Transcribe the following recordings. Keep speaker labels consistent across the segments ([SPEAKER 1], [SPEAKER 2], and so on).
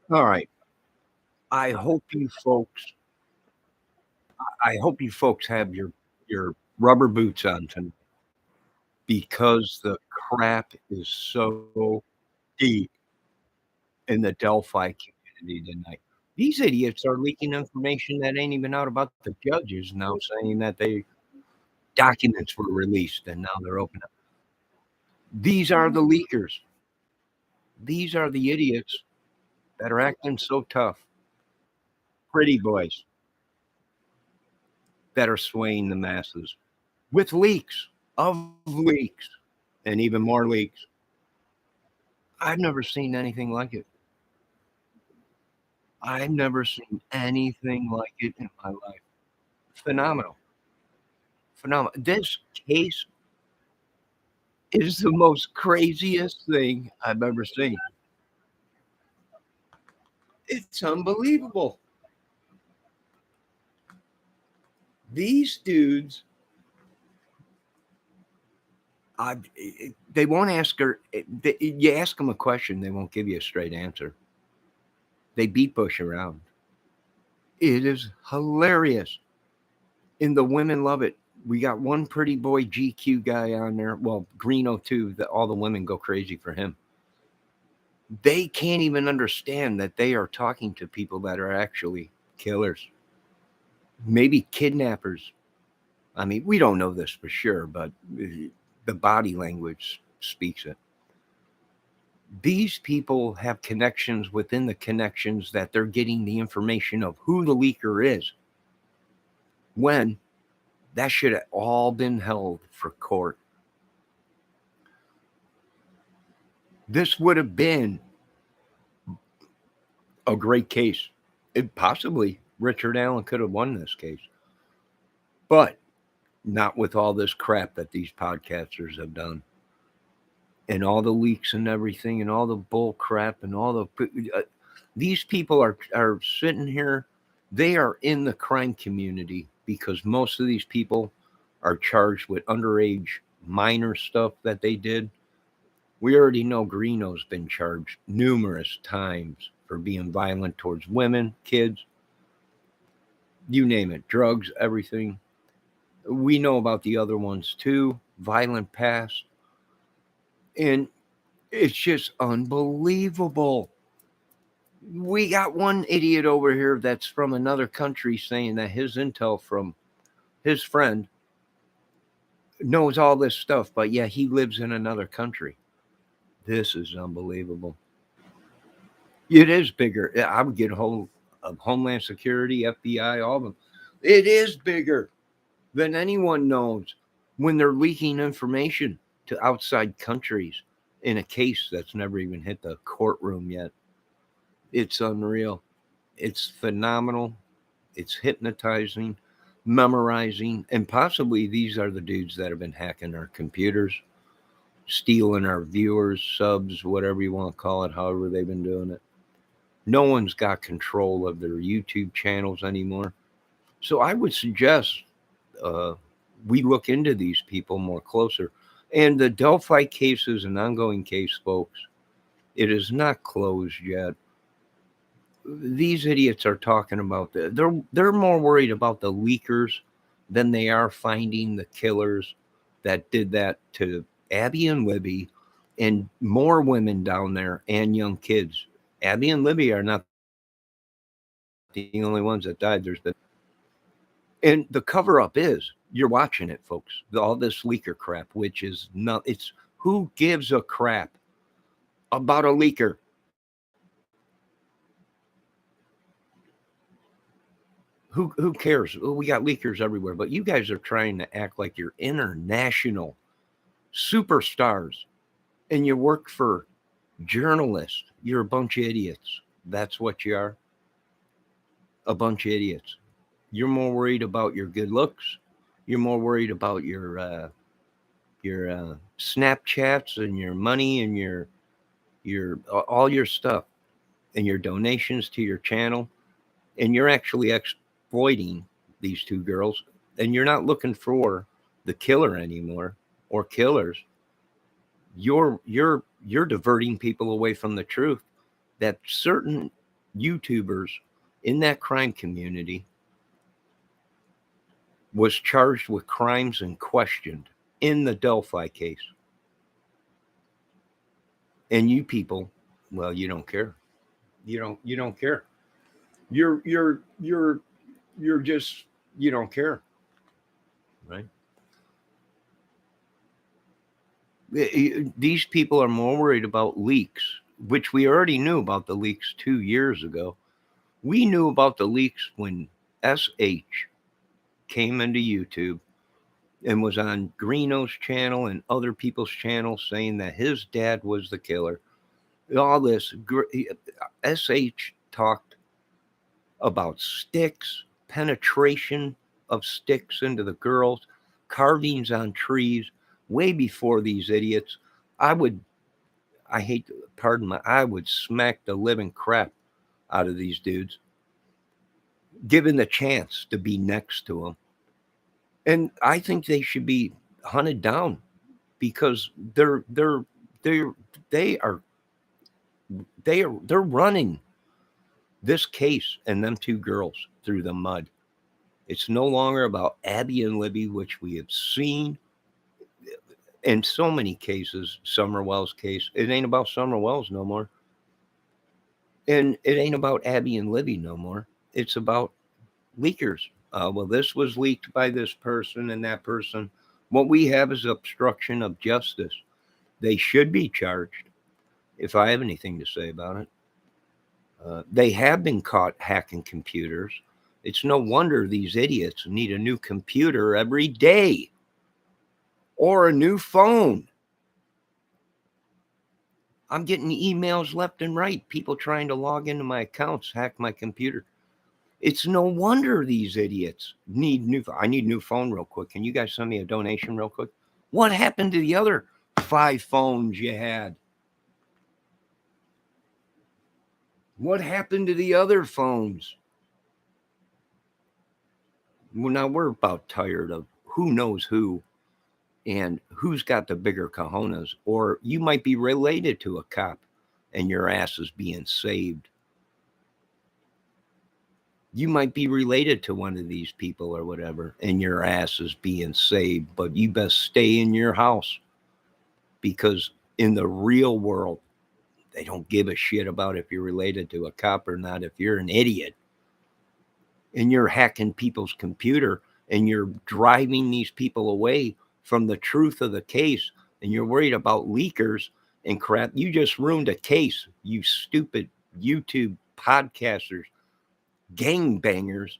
[SPEAKER 1] All right. I hope you folks I hope you folks have your rubber boots on tonight because the crap is so deep in the Delphi community tonight. These idiots are leaking information that ain't even out about the judges now saying that they documents were released and now they're open up. These are the leakers. These are the idiots that are acting so tough. Pretty boys that are swaying the masses with leaks of leaks and even more leaks. I've never seen anything like it. I've never seen anything like it in my life. Phenomenal. Phenomenal. This case is the most craziest thing I've ever seen. It's unbelievable. These dudes, they won't ask her. You ask them a question, they won't give you a straight answer. They beat Bush around. It is hilarious. And the women love it. We got one pretty boy GQ guy on there. Well, Greeno too. That all the women go crazy for him. They can't even understand that they are talking to people that are actually killers, maybe kidnappers. I mean, we don't know this for sure, but the body language speaks it. These people have connections within the connections that they're getting the information of who the leaker is. When that should have all been held for court. This would have been a great case. Possibly Richard Allen could have won this case, but not with all this crap that these podcasters have done and all the leaks and everything and all the bull crap and all the these people are sitting here. They are in the crime community because most of these people are charged with underage minor stuff that they did. We already know Greeno's been charged numerous times for being violent towards women, kids, you name it, drugs, everything. We know about the other ones too, violent past. And it's just unbelievable. We got one idiot over here that's from another country saying that his intel from his friend knows all this stuff, but yeah, he lives in another country. This is unbelievable. It is bigger. I would get a hold of Homeland Security, FBI, all of them. It is bigger than anyone knows when they're leaking information to outside countries in a case that's never even hit the courtroom yet. It's unreal. It's phenomenal. It's hypnotizing, memorizing, and possibly these are the dudes that have been hacking our computers, stealing our viewers, subs, whatever you want to call it, however they've been doing it. No one's got control of their YouTube channels anymore. So I would suggest uh, we look into these people more closer. And the Delphi case is an ongoing case, folks. It is not closed yet. These idiots are talking about they're more worried about the leakers than they are finding the killers that did that to Abby and Libby and more women down there and young kids. Abby and Libby are not the only ones that died. And the cover up is you're watching it, folks. All this leaker crap, which is not, it's who gives a crap about a leaker? Who cares? Well, we got leakers everywhere, but you guys are trying to act like you're international superstars and you work for journalists. You're a bunch of idiots. That's what you are. A bunch of idiots. You're more worried about your good looks. You're more worried about your Snapchats and your money and your all your stuff and your donations to your channel, and you're actually exploiting these two girls, and you're not looking for the killer anymore or killers. You're diverting people away from the truth that certain YouTubers in that crime community was charged with crimes and questioned in the Delphi case. And you people, well, you don't care. You don't care. You're just, you don't care, right? These people are more worried about leaks, which we already knew about the leaks 2 years ago. We knew about the leaks when SH came into YouTube and was on Greeno's channel and other people's channels saying that his dad was the killer. All this, SH talked about sticks, penetration of sticks into the girls, carvings on trees, way before these idiots. I would smack the living crap out of these dudes, given the chance to be next to them. And I think they should be hunted down because they're running this case and them two girls through the mud. It's no longer about Abby and Libby, which we have seen in so many cases. Summer Wells case, it ain't about Summer Wells no more. And it ain't about Abby and Libby no more. It's about leakers. Well, this was leaked by this person and that person. What we have is obstruction of justice. They should be charged, if I have anything to say about it. They have been caught hacking computers. It's no wonder these idiots need a new computer every day or a new phone. I'm getting emails left and right, people trying to log into my accounts, hack my computer. It's no wonder these idiots need I need a new phone real quick. Can you guys send me a donation real quick? What happened to the other 5 phones you had? What happened to the other phones? Well, now we're about tired of who knows who and who's got the bigger cojones. Or you might be related to a cop and your ass is being saved. You might be related to one of these people or whatever, and your ass is being saved, but you best stay in your house because in the real world, they don't give a shit about if you're related to a cop or not. If you're an idiot and you're hacking people's computer and you're driving these people away from the truth of the case and you're worried about leakers and crap, you just ruined a case, you stupid YouTube podcasters. Gangbangers.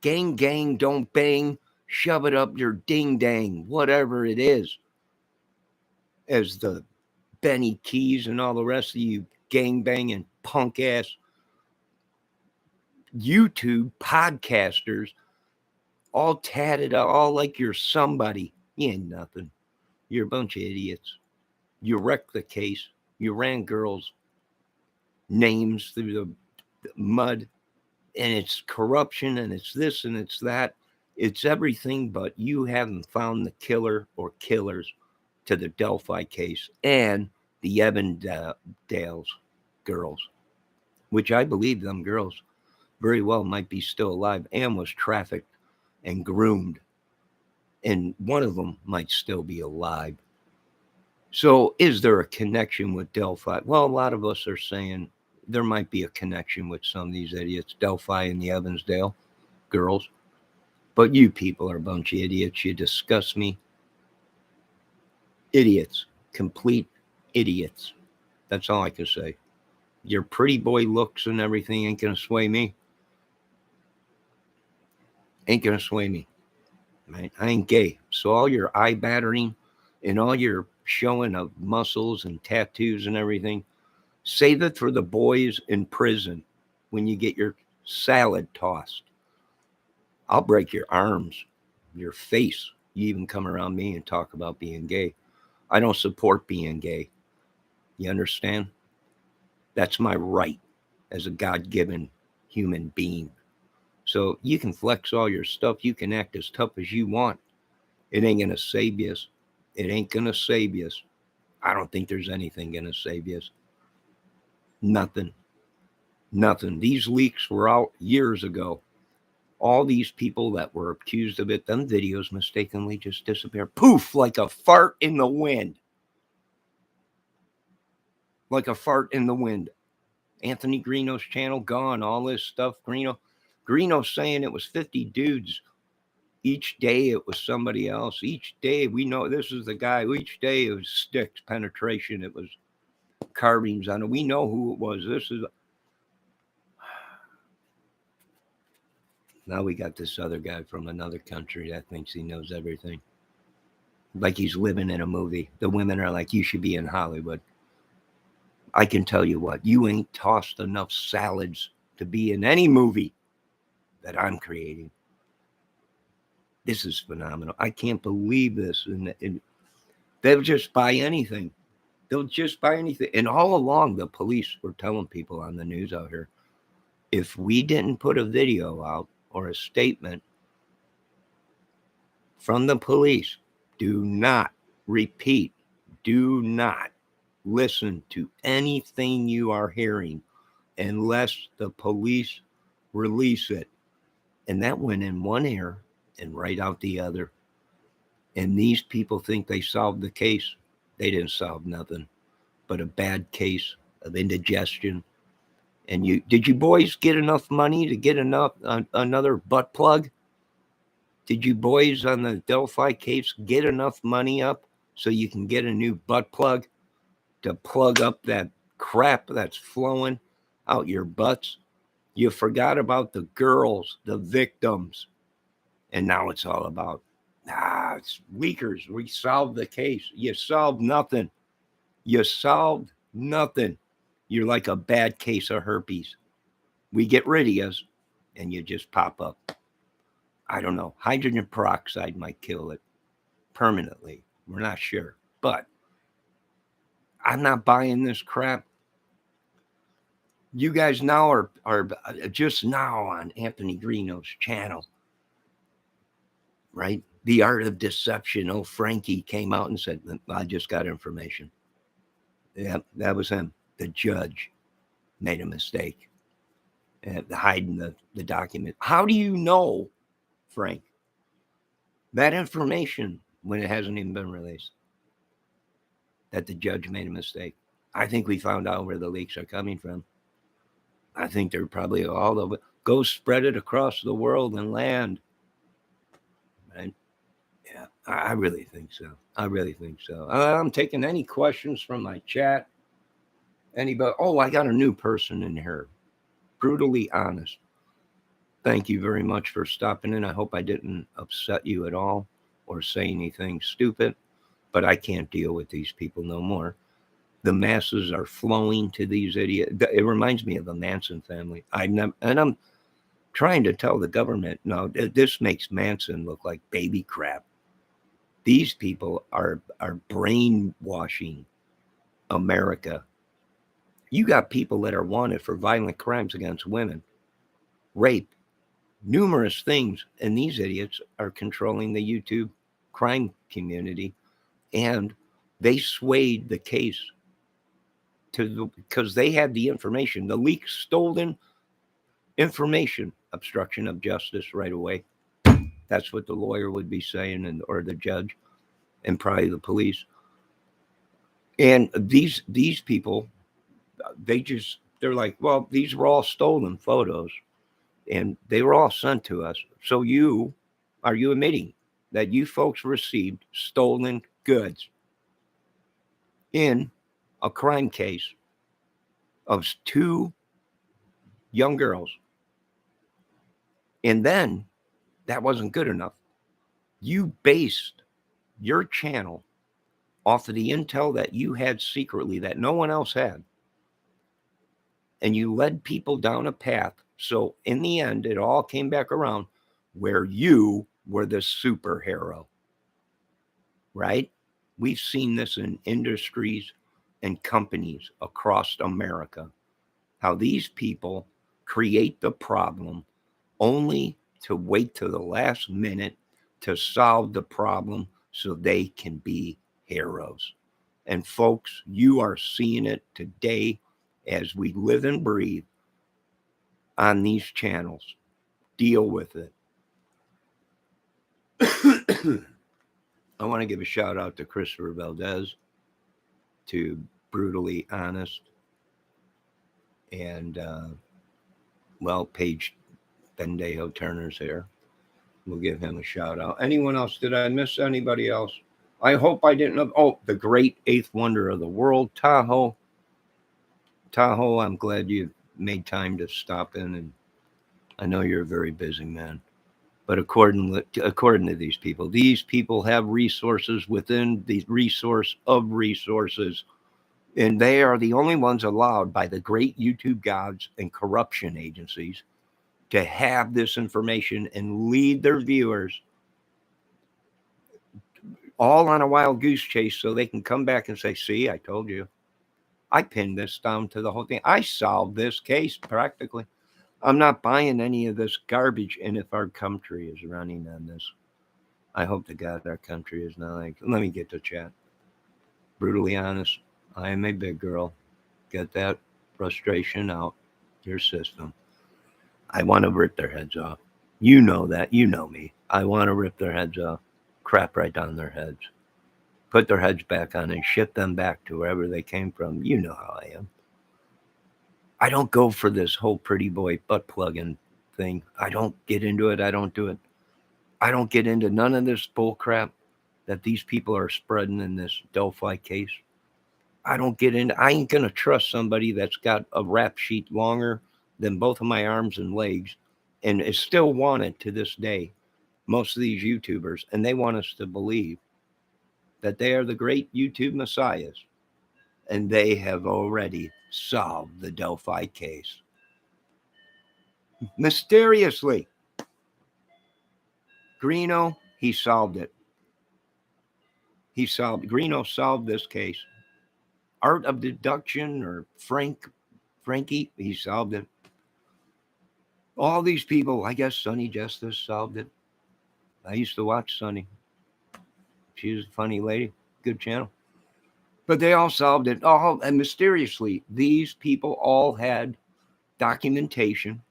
[SPEAKER 1] Gang, don't bang. Shove it up your ding dang, whatever it is. As the Benny Keys and all the rest of you gangbanging punk ass YouTube podcasters, all tatted up, all like you're somebody. You ain't nothing. You're a bunch of idiots. You wrecked the case. You ran girls' names through the mud. And it's corruption and it's this and it's that. It's everything, but you haven't found the killer or killers to the Delphi case and the Evandale's girls, which I believe them girls very well might be still alive and was trafficked and groomed. And one of them might still be alive. So is there a connection with Delphi? Well, a lot of us are saying there might be a connection with some of these idiots, Delphi and the Evansdale girls. But you people are a bunch of idiots. You disgust me. Idiots. Complete idiots. That's all I can say. Your pretty boy looks and everything ain't going to sway me. Ain't going to sway me. Right? I ain't gay. So all your eye battering and all your showing of muscles and tattoos and everything, save it for the boys in prison when you get your salad tossed. I'll break your arms, your face. You even come around me and talk about being gay. I don't support being gay. You understand? That's my right as a God-given human being. So you can flex all your stuff. You can act as tough as you want. It ain't going to save you. It ain't going to save you. I don't think there's anything going to save you. Nothing. Nothing. These leaks were out years ago. All these people that were accused of it, them videos mistakenly just disappeared. Poof, like a fart in the wind. Like a fart in the wind. Anthony Greeno's channel gone. All this stuff. Greeno saying it was 50 dudes. Each day it was somebody else. Each day we know this is the guy. Each day it was sticks, penetration. It was carvings on it. We know who it was. This is. Now we got this other guy from another country that thinks he knows everything. Like he's living in a movie. The women are like, you should be in Hollywood. I can tell you what, you ain't tossed enough salads to be in any movie that I'm creating. This is phenomenal. I can't believe this. And they'll just buy anything. They'll just buy anything. And all along, the police were telling people on the news out here, if we didn't put a video out or a statement from the police, do not repeat, do not listen to anything you are hearing unless the police release it. And that went in one ear and right out the other. And these people think they solved the case. They didn't solve nothing but a bad case of indigestion. And did you boys get enough money to get another butt plug? Did you boys on the Delphi case get enough money up so you can get a new butt plug to plug up that crap that's flowing out your butts? You forgot about the girls, the victims. And now it's all about, it's leakers. We solved the case. You solved nothing. You solved nothing. You're like a bad case of herpes. We get rid of you and you just pop up. I don't know. Hydrogen peroxide might kill it permanently. We're not sure. But I'm not buying this crap. You guys now are just now on Anthony Greeno's channel, right? The Art of Deception. Oh, Frankie came out and said, I just got information. Yeah, that was him. The judge made a mistake hiding the document. How do you know, Frank, that information when it hasn't even been released, that the judge made a mistake? I think we found out where the leaks are coming from. I think they're probably all of it. Go spread it across the world and land. Right? Yeah, I really think so. I really think so. I'm taking any questions from my chat. Anybody? Oh, I got a new person in here. Brutally honest. Thank you very much for stopping in. I hope I didn't upset you at all or say anything stupid, but I can't deal with these people no more. The masses are flowing to these idiots. It reminds me of the Manson family. And I'm trying to tell the government, no, this makes Manson look like baby crap. These people are brainwashing America. You got people that are wanted for violent crimes against women, rape, numerous things, and these idiots are controlling the YouTube crime community, and they swayed the case because they had the information, the leaked, stolen information, obstruction of justice right away. That's what the lawyer would be saying, or the judge, and probably the police. And these people, they're like, well, these were all stolen photos, and they were all sent to us. So are you admitting that you folks received stolen goods in a crime case of 2 young girls? And then that wasn't good enough. You based your channel off of the intel that you had secretly that no one else had. And you led people down a path. So in the end, it all came back around where you were the superhero, right? We've seen this in industries and companies across America, how these people create the problem only to wait to the last minute to solve the problem so they can be heroes. And folks, you are seeing it today as we live and breathe. on these channels. Deal with it. I want to give a shout out to Christopher Valdez, to Brutally Honest, and, Paige Bendejo Turner's here. We'll give him a shout out. Anyone else? Did I miss anybody else? I hope I didn't. Oh, the great eighth wonder of the world, Tahoe. Tahoe, I'm glad you made time to stop in, and I know you're a very busy man. But according to these people have resources within the resource of resources, and they are the only ones allowed by the great YouTube gods and corruption agencies to have this information and lead their viewers all on a wild goose chase so they can come back and say, see, I told you. I pinned this down to the whole thing. I solved this case practically. I'm not buying any of this garbage. And if our country is running on this, I hope to God our country is not like, let me get to chat. Brutally honest, I am a big girl. Get that frustration out your system. I want to rip their heads off. You know that. You know me. I want to rip their heads off. Crap right down their heads. Put their heads back on and ship them back to wherever they came from. You know how I am. I don't go for this whole pretty boy butt plugging thing. I don't get into it. I don't do it. I don't get into none of this bull crap that these people are spreading in this Delphi case. I don't get into. I ain't going to trust somebody that's got a rap sheet longer than both of my arms and legs and is still wanted to this day. Most of these YouTubers, and they want us to believe that they are the great YouTube messiahs, and they have already solved the Delphi case. Mysteriously. Greeno, he solved it. Greeno solved this case. Art of Deduction or Frankie, he solved it. All these people, I guess Sonny Justice solved it. I used to watch Sonny. She was a funny lady, good channel. But they all solved it. All, and mysteriously, these people all had documentation,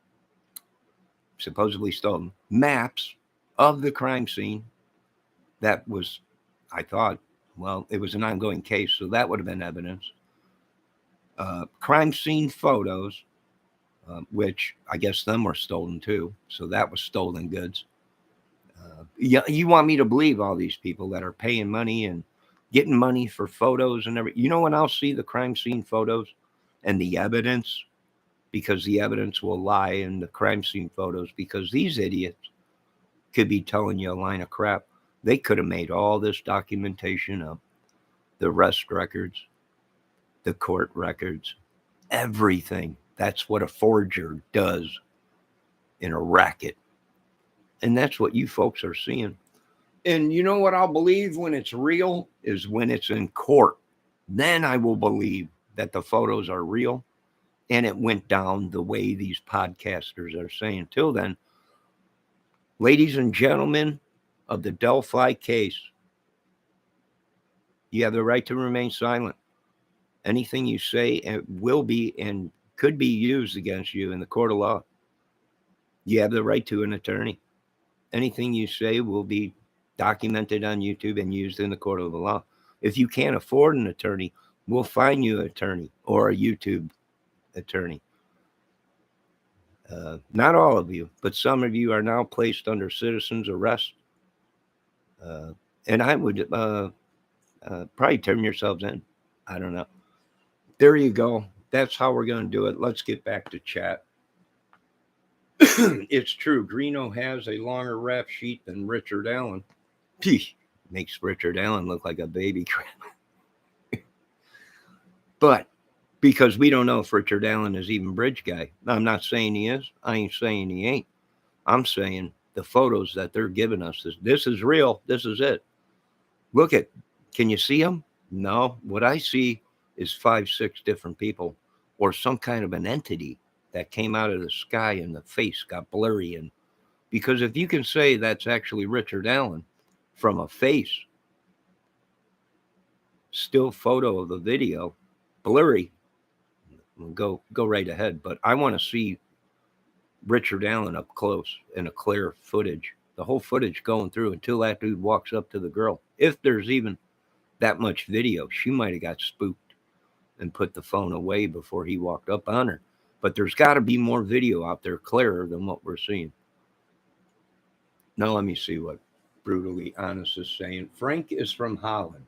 [SPEAKER 1] supposedly stolen, maps of the crime scene. That was, I thought, well, it was an ongoing case, so that would have been evidence. Crime scene photos, which I guess them were stolen too. So that was stolen goods. You want me to believe all these people that are paying money and getting money for photos and everything? You know when I'll see the crime scene photos and the evidence, because the evidence will lie in the crime scene photos, because these idiots could be telling you a line of crap. They could have made all this documentation up. The arrest records, the court records, everything. That's what a forger does in a racket. And that's what you folks are seeing. And you know what I'll believe when it's real is when it's in court. Then I will believe that the photos are real and it went down the way these podcasters are saying. Till then, ladies and gentlemen of the Delphi case, you have the right to remain silent. Anything you say will be and could be used against you in the court of law. You have the right to an attorney. Anything you say will be documented on YouTube and used in the court of the law. If you can't afford an attorney, we'll find you an attorney or a YouTube attorney. Not all of you, but some of you are now placed under citizen's arrest. And I would probably turn yourselves in. I don't know. There you go. That's how we're going to do it. Let's get back to chat. It's true. Greeno has a longer rap sheet than Richard Allen. Makes Richard Allen look like a baby crab. But because we don't know if Richard Allen is even bridge guy. I'm not saying he is. I ain't saying he ain't. I'm saying the photos that they're giving us, this is real. This is it. Look at, can you see them? No. What I see is 5, 6 different people or some kind of an entity that came out of the sky and the face got blurry. And because if you can say that's actually Richard Allen from a face, still photo of the video, blurry, go right ahead. But I want to see Richard Allen up close in a clear footage. The whole footage going through until that dude walks up to the girl. If there's even that much video, she might have got spooked and put the phone away before he walked up on her. But there's got to be more video out there clearer than what we're seeing. Now let me see what Brutally Honest is saying. Frank is from Holland.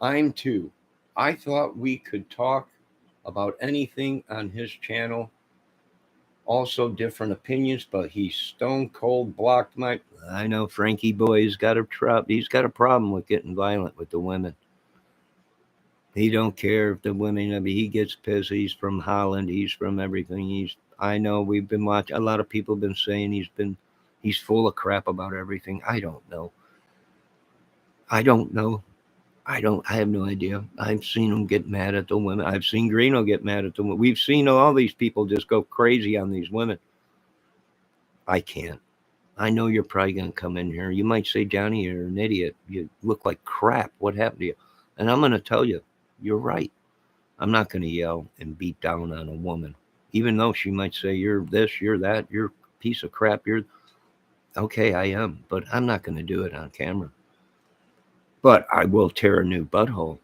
[SPEAKER 1] I'm too. I thought we could talk about anything on his channel. Also different opinions, but he stone cold blocked my. I know Frankie boy's got a he's got a problem with getting violent with the women. He don't care if the women. I mean, he gets pissed. He's from Holland. He's from everything. I know we've been watching. A lot of people have been saying he's full of crap about everything. I don't know. I have no idea. I've seen him get mad at the women. I've seen Greeno get mad at the women. We've seen all these people just go crazy on these women. I can't. I know you're probably going to come in here. You might say, Johnny, you're an idiot. You look like crap. What happened to you? And I'm going to tell you, you're right. I'm not going to yell and beat down on a woman, even though she might say, you're this, you're that, you're a piece of crap. You're okay. I am, but I'm not going to do it on camera. But I will tear a new butthole.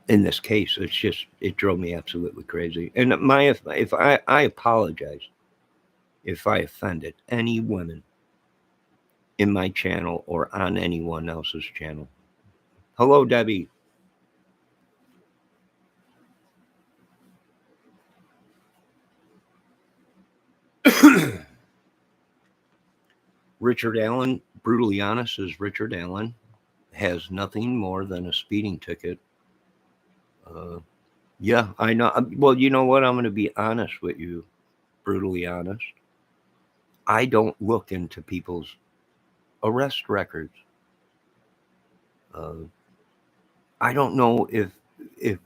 [SPEAKER 1] In this case, it drove me absolutely crazy. And if I apologize if I offended any women in my channel or on anyone else's channel. Hello, Debbie. Richard Allen, Brutally Honest, is Richard Allen, has nothing more than a speeding ticket. Yeah, I know. Well, you know what? I'm going to be honest with you, Brutally Honest. I don't look into people's arrest records. I don't know if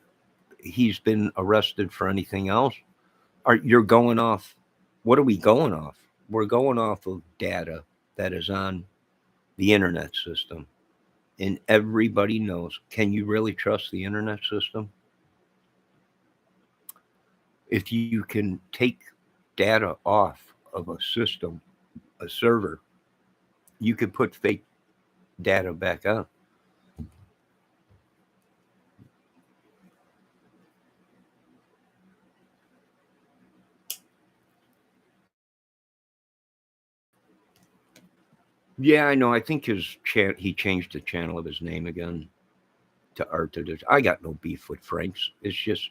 [SPEAKER 1] he's been arrested for anything else. You're going off? What are we going off? We're going off of data that is on the internet system, and everybody knows. Can you really trust the internet system? If you can take data off of a system, a server, you could put fake data back on. Yeah, I know. I think he changed the channel of his name again to Artidus. I got no beef with Franks. It's just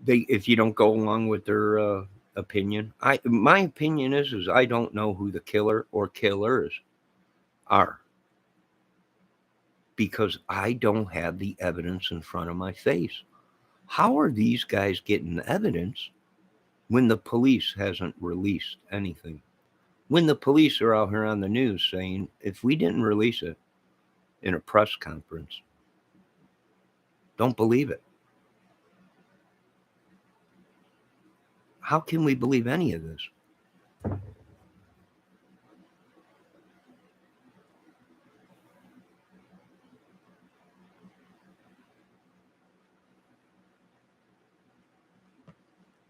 [SPEAKER 1] if you don't go along with their opinion, my opinion is I don't know who the killer or killers are because I don't have the evidence in front of my face. How are these guys getting evidence when the police hasn't released anything? When the police are out here on the news saying, if we didn't release it in a press conference, don't believe it. How can we believe any of this?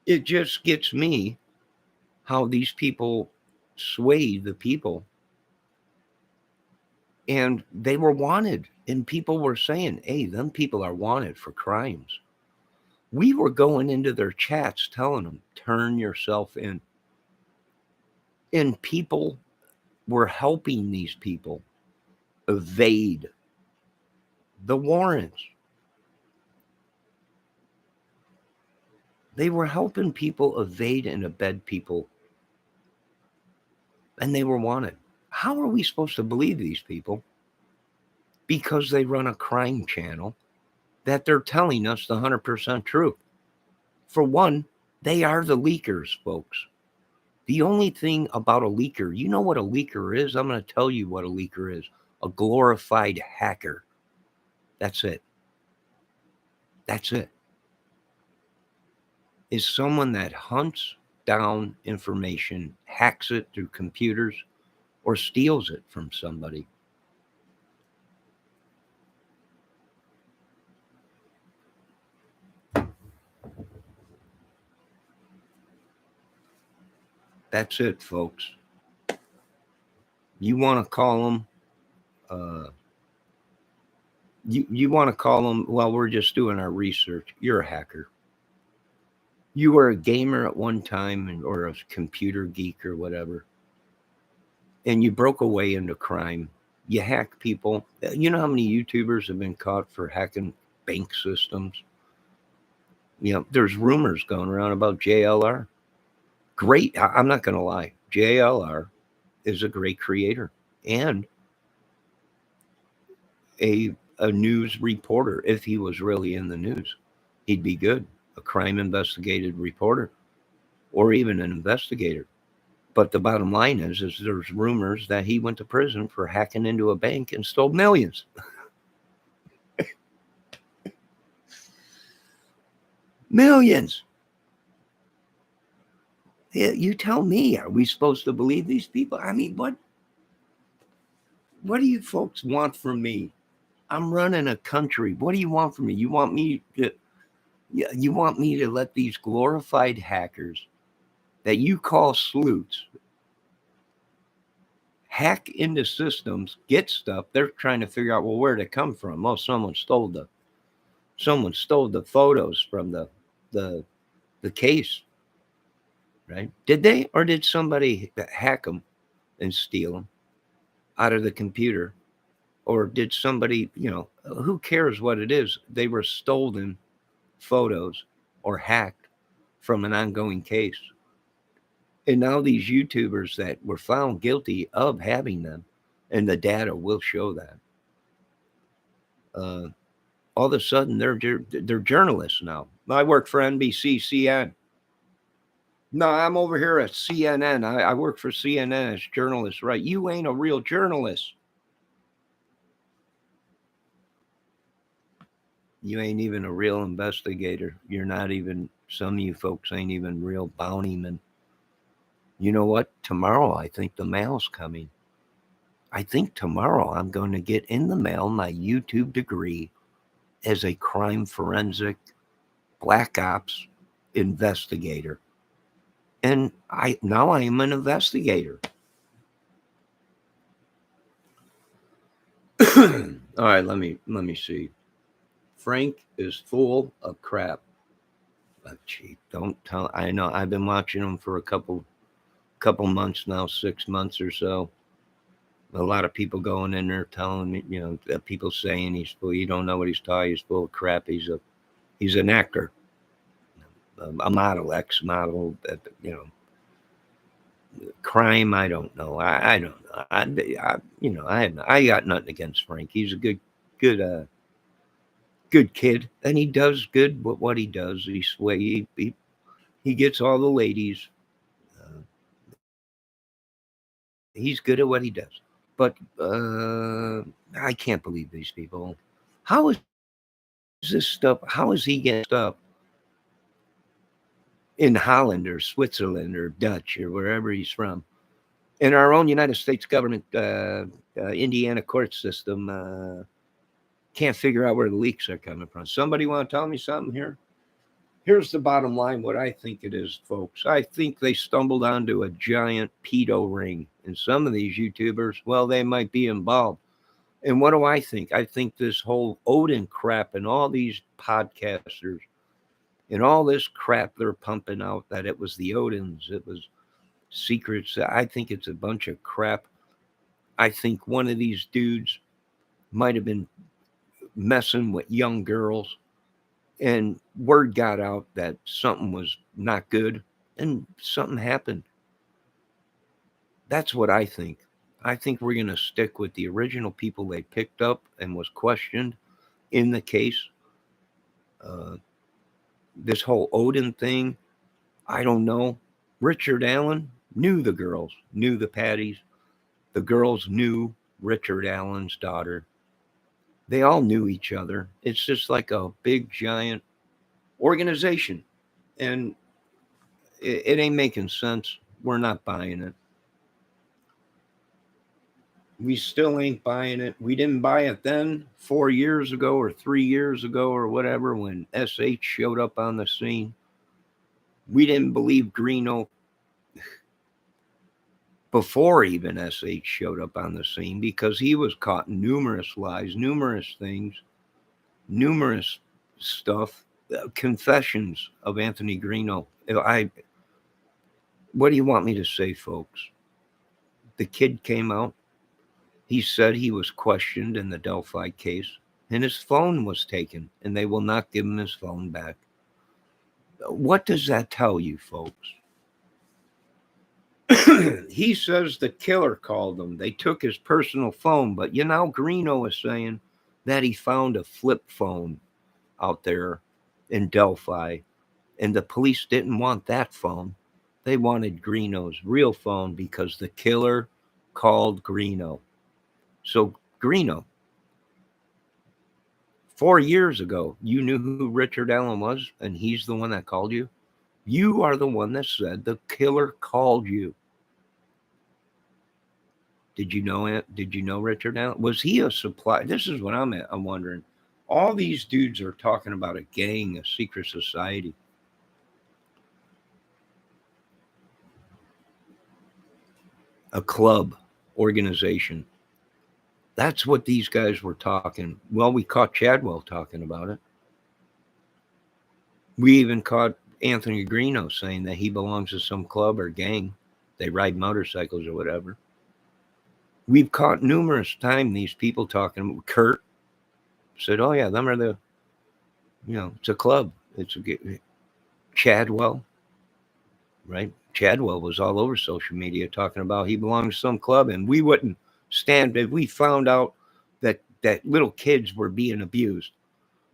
[SPEAKER 1] It just gets me how these people sway the people. And they were wanted. And people were saying, hey, them people are wanted for crimes. We were going into their chats telling them, turn yourself in. And people were helping these people evade the warrants. They were helping people evade and abet people. And they were wanted. How are we supposed to believe these people? Because they run a crime channel that they're telling us the 100% truth. For one, they are the leakers, folks. The only thing about a leaker, you know what a leaker is? I'm going to tell you what a leaker is. A glorified hacker. That's it. That's it. Is someone that hunts down information, hacks it through computers, or steals it from somebody. That's it, folks. You want to call them, you want to call them, well, we're just doing our research. You're a hacker. You were a gamer at one time or a computer geek or whatever, and you broke away into crime. You hack people. You know how many YouTubers have been caught for hacking bank systems? There's rumors going around about JLR. Great. I'm not going to lie. JLR is a great creator and a news reporter. If he was really in the news, he'd be good. A crime investigative reporter or even an investigator. But the bottom line is there's rumors that he went to prison for hacking into a bank and stole millions. Millions. You tell me, are we supposed to believe these people? I mean, what do you folks want from me? I'm running a country. What do you want from me? You want me to let these glorified hackers that you call sleuths hack into systems, get stuff? They're trying to figure out, well, where'd it come from? Oh, someone stole the photos from the case, right? Did they, or did somebody hack them and steal them out of the computer? Or did somebody, who cares what it is? They were stolen photos or hacked from an ongoing case. And now these YouTubers that were found guilty of having them, and the data will show that, all of a sudden they're journalists now. I work for NBC, CN. No, I'm over here at CNN. I work for CNN as journalist, right? You ain't a real journalist. You ain't even a real investigator. You're not even, some of you folks ain't even real bountymen. You know what? Tomorrow, I think the mail's coming. I think tomorrow I'm going to get in the mail my YouTube degree as a crime forensic black ops investigator. And I am an investigator. All right, let me see. Frank is full of crap. Gee, don't tell. I know I've been watching him for a couple months now, 6 months or so. A lot of people going in there telling me, people saying he's full. You don't know what he's talking. He's full of crap. He's an actor, a model, ex-model. Crime. I don't know. I don't know. I got nothing against Frank. He's a good kid, and he does good with what he does. He gets all the ladies. He's good at what he does. But I can't believe these people. How is this stuff? How is he getting stuff in Holland or Switzerland or Dutch or wherever he's from? In our own United States government, Indiana court system can't figure out where the leaks are coming from. Somebody want to tell me something here? Here's the bottom line, what I think it is, folks. I think they stumbled onto a giant pedo ring. And some of these YouTubers, well, they might be involved. And what do I think? I think this whole Odin crap and all these podcasters and all this crap they're pumping out, that it was the Odins, it was secrets. I think it's a bunch of crap. I think one of these dudes might have been messing with young girls, and word got out that something was not good and something happened. That's what I think. I think we're going to stick with the original people they picked up and was questioned in the case. This whole Odin thing, I don't know. Richard Allen knew the girls, knew the Patties. The girls knew Richard Allen's daughter. They all knew each other. It's just like a big, giant organization. And it ain't making sense. We're not buying it. We still ain't buying it. We didn't buy it then, 4 years ago or 3 years ago or whatever, when SH showed up on the scene. We didn't believe Greeno. before even SH showed up on the scene, because he was caught in numerous lies, numerous things, numerous stuff, confessions of Anthony Greeno. What do you want me to say, folks? The kid came out. He said he was questioned in the Delphi case, and his phone was taken, and they will not give him his phone back. What does that tell you, folks? He says the killer called him. They took his personal phone, but Greeno is saying that he found a flip phone out there in Delphi, and the police didn't want that phone. They wanted Greeno's real phone because the killer called Greeno. So, Greeno, 4 years ago, you knew who Richard Allen was, and he's the one that called you? You are the one that said the killer called you. Did you know it? Did you know Richard Allen? Was he a supply? This is what I'm wondering. All these dudes are talking about a gang, a secret society. A club, organization. That's what these guys were talking. Well, we caught Chadwell talking about it. We even caught Anthony Greeno saying that he belongs to some club or gang. They ride motorcycles or whatever. We've caught numerous times these people talking. Kurt said, "Oh yeah, them are the, it's a club. It's a Chadwell, right? Chadwell was all over social media talking about he belongs to some club, and we wouldn't stand if we found out that little kids were being abused.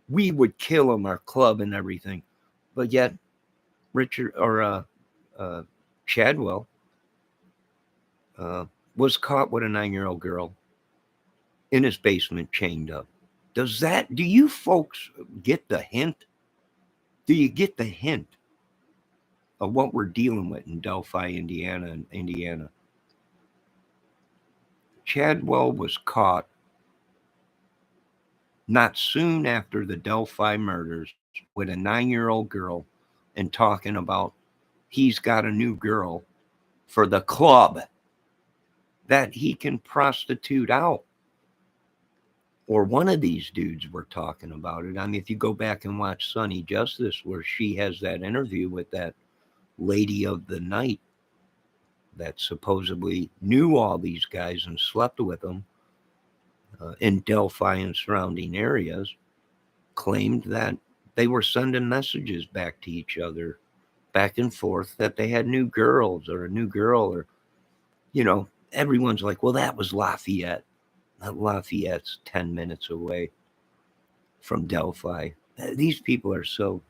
[SPEAKER 1] We would kill them, our club and everything. But yet, Richard or Chadwell was caught with a 9-year-old girl in his basement, chained up. Do you folks get the hint? Do you get the hint of what we're dealing with in Delphi, Indiana? Chadwell was caught not soon after the Delphi murders with a 9-year-old girl and talking about he's got a new girl for the club that he can prostitute out. Or one of these dudes were talking about it. I mean, if you go back and watch Sunny Justice, where she has that interview with that lady of the night that supposedly knew all these guys and slept with them in Delphi and surrounding areas, claimed that they were sending messages back to each other, back and forth, that they had new girls or a new girl, or, everyone's like, well, that was Lafayette. Lafayette's 10 minutes away from Delphi. These people are so...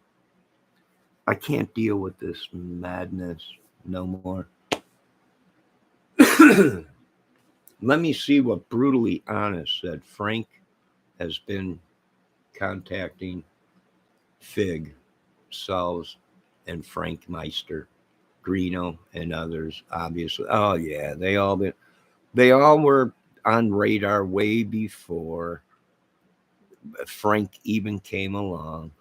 [SPEAKER 1] I can't deal with this madness no more. Let me see what Brutally Honest said. Frank has been contacting Fig, Salz, and Frank Meister, Greeno, and others, obviously. Oh, yeah, they all were on radar way before Frank even came along.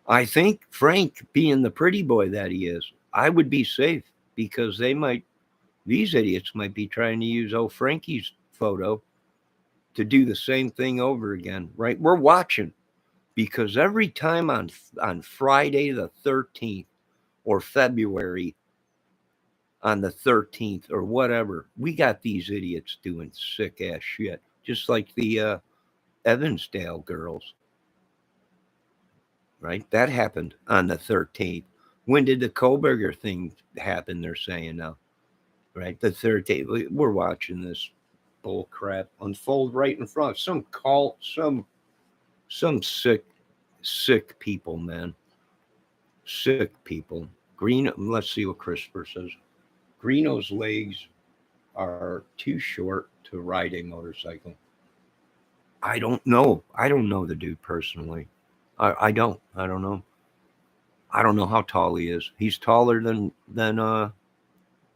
[SPEAKER 1] I think Frank, being the pretty boy that he is, I would be safe, because these idiots might be trying to use old Frankie's photo to do the same thing over again, right? We're watching, because every time on Friday the 13th or February on the 13th or whatever, we got these idiots doing sick ass shit, just like the Evansdale girls, right? That happened on the 13th. When did the Koberger thing happen? They're saying now, right? The 13th. We're watching this bull crap unfold right in front. Some cult, some sick people, man. Sick people. Let's see what Christopher says. Greeno's legs are too short to ride a motorcycle. I don't know. I don't know the dude personally. I don't know. I don't know how tall he is. He's taller than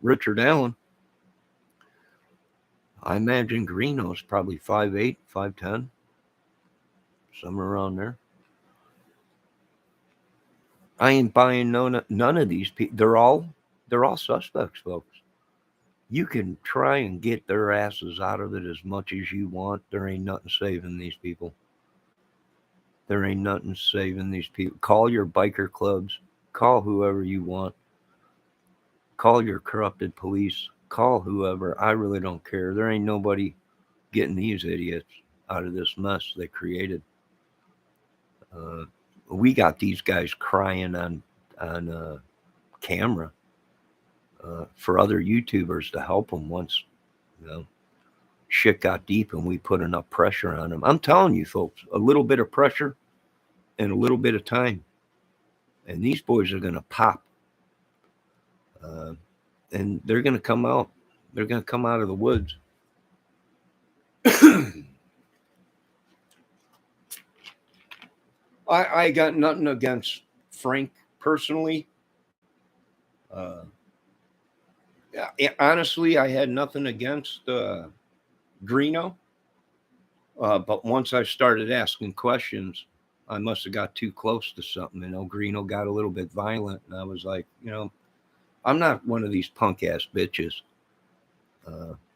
[SPEAKER 1] Richard Allen. I imagine Greeno's probably 5'8", 5'10", somewhere around there. I ain't buying none of these people. They're all suspects, folks. You can try and get their asses out of it as much as you want. There ain't nothing saving these people. There ain't nothing saving these people. Call your biker clubs. Call whoever you want. Call your corrupted police. Call whoever. I really don't care. There ain't nobody getting these idiots out of this mess they created. Uh, we got these guys crying on camera for other YouTubers to help them once, you know, shit got deep and we put enough pressure on them. I'm telling you, folks, a little bit of pressure and a little bit of time, and these boys are going to pop, and they're going to come out. They're going to come out of the woods. I got nothing against Frank personally. Honestly, I had nothing against Greeno. But once I started asking questions, I must have got too close to something. Greeno got a little bit violent, and I was like, I'm not one of these punk ass bitches.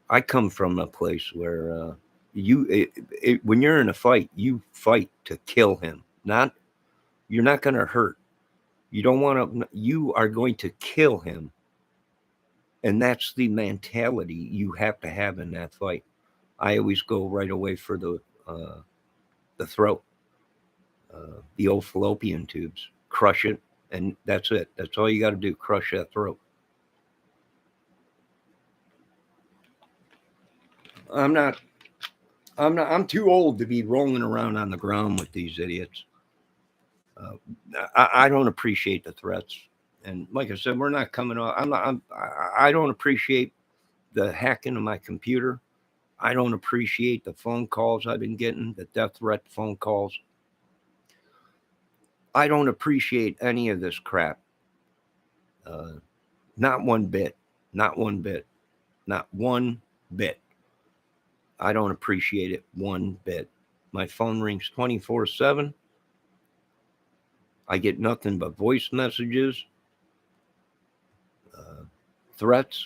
[SPEAKER 1] I come from a place where when you're in a fight, you fight to kill him. You're not going to hurt. You don't want to. You are going to kill him, and that's the mentality you have to have in that fight. I always go right away for the throat, the old fallopian tubes. Crush it, and that's it. That's all you got to do. Crush that throat. I'm too old to be rolling around on the ground with these idiots. I don't appreciate the threats, and like I said, we're not coming off. I don't appreciate the hacking of my computer. I don't appreciate the phone calls I've been getting, the death threat phone calls. I don't appreciate any of this crap. Not one bit. Not one bit. Not one bit. I don't appreciate it one bit. My phone rings 24/7. I get nothing but voice messages, threats,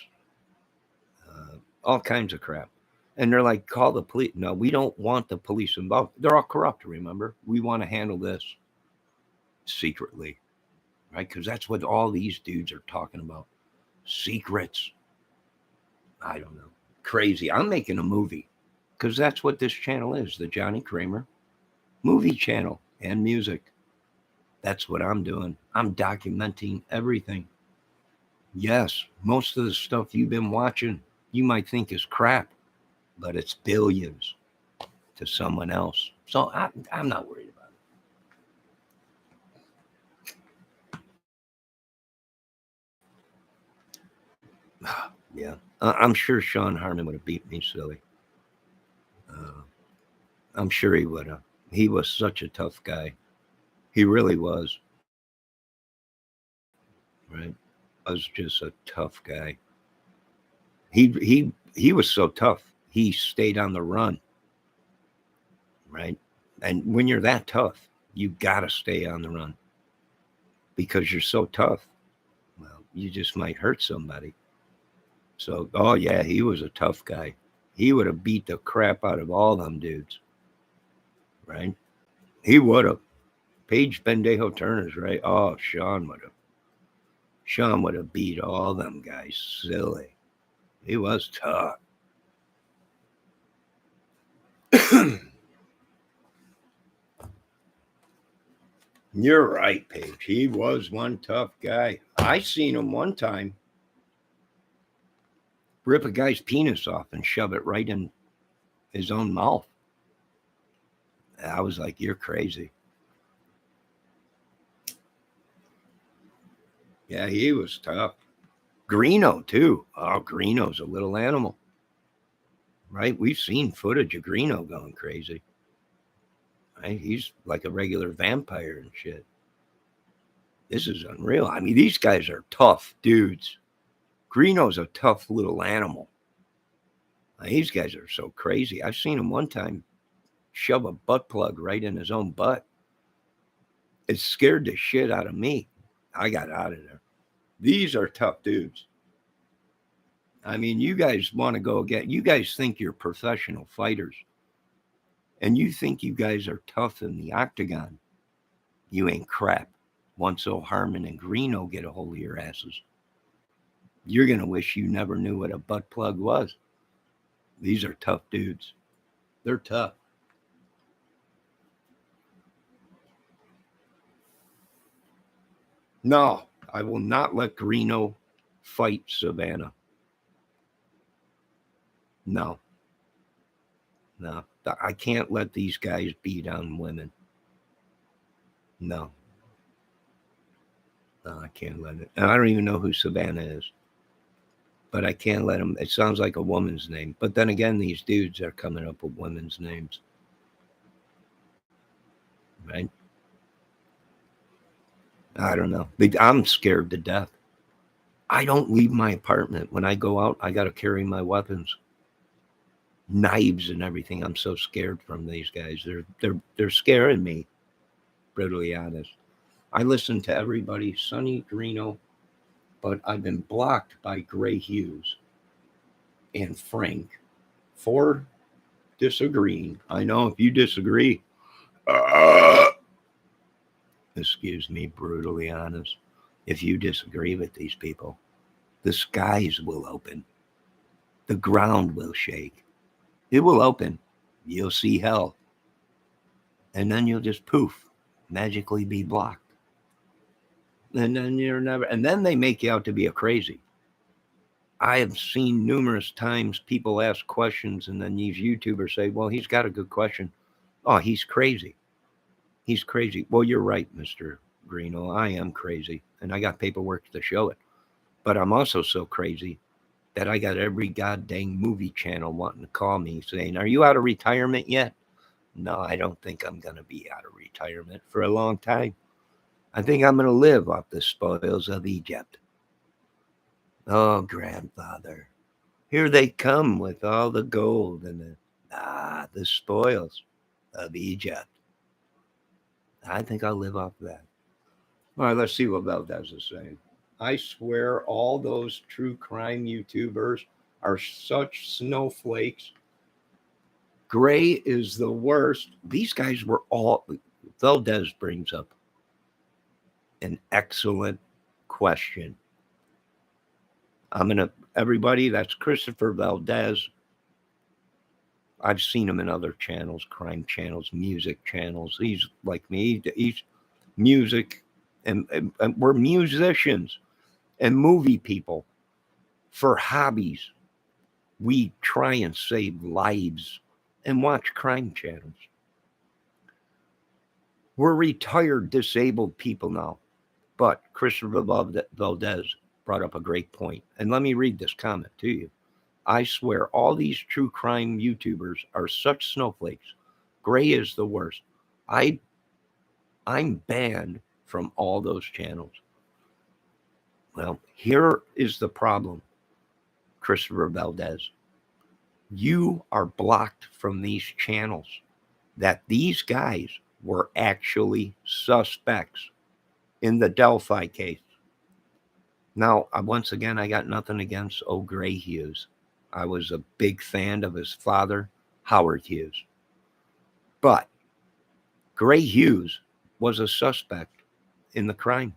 [SPEAKER 1] all kinds of crap. And they're like, call the police. No, we don't want the police involved. They're all corrupt, remember? We want to handle this secretly, right? Because that's what all these dudes are talking about. Secrets. I don't know. Crazy. I'm making a movie because that's what this channel is, the Johnny Kramer movie channel and music. That's what I'm doing. I'm documenting everything. Yes, most of the stuff you've been watching, you might think is crap, but it's billions to someone else. So I'm not worried about it. Yeah, I'm sure Sean Harmon would have beat me silly. I'm sure he would have. He was such a tough guy. He really was. Right? Was just a tough guy. He was so tough. He stayed on the run. Right? And when you're that tough, you got to stay on the run because you're so tough. Well, you just might hurt somebody. So, oh yeah, he was a tough guy. He would have beat the crap out of all them dudes. Right? He would have. Paige Bendejo Turner's right. Oh, Sean would have. Sean would have beat all them guys silly. He was tough. You're right, Paige. He was one tough guy. I seen him one time rip a guy's penis off and shove it right in his own mouth. I was like, you're crazy. Yeah, he was tough. Greeno, too. Oh, Greeno's a little animal. Right? We've seen footage of Greeno going crazy. Right? He's like a regular vampire and shit. This is unreal. I mean, these guys are tough dudes. Greeno's a tough little animal. These guys are so crazy. I've seen him one time shove a butt plug right in his own butt. It scared the shit out of me. I got out of there. These are tough dudes. I mean, you guys want to go again. You guys think you're professional fighters, and you think you guys are tough in the octagon. You ain't crap. Once O'Harmon and Greeno get a hold of your asses, you're going to wish you never knew what a butt plug was. These are tough dudes. They're tough. No, I will not let Greeno fight Savannah. No, no. I can't let these guys beat on women. No, no, I can't let it. And I don't even know who Savannah is. But I can't let them. It sounds like a woman's name. But then again, these dudes are coming up with women's names. Right? I don't know. I'm scared to death. I don't leave my apartment. When I go out, I got to carry my weapons, knives and everything. I'm so scared from these guys. They're scaring me, brutally honest. I listen to everybody, Sonny Greeno, but I've been blocked by Gray Hughes and Frank for disagreeing. I know if you disagree, excuse me, brutally honest, if you disagree with these people, the skies will open. The ground will shake. It will open. You'll see hell. And then you'll just poof, magically be blocked. And then you're never, and then they make you out to be a crazy. I have seen numerous times people ask questions and then these YouTubers say, well, he's got a good question. Oh, he's crazy. He's crazy. Well, you're right, Mr. Greeno. I am crazy. And I got paperwork to show it. But I'm also so crazy that I got every goddamn movie channel wanting to call me saying, are you out of retirement yet? No, I don't think I'm going to be out of retirement for a long time. I think I'm going to live off the spoils of Egypt. Oh, grandfather, here they come with all the gold and the spoils of Egypt. I think I'll live off that. All right, let's see what Valdez is saying. I swear all those true crime YouTubers are such snowflakes. Gray is the worst. These guys were all. Valdez brings up an excellent question. Everybody, that's Christopher Valdez. I've seen him in other channels, crime channels, music channels. He's like me. He's music, and we're musicians and movie people. For hobbies, we try and save lives and watch crime channels. We're retired disabled people now. But Christopher Valdez brought up a great point. And let me read this comment to you. I swear all these true crime YouTubers are such snowflakes. Gray is the worst. I'm banned from all those channels. Well, here is the problem, Christopher Valdez. You are blocked from these channels that these guys were actually suspects in the Delphi case. Now, once again, I got nothing against Gray Hughes. I was a big fan of his father, Howard Hughes. But Gray Hughes was a suspect in the crime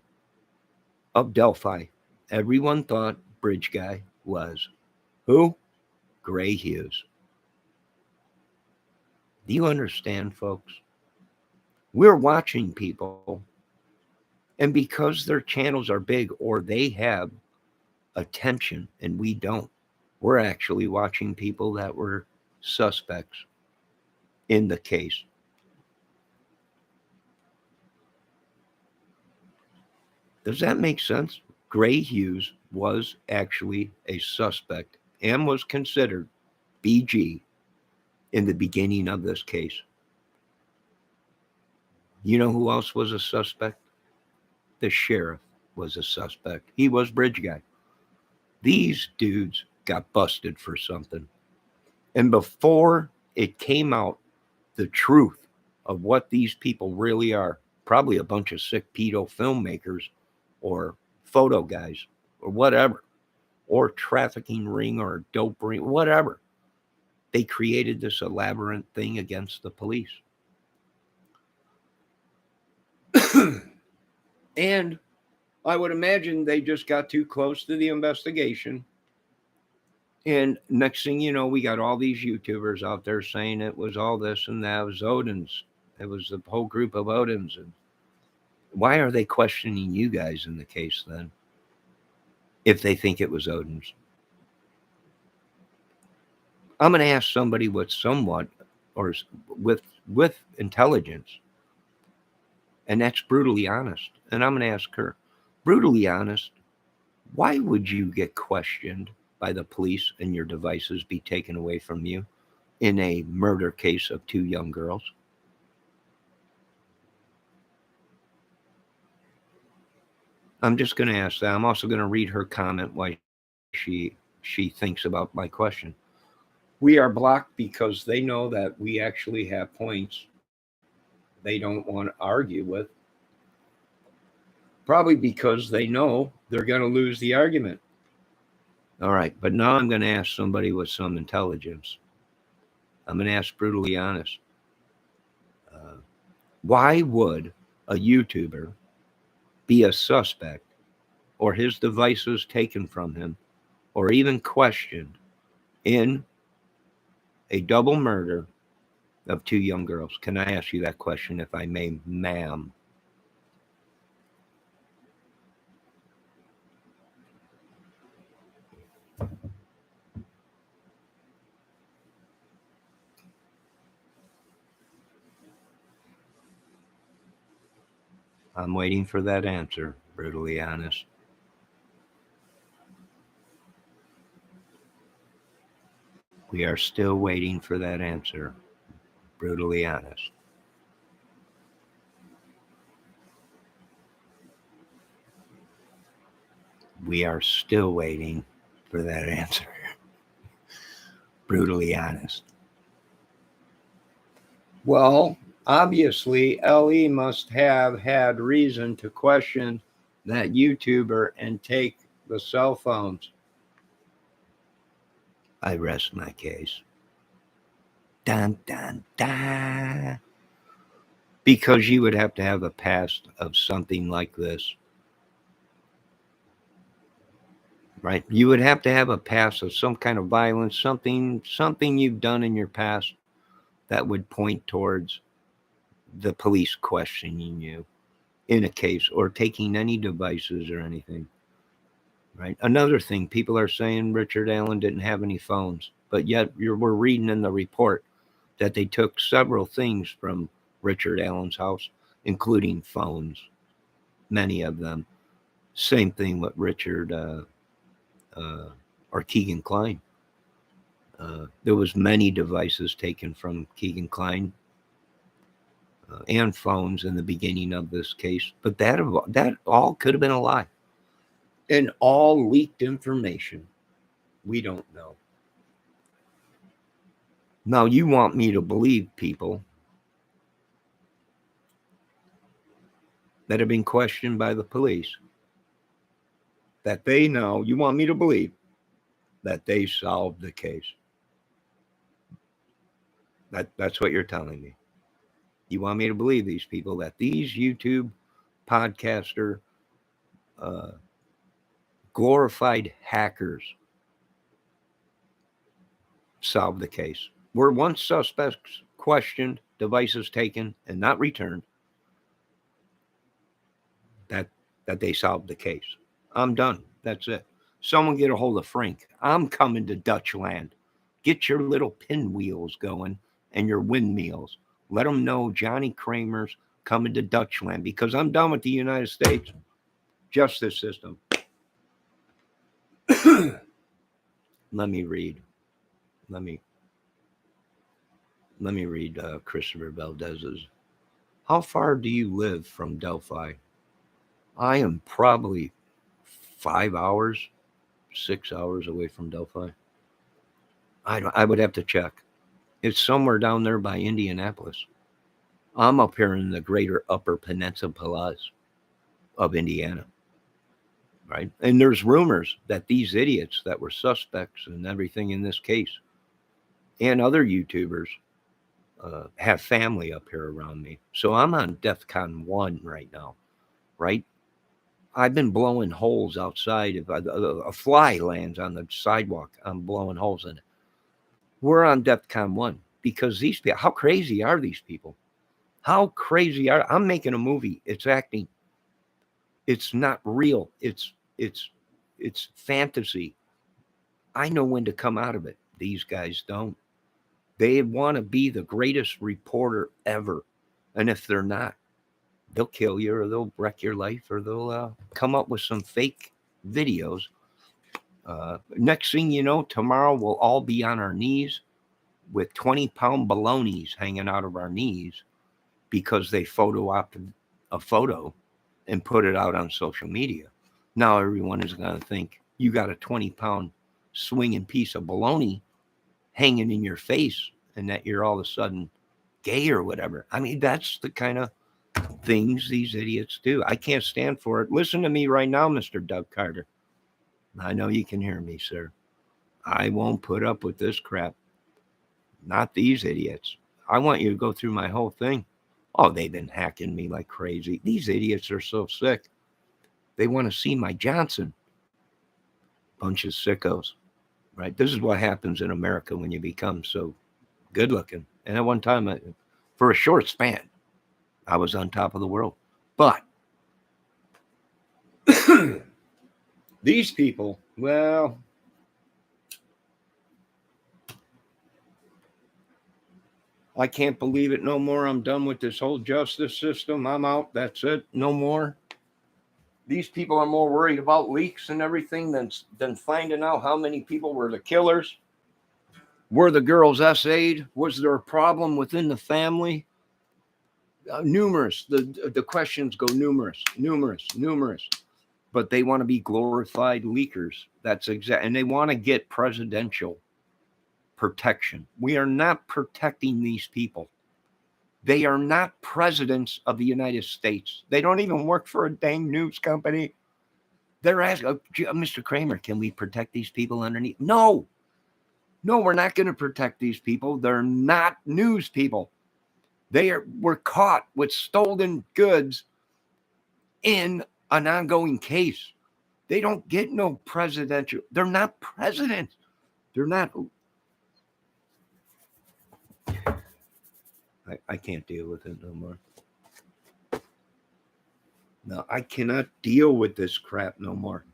[SPEAKER 1] of Delphi. Everyone thought Bridge Guy was who? Gray Hughes. Do you understand, folks? We're watching people, and because their channels are big or they have attention and we don't, we're actually watching people that were suspects in the case. Does that make sense? Gray Hughes was actually a suspect and was considered BG in the beginning of this case. You know who else was a suspect? The sheriff was a suspect. He was Bridge Guy. These dudes got busted for something. And before it came out, the truth of what these people really are, probably a bunch of sick pedo filmmakers or photo guys or whatever. or trafficking ring or dope ring, whatever. They created this elaborate thing against the police. And I would imagine they just got too close to the investigation. And next thing you know, we got all these YouTubers out there saying it was all this and that. It was Odin's. It was the whole group of Odin's. And why are they questioning you guys in the case then? If they think it was Odin's. I'm going to ask somebody with somewhat or with intelligence. And that's brutally honest. And I'm going to ask her, brutally honest, why would you get questioned by the police and your devices be taken away from you in a murder case of 2 young girls? I'm just going to ask that. I'm also going to read her comment why she thinks about my question. We are blocked because they know that we actually have points they don't want to argue with. Probably because they know they're going to lose the argument. All right, but now I'm going to ask somebody with some intelligence. I'm going to ask brutally honest. Why would a YouTuber be a suspect or his devices taken from him or even questioned in a double murder of 2 young girls? Can I ask you that question, if I may, ma'am? I'm waiting for that answer, brutally honest. We are still waiting for that answer, brutally honest. We are still waiting for that answer, brutally honest. Well, obviously, LE must have had reason to question that YouTuber and take the cell phones. I rest my case. Dun, dun, dun. Because you would have to have a past of something like this. Right? You would have to have a past of some kind of violence, something you've done in your past that would point towards the police questioning you in a case or taking any devices or anything. Right? Another thing, people are saying Richard Allen didn't have any phones, but yet we're reading in the report that they took several things from Richard Allen's house, including phones, many of them. Same thing with Richard or Keegan Kline. There was many devices taken from Keegan Kline and phones in the beginning of this case, but that all could have been a lie. And all leaked information. We don't know. Now, you want me to believe people that have been questioned by the police that they know, you want me to believe that they solved the case. That's what you're telling me. You want me to believe these people that these YouTube podcaster glorified hackers solved the case. Were once suspects questioned, devices taken, and not returned, that they solved the case. I'm done. That's it. Someone get a hold of Frank. I'm coming to Dutchland. Get your little pinwheels going and your windmills. Let them know Johnny Kramer's coming to Dutchland, because I'm done with the United States justice system. Let me read. Let me read Christopher Valdez's. How far do you live from Delphi? I am probably 5 hours, 6 hours away from Delphi. I would have to check. It's somewhere down there by Indianapolis. I'm up here in the greater upper peninsulas of Indiana. right? And there's rumors that these idiots that were suspects and everything in this case and other YouTubers have family up here around me. So I'm on DEFCON 1 right now, right? I've been blowing holes outside. If a fly lands on the sidewalk, I'm blowing holes in it. We're on DEFCON 1 because these people, how crazy are these people? How crazy are, I'm making a movie. It's acting. It's not real. It's fantasy. I know when to come out of it. These guys don't. They want to be the greatest reporter ever. And if they're not, they'll kill you or they'll wreck your life or they'll come up with some fake videos. Next thing you know, tomorrow we'll all be on our knees with 20-pound balonies hanging out of our knees because they photo-opted a photo and put it out on social media. Now everyone is going to think you got a 20-pound swinging piece of baloney hanging in your face and that you're all of a sudden gay or whatever. I mean, that's the kind of things these idiots do. I can't stand for it. Listen to me right now, Mr. Doug Carter. I know you can hear me, sir. I won't put up with this crap. Not these idiots. I want you to go through my whole thing. Oh, they've been hacking me like crazy. These idiots are so sick. They want to see my Johnson. Bunch of sickos, right? This is what happens in America when you become so good looking. And at one time, for a short span, I was on top of the world. But these people, well, I can't believe it no more. I'm done with this whole justice system. I'm out. That's it. No more. These people are more worried about leaks and everything than finding out how many people were the killers. Were the girls SA'd? Was there a problem within the family? Numerous. The questions go numerous. But they want to be glorified leakers. That's exact, and they want to get presidential protection. We are not protecting these people. They are not presidents of the United States. They don't even work for a dang news company. They're asking, Mr. Kramer, can we protect these people underneath? No, we're not going to protect these people. They're not news people. Were caught with stolen goods in an ongoing case. They don't get no presidential. They're not presidents. They're not. I can't deal with it no more. No, I cannot deal with this crap no more.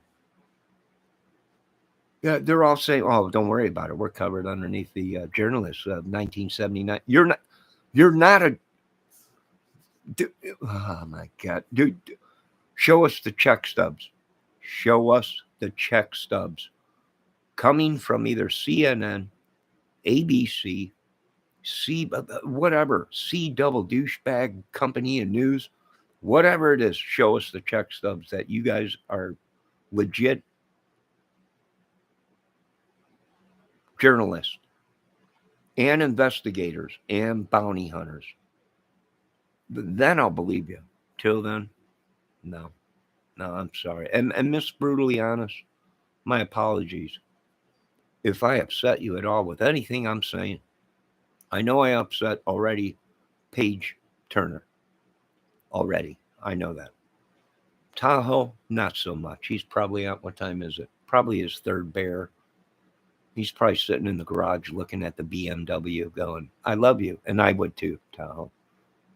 [SPEAKER 1] Yeah, they're all saying, "Oh, don't worry about it. We're covered underneath the journalists of 1979." You're not a. Oh my God, dude! Show us the check stubs. Show us the check stubs coming from either CNN, ABC, whatever, C double douchebag company and news, whatever it is. Show us the check stubs that you guys are legit journalists and investigators and bounty hunters. Then I'll believe you. Till then, no. I'm sorry. And Miss Brutally Honest, my apologies. If I upset you at all with anything I'm saying, I know I upset already Paige Turner. Already. I know that. Tahoe, not so much. He's probably out. What time is it? Probably his third bear. He's probably sitting in the garage looking at the BMW going, I love you. And I would too, Tahoe.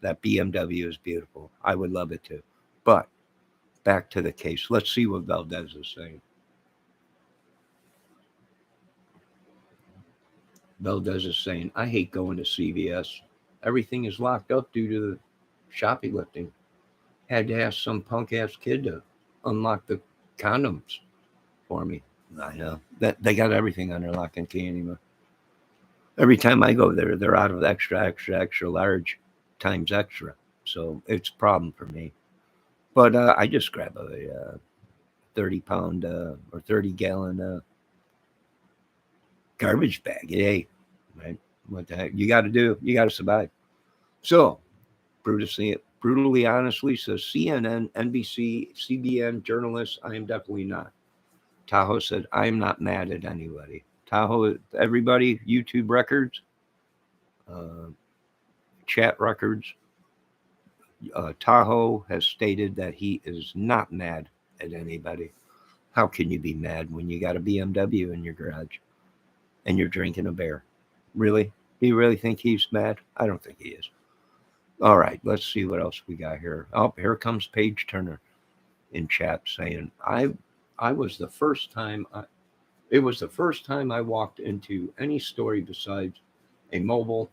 [SPEAKER 1] That BMW is beautiful. I would love it too. But back to the case. Let's see what Valdez is saying. Valdez is saying, I hate going to CVS. Everything is locked up due to the shoplifting. Had to ask some punk ass kid to unlock the condoms for me. I know that they got everything under lock and key anymore. Every time I go there, they're out of extra large times extra. So it's a problem for me. But I just grab a 30-pound or 30-gallon garbage bag. Hey, right? What the heck? You got to do? You got to survive. So, Brutally honestly says CNN, NBC, CBN journalists, I am definitely not. Tahoe said, I am not mad at anybody. Tahoe, everybody, YouTube records, uh, chat records. Tahoe has stated that he is not mad at anybody. How can you be mad when you got a BMW in your garage and you're drinking a beer? Really? Do you really think he's mad? I don't think he is. All right, let's see what else we got here. Oh, here comes Paige Turner in chat saying, I was the first time it was the first time I walked into any story besides a mobile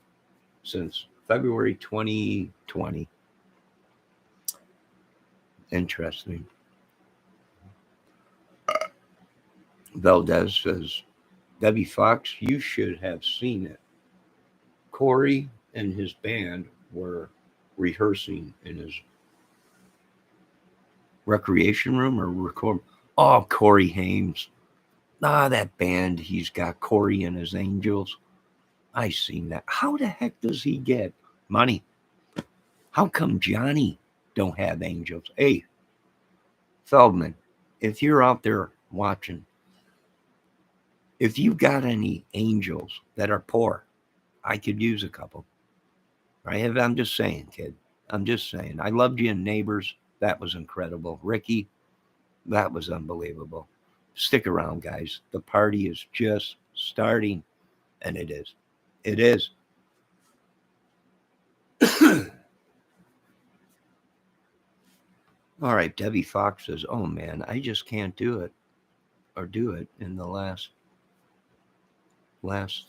[SPEAKER 1] since February 2020. Interesting. Valdez says, Debbie Fox, you should have seen it. Corey and his band were rehearsing in his recreation room or record. Oh, Corey Hames. That band he's got, Corey and his Angels. I seen that. How the heck does he get money? How come Johnny don't have Angels? Hey, Feldman, if you're out there watching, if you got any Angels that are poor, I could use a couple. Right? I'm just saying, kid. I'm just saying. I loved you in Neighbors. That was incredible. Ricky, that was unbelievable. Stick around, guys. The party is just starting, and it is. It is. All right, Debbie Fox says, oh man, I just can't do it or do it. In the last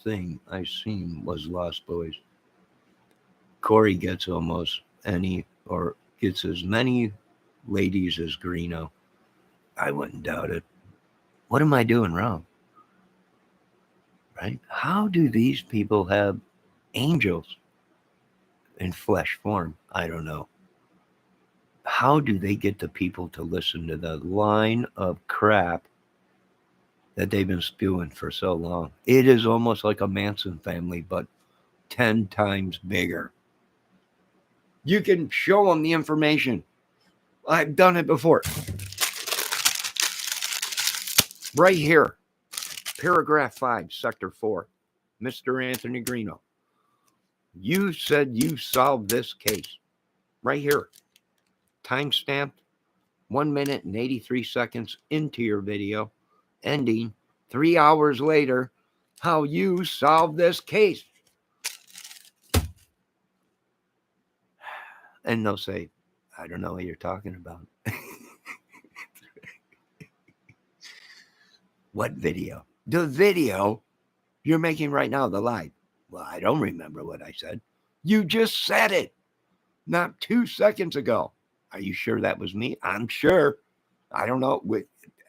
[SPEAKER 1] thing I seen was Lost Boys. Corey gets almost any or gets as many ladies as Greeno. I wouldn't doubt it. What am I doing wrong? Right? How do these people have angels in flesh form? I don't know. How do they get the people to listen to the line of crap that they've been spewing for so long? It is almost like a Manson family, but 10 times bigger. You can show them the information. I've done it before. Right here, paragraph 5, sector 4, Mr. Anthony Greeno. You said you solved this case. Right here. Time stamped 1 minute and 83 seconds into your video, ending 3 hours later, how you solved this case. And they'll say, I don't know what you're talking about. What video? The video you're making right now, the live. Well, I don't remember what I said. You just said it not 2 seconds ago. Are you sure that was me? I'm sure. I don't know.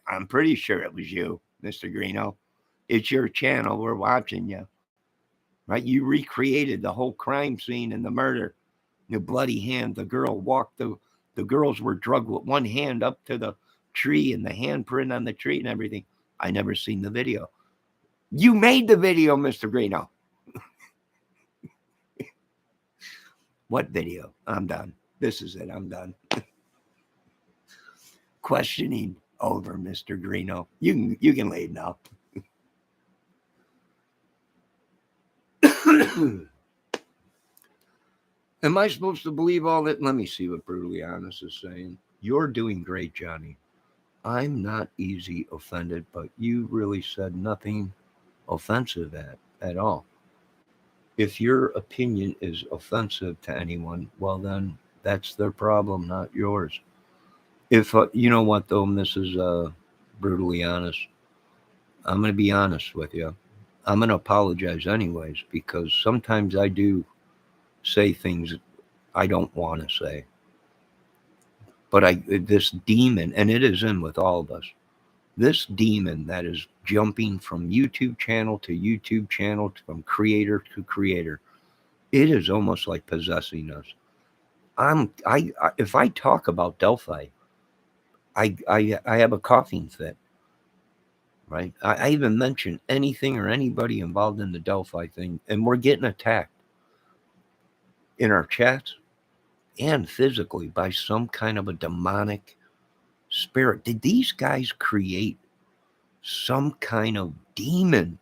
[SPEAKER 1] I'm pretty sure it was you, Mr. Greeno. It's your channel. We're watching you. Right? You recreated the whole crime scene and the murder. The bloody hand. The girl walked the girls were drugged with one hand up to the tree and the handprint on the tree and everything. I never seen the video. You made the video, Mr. Greeno. What video? I'm done. This is it. I'm done. Questioning over, Mr. Greeno. You can leave now. Am I supposed to believe all that? Let me see what Brutally Honest is saying. You're doing great, Johnny. I'm not easy offended, but you really said nothing offensive at all. If your opinion is offensive to anyone, well, then that's their problem, not yours. If you know what, though, Mrs. Brutally Honest, I'm going to be honest with you. I'm going to apologize anyways, because sometimes I do say things I don't want to say. But this demon, and it is in with all of us, this demon that is jumping from YouTube channel to YouTube channel, from creator to creator, it is almost like possessing us. If I talk about Delphi, I have a coughing fit. Right? I even mention anything or anybody involved in the Delphi thing, and we're getting attacked in our chats, and physically by some kind of a demonic spirit. Did these guys create some kind of demon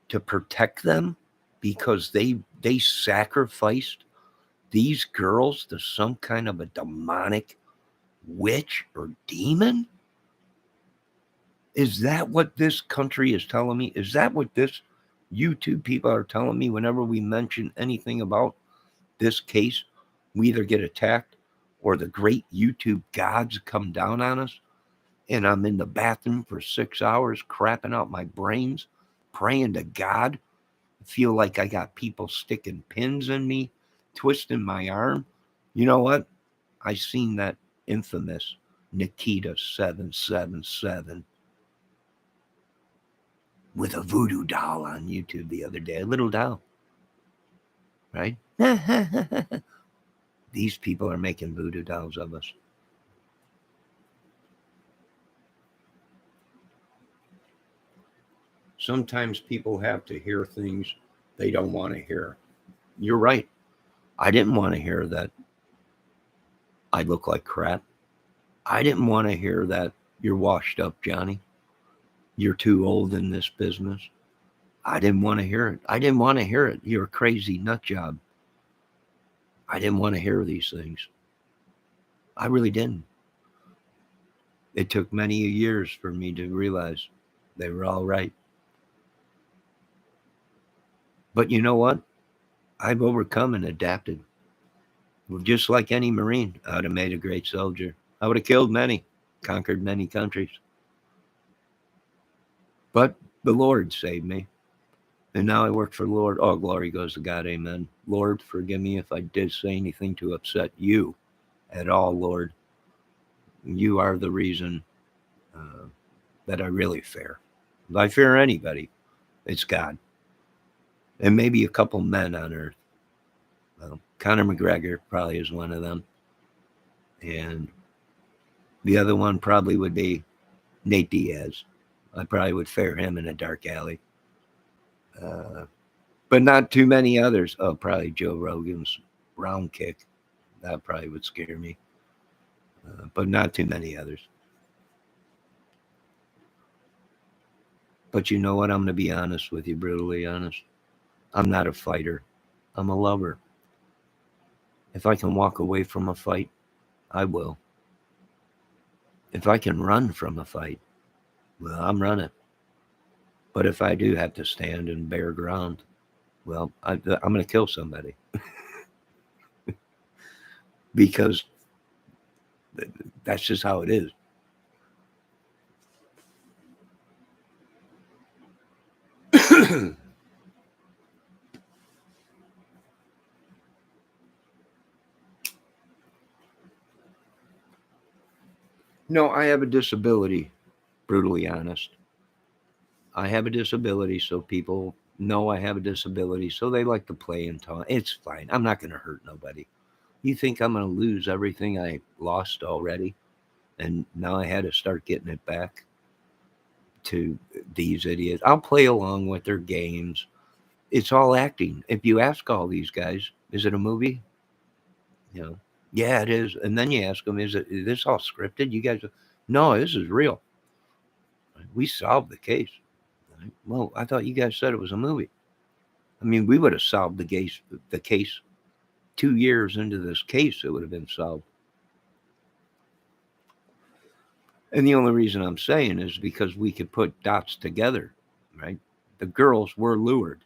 [SPEAKER 1] to protect them because they sacrificed these girls to some kind of a demonic witch or demon? Is that what this country is telling me? Is that what this YouTube people are telling me whenever we mention anything about this case? We either get attacked or the great YouTube gods come down on us, and I'm in the bathroom for 6 hours crapping out my brains, praying to God. I feel like I got people sticking pins in me, twisting my arm. You know what? I seen that infamous Nikita 777 with a voodoo doll on YouTube the other day. A little doll, right? These people are making voodoo dolls of us. Sometimes people have to hear things they don't want to hear. You're right. I didn't want to hear that I look like crap. I didn't want to hear that you're washed up, Johnny. You're too old in this business. I didn't want to hear it. I didn't want to hear it. You're a crazy nut job. I didn't want to hear these things. I really didn't. It took many years for me to realize they were all right. But you know what? I've overcome and adapted. Well, just like any Marine, I would have made a great soldier. I would have killed many, conquered many countries. But the Lord saved me. And now I work for the Lord. Oh, glory goes to God. Amen. Lord, forgive me if I did say anything to upset you at all, Lord. You are the reason that I really fear. If I fear anybody, it's God. And maybe a couple men on earth. Well, Conor McGregor probably is one of them. And the other one probably would be Nate Diaz. I probably would fear him in a dark alley. But not too many others. Oh, probably Joe Rogan's round kick. That probably would scare me. But not too many others. But you know what? I'm going to be honest with you, brutally honest. I'm not a fighter. I'm a lover. If I can walk away from a fight, I will. If I can run from a fight, well, I'm running. But if I do have to stand and bear ground, well, I'm going to kill somebody. Because that's just how it is. No, I have a disability, brutally honest. I have a disability, so people know I have a disability, so they like to play and talk. It's fine. I'm not going to hurt nobody. You think I'm going to lose everything I lost already? And now I had to start getting it back to these idiots. I'll play along with their games. It's all acting. If you ask all these guys, is it a movie? You know, yeah, it is. And then you ask them, is this all scripted? You guys, no, this is real. We solved the case. Well, I thought you guys said it was a movie. I mean, we would have solved the case 2 years into this case, it would have been solved. And the only reason I'm saying is because we could put dots together, right? The girls were lured.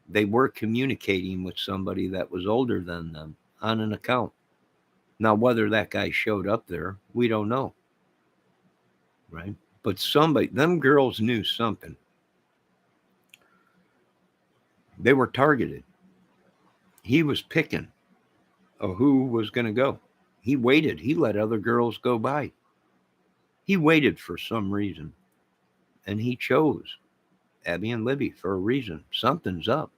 [SPEAKER 1] They were communicating with somebody that was older than them on an account. Now, whether that guy showed up there, we don't know, right? But them girls knew something. They were targeted. He was picking of who was going to go. He waited. He let other girls go by. He waited for some reason. And he chose Abby and Libby for a reason. Something's up.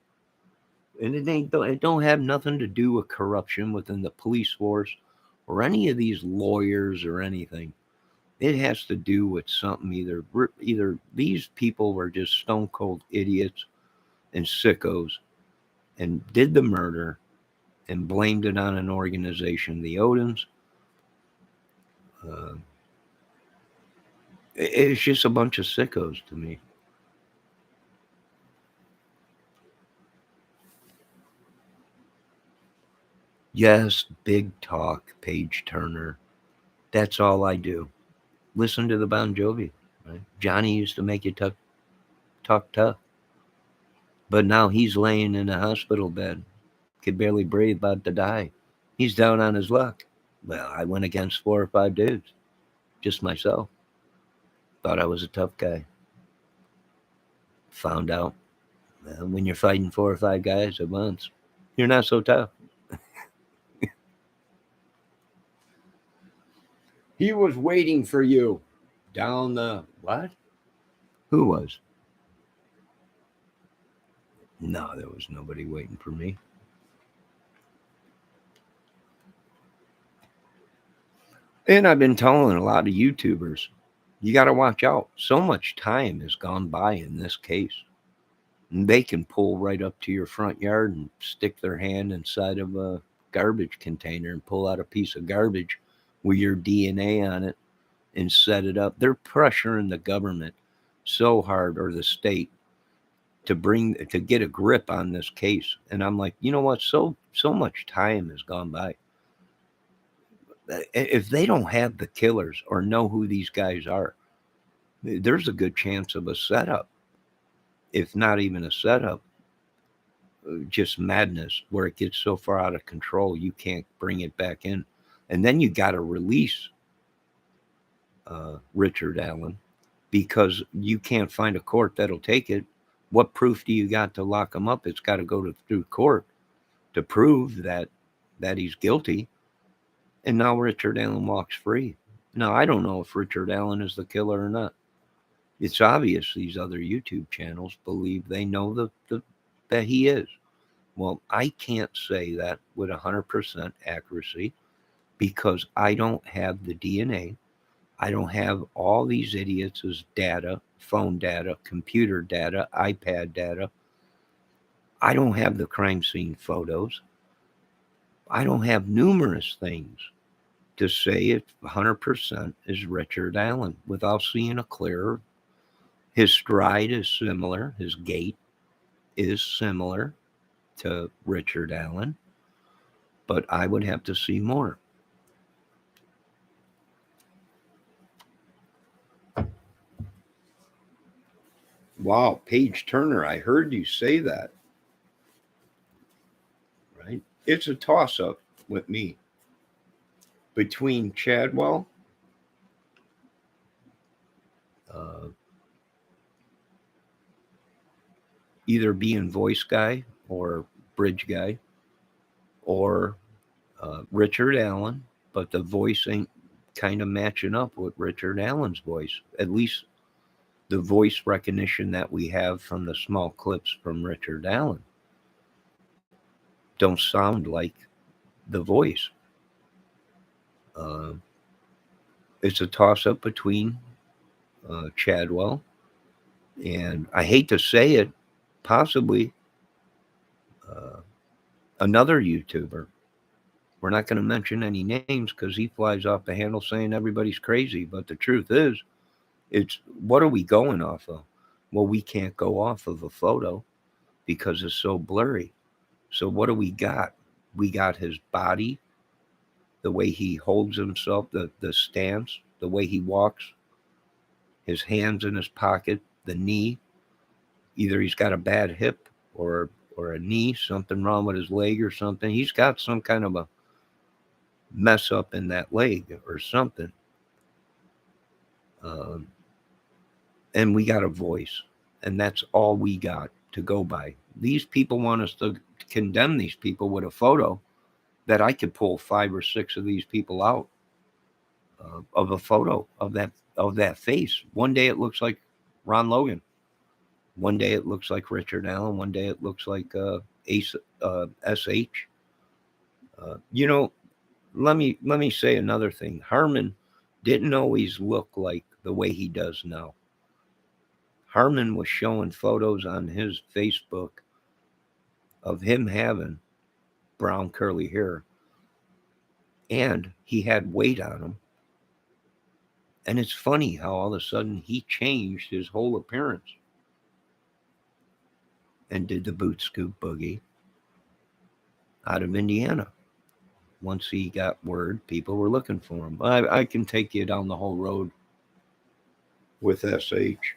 [SPEAKER 1] And it don't have nothing to do with corruption within the police force or any of these lawyers or anything. It has to do with something either these people were just stone cold idiots and sickos and did the murder and blamed it on an organization, the Odins. Uh, it's just a bunch of sickos to me. Yes, big talk, Page Turner. That's all I do. Listen to the Bon Jovi. Right? Johnny used to make you talk tough. But now he's laying in a hospital bed. Could barely breathe, about to die. He's down on his luck. Well, I went against 4 or 5 dudes. Just myself. Thought I was a tough guy. Found out when you're fighting 4 or 5 guys at once, you're not so tough. He was waiting for you down the what? Who was? No, there was nobody waiting for me. And I've been telling a lot of YouTubers, you got to watch out. So much time has gone by in this case. And they can pull right up to your front yard and stick their hand inside of a garbage container and pull out a piece of garbage with your DNA on it and set it up. They're pressuring the government so hard, or the state, to get a grip on this case. And I'm like, you know what? So much time has gone by. If they don't have the killers or know who these guys are, there's a good chance of a setup. If not even a setup, just madness where it gets so far out of control you can't bring it back in. And then you got to release Richard Allen, because you can't find a court that'll take it. What proof do you got to lock him up? It's got to go through court to prove that he's guilty. And now Richard Allen walks free. Now, I don't know if Richard Allen is the killer or not. It's obvious these other YouTube channels believe they know that he is. Well, I can't say that with 100% accuracy because I don't have the DNA. I don't have all these idiots' data, phone data, computer data, iPad data. I don't have the crime scene photos. I don't have numerous things to say it 100% is Richard Allen without seeing a clear. His stride is similar. His gait is similar to Richard Allen, but I would have to see more. Wow, Page Turner, I heard you say that. Right? It's a toss-up with me between Chadwell, either being voice guy or bridge guy, or Richard Allen, but the voice ain't kind of matching up with Richard Allen's voice. At least the voice recognition that we have from the small clips from Richard Allen don't sound like the voice. It's a toss-up between Chadwell and, I hate to say it, possibly another YouTuber. We're not going to mention any names because he flies off the handle saying everybody's crazy. But the truth is, it's what are we going off of? Well, we can't go off of a photo because it's so blurry. So what do we got? We got his body, the way he holds himself, the stance, the way he walks, his hands in his pocket, the knee. Either he's got a bad hip or a knee, something wrong with his leg or something. He's got some kind of a mess up in that leg or something. And we got a voice, and that's all we got to go by. These people want us to condemn these people with a photo that I could pull 5 or 6 of these people out of a photo of that face. One day it looks like Ron Logan. One day it looks like Richard Allen. One day it looks like SH. Let me say another thing. Harmon didn't always look like the way he does now. Harmon was showing photos on his Facebook of him having brown curly hair, and he had weight on him. And it's funny how all of a sudden he changed his whole appearance and did the boot scoop boogie out of Indiana. Once he got word, people were looking for him. I can take you down the whole road with SH.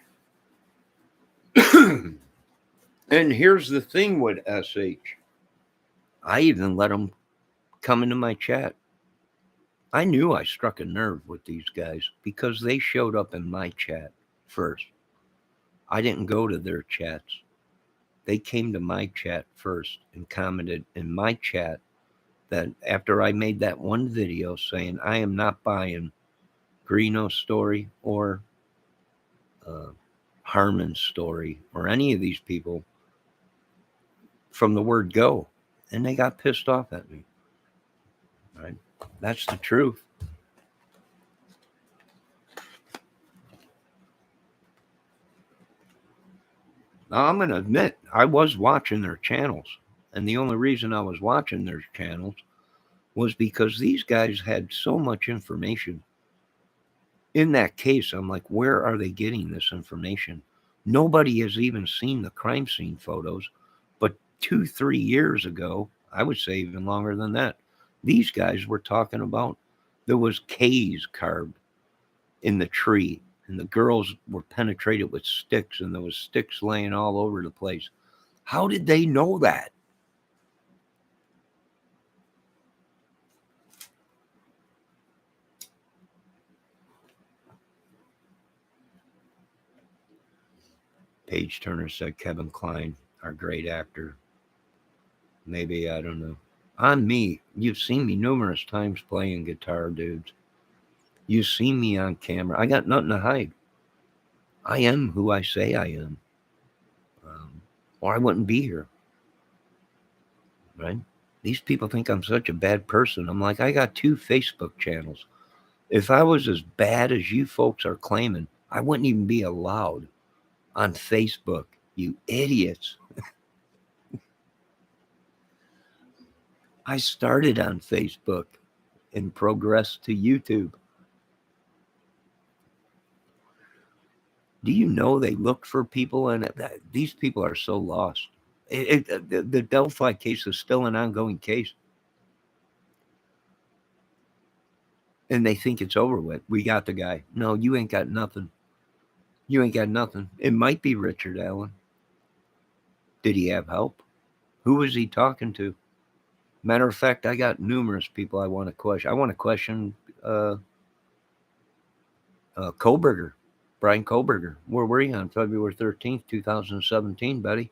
[SPEAKER 1] And here's the thing with SH. I even let him come into my chat. I knew I struck a nerve with these guys because they showed up in my chat first. I didn't go to their chats. They came to my chat first and commented in my chat that after I made that one video saying I am not buying Greeno's story or Harmon's story or any of these people from the word go, and they got pissed off at me. Right? That's the truth. Now, I'm going to admit, I was watching their channels, and the only reason I was watching their channels was because these guys had so much information. In that case, I'm like, where are they getting this information? Nobody has even seen the crime scene photos, but 2-3 years ago, I would say even longer than that, these guys were talking about there was K's carved in the tree, and the girls were penetrated with sticks, and there was sticks laying all over the place. How did they know that? Paige Turner said Kevin Kline, our great actor. Maybe, I don't know. On me, you've seen me numerous times playing guitar, dudes. You've seen me on camera. I got nothing to hide. I am who I say I am. Or I wouldn't be here. Right? These people think I'm such a bad person. I'm like, I got 2 Facebook channels. If I was as bad as you folks are claiming, I wouldn't even be allowed on Facebook, you idiots. I started on Facebook and progressed to YouTube. Do you know they look for people, and these people are so lost. The Delphi case is still an ongoing case. And they think it's over with. We got the guy. No, you ain't got nothing. You ain't got nothing. It might be Richard Allen. Did he have help? Who was he talking to? Matter of fact, I got numerous people I want to question. I want to question Kohlberger, Brian Kohlberger. Where were you on February 13th, 2017, buddy?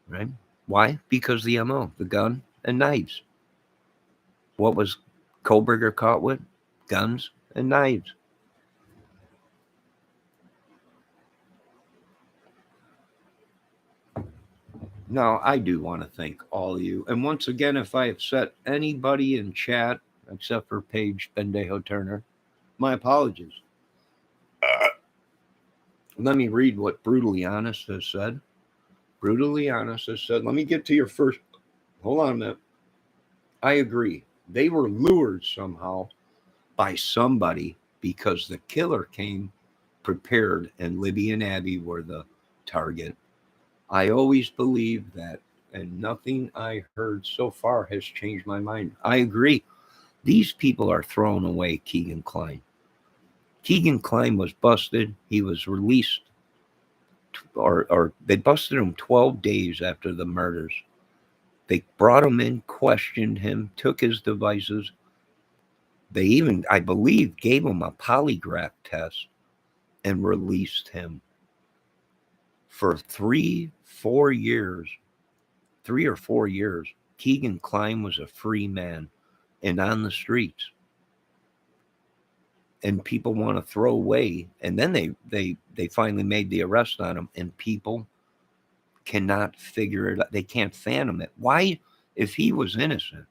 [SPEAKER 1] Right? Why? Because the MO, the gun and knives. What was Kohlberger caught with? Guns and knives. Now, I do want to thank all of you. And once again, if I upset anybody in chat, except for Paige Bendejo Turner, my apologies. Let me read what Brutally Honest has said. Brutally Honest has said, let me get to your first. Hold on a minute. I agree. They were lured somehow by somebody because the killer came prepared and Libby and Abby were the target. I always believed that, and nothing I heard so far has changed my mind. I agree. These people are throwing away Keegan Kline. Keegan Kline was busted. He was released, or they busted him 12 days after the murders. They brought him in, questioned him, took his devices. They even, I believe, gave him a polygraph test and released him. For 3 or 4 years, Keegan Kline was a free man and on the streets. And people want to throw away. And then they finally made the arrest on him, and people cannot figure it out. They can't fathom it. Why, if he was innocent,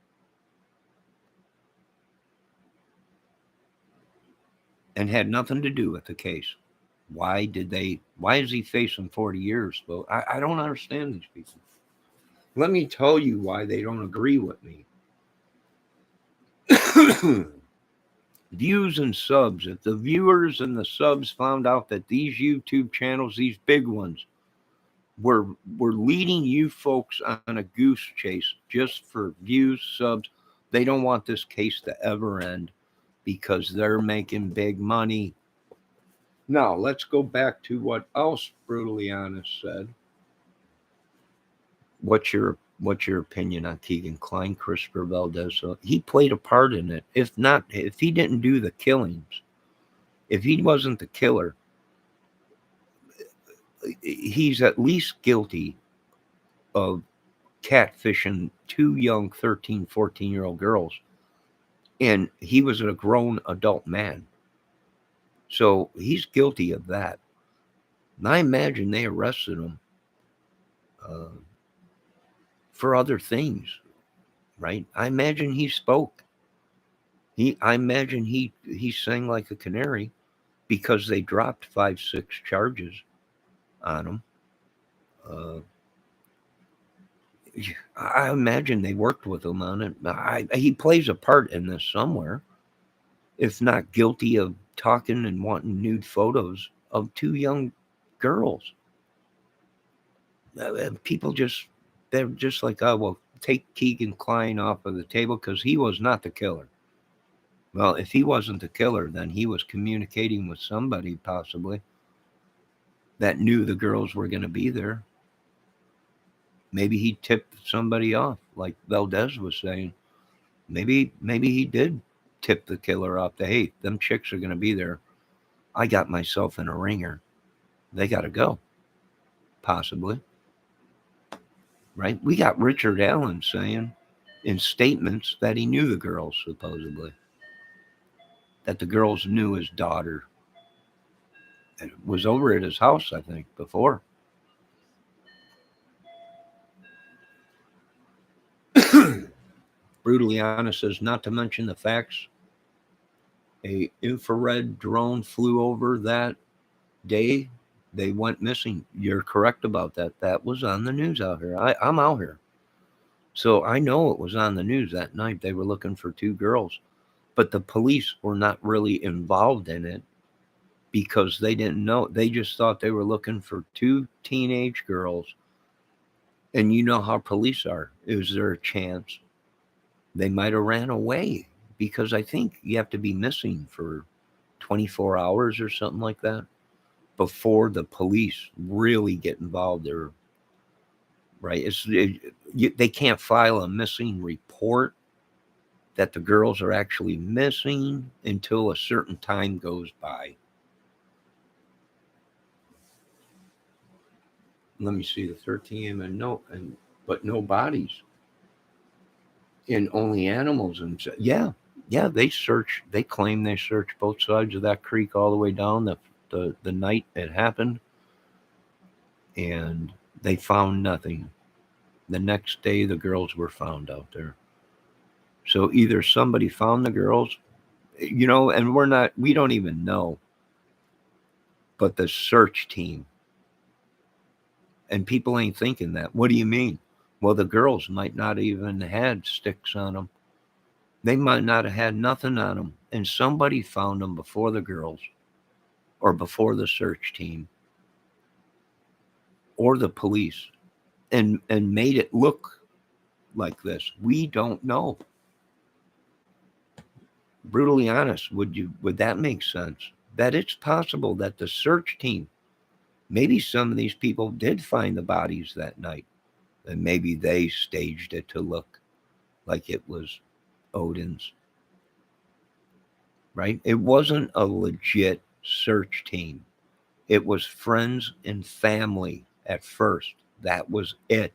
[SPEAKER 1] and had nothing to do with the case, why is he facing 40 years? Well, I don't understand these people. Let me tell you why they don't agree with me. Views and subs. If the viewers and the subs found out that these YouTube channels, these big ones, were leading you folks on a goose chase just for views, subs, they don't want this case to ever end because they're making big money. Now, let's go back to what else Brutally Honest said. What's your opinion on Keegan Kline, Christopher Valdez? He played a part in it. If he didn't do the killings, if he wasn't the killer, he's at least guilty of catfishing two young 13, 14-year-old girls. And he was a grown adult man. So he's guilty of that. And I imagine they arrested him for other things, right? I imagine he spoke. I imagine he sang like a canary because they dropped 5, 6 charges on him. I imagine they worked with him on it. He plays a part in this somewhere, if not guilty of talking and wanting nude photos of 2 young girls. People they're just like, oh, well, take Keegan Kline off of the table because he was not the killer. Well, if he wasn't the killer, then he was communicating with somebody possibly that knew the girls were going to be there. Maybe he tipped somebody off, like Valdez was saying. Maybe he did tip the killer off that, hey, them chicks are going to be there. I got myself in a ringer. They got to go. Possibly. Right? We got Richard Allen saying in statements that he knew the girls, supposedly. That the girls knew his daughter. And it was over at his house, I think, before. Brutally Honest says, not to mention the facts. A infrared drone flew over that day. They went missing. You're correct about that. That was on the news out here. I'm out here. So I know it was on the news that night. They were looking for 2 girls. But the police were not really involved in it because they didn't know. They just thought they were looking for 2 teenage girls. And you know how police are. Is there a chance they might have ran away? Because I think you have to be missing for 24 hours or something like that before the police really get involved there. Right? They can't file a missing report that the girls are actually missing until a certain time goes by. Let me see, the 13 but no bodies. And only animals. And yeah, they claim they searched both sides of that creek all the way down the night it happened. And they found nothing. The next day, the girls were found out there. So either somebody found the girls, and we don't even know, but the search team, and people ain't thinking that. What do you mean? Well, the girls might not even had sticks on them. They might not have had nothing on them. And somebody found them before the girls or before the search team or the police and made it look like this. We don't know. Brutally Honest, would that make sense? That it's possible that the search team, maybe some of these people did find the bodies that night, and maybe they staged it to look like it was Odin's. Right? It wasn't a legit search team. It was friends and family at first. That was it.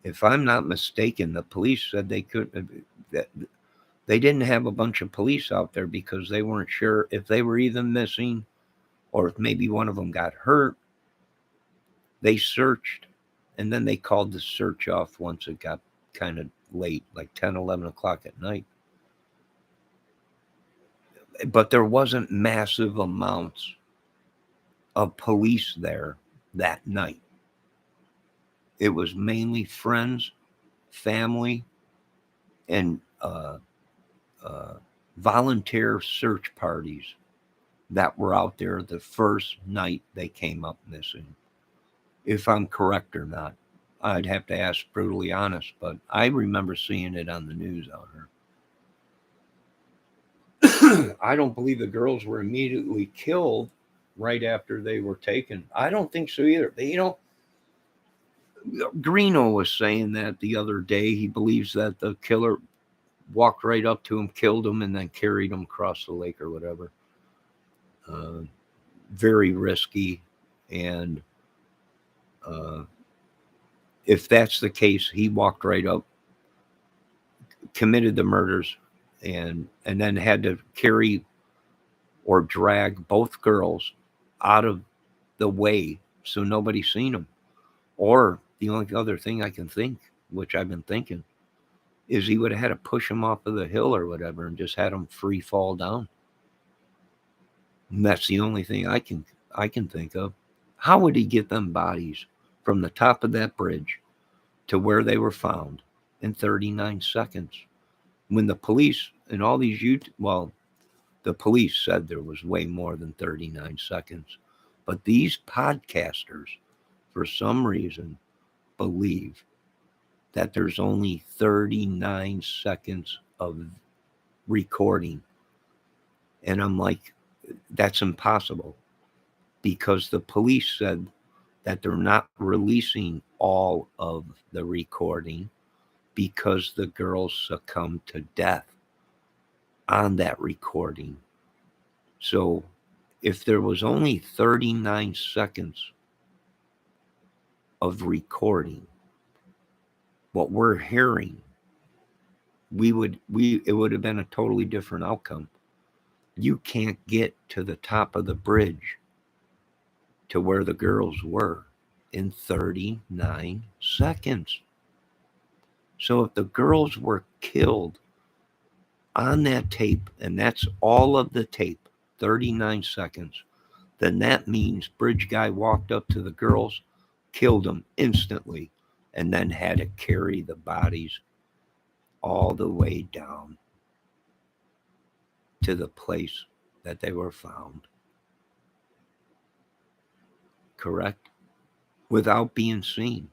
[SPEAKER 1] If I'm not mistaken, the police said they couldn't. They didn't have a bunch of police out there because they weren't sure if they were even missing or if maybe one of them got hurt. They searched, and then they called the search off once it got kind of late, like 10, 11 o'clock at night. But there wasn't massive amounts of police there that night. It was mainly friends, family, and volunteer search parties that were out there the first night they came up missing. If I'm correct or not, I'd have to ask brutally honest, but I remember seeing it on the news out here. I don't believe the girls were immediately killed right after they were taken. I don't think so either. Greeno was saying that the other day. He believes that the killer walked right up to him, killed him, and then carried him across the lake or whatever. Uh, Very risky. And uh, if that's the case, he walked right up, committed the murders, and then had to carry or drag both girls out of the way so nobody seen them. Or the only other thing I can think, which I've been thinking, is he would have had to push them off of the hill or whatever and just had them free fall down. And that's the only thing I can think of. How would he get them bodies from the top of that bridge to where they were found in 39 seconds? When the police and all these the police said there was way more than 39 seconds. But these podcasters, for some reason, believe that there's only 39 seconds of recording. And I'm like, that's impossible, because the police said that they're not releasing all of the recording because the girls succumbed to death on that recording. So if there was only 39 seconds of recording, what we're hearing, it would have been a totally different outcome. You can't get to the top of the bridge to where the girls were in 39 seconds. So if the girls were killed on that tape, and that's all of the tape, 39 seconds, then that means bridge guy walked up to the girls, killed them instantly, and then had to carry the bodies all the way down to the place that they were found. Correct? Without being seen.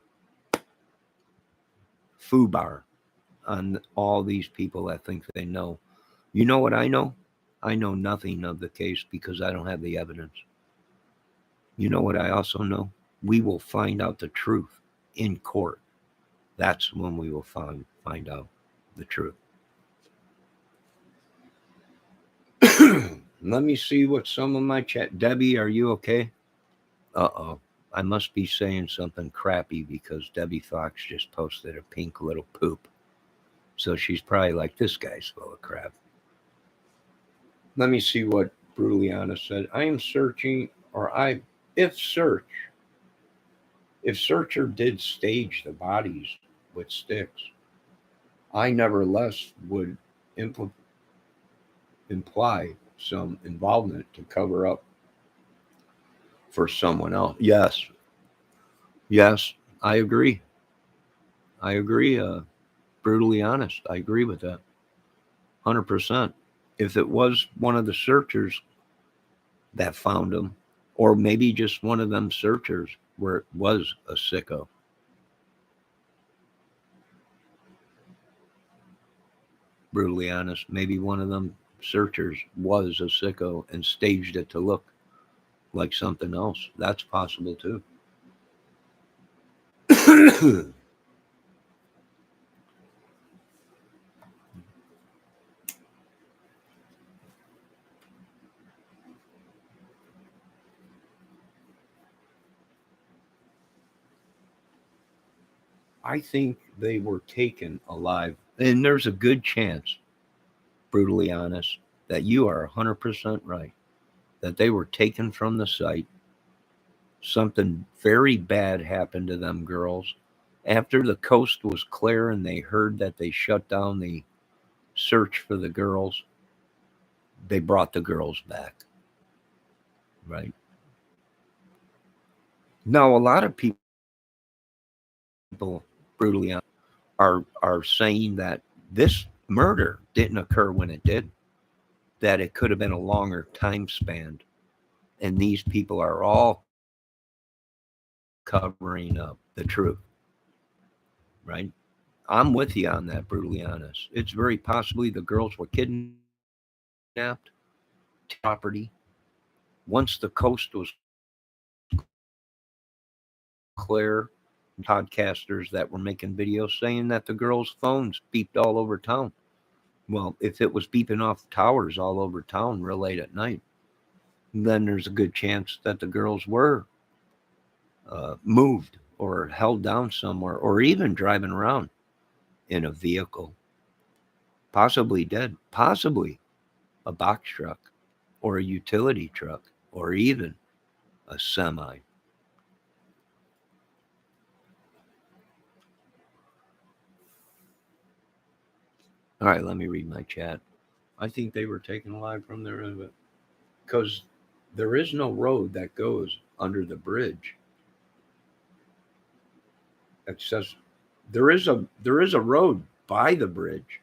[SPEAKER 1] Foobar on all these people that think they know. You know what I know? I know nothing of the case because I don't have the evidence. You know what I also know? We will find out the truth in court. That's when we will find out the truth. Let me see what some of my chat. Debbie, are you okay? Uh-oh. I must be saying something crappy because Debbie Fox just posted a pink little poop. So she's probably like, this guy's full of crap. Let me see what Bruliana said. I am searching, if Searcher did stage the bodies with sticks, I nevertheless would imply some involvement to cover up for someone else. Yes, I agree. I agree. Brutally honest, I agree with that, 100%. If it was one of the searchers that found him, or maybe just one of them searchers where it was a sicko. Brutally honest, maybe one of them searchers was a sicko and staged it to look like something else. That's possible too. I think they were taken alive. And there's a good chance, brutally honest, that you are 100% right, that they were taken from the site. Something very bad happened to them girls. After the coast was clear and they heard that they shut down the search for the girls, they brought the girls back. Right. Now, a lot of people people brutally are saying that this murder didn't occur when it did, that it could have been a longer time span. And these people are all covering up the truth, right? I'm with you on that, brutally honest. It's very possibly the girls were kidnapped, property. Once the coast was clear, podcasters that were making videos saying that the girls' phones beeped all over town. Well, if it was beeping off towers all over town real late at night, then there's a good chance that the girls were moved or held down somewhere, or even driving around in a vehicle, possibly dead, possibly a box truck or a utility truck or even a semi. All right, let me read my chat. I think they were taken alive from there because there is no road that goes under the bridge. It says there is a road by the bridge,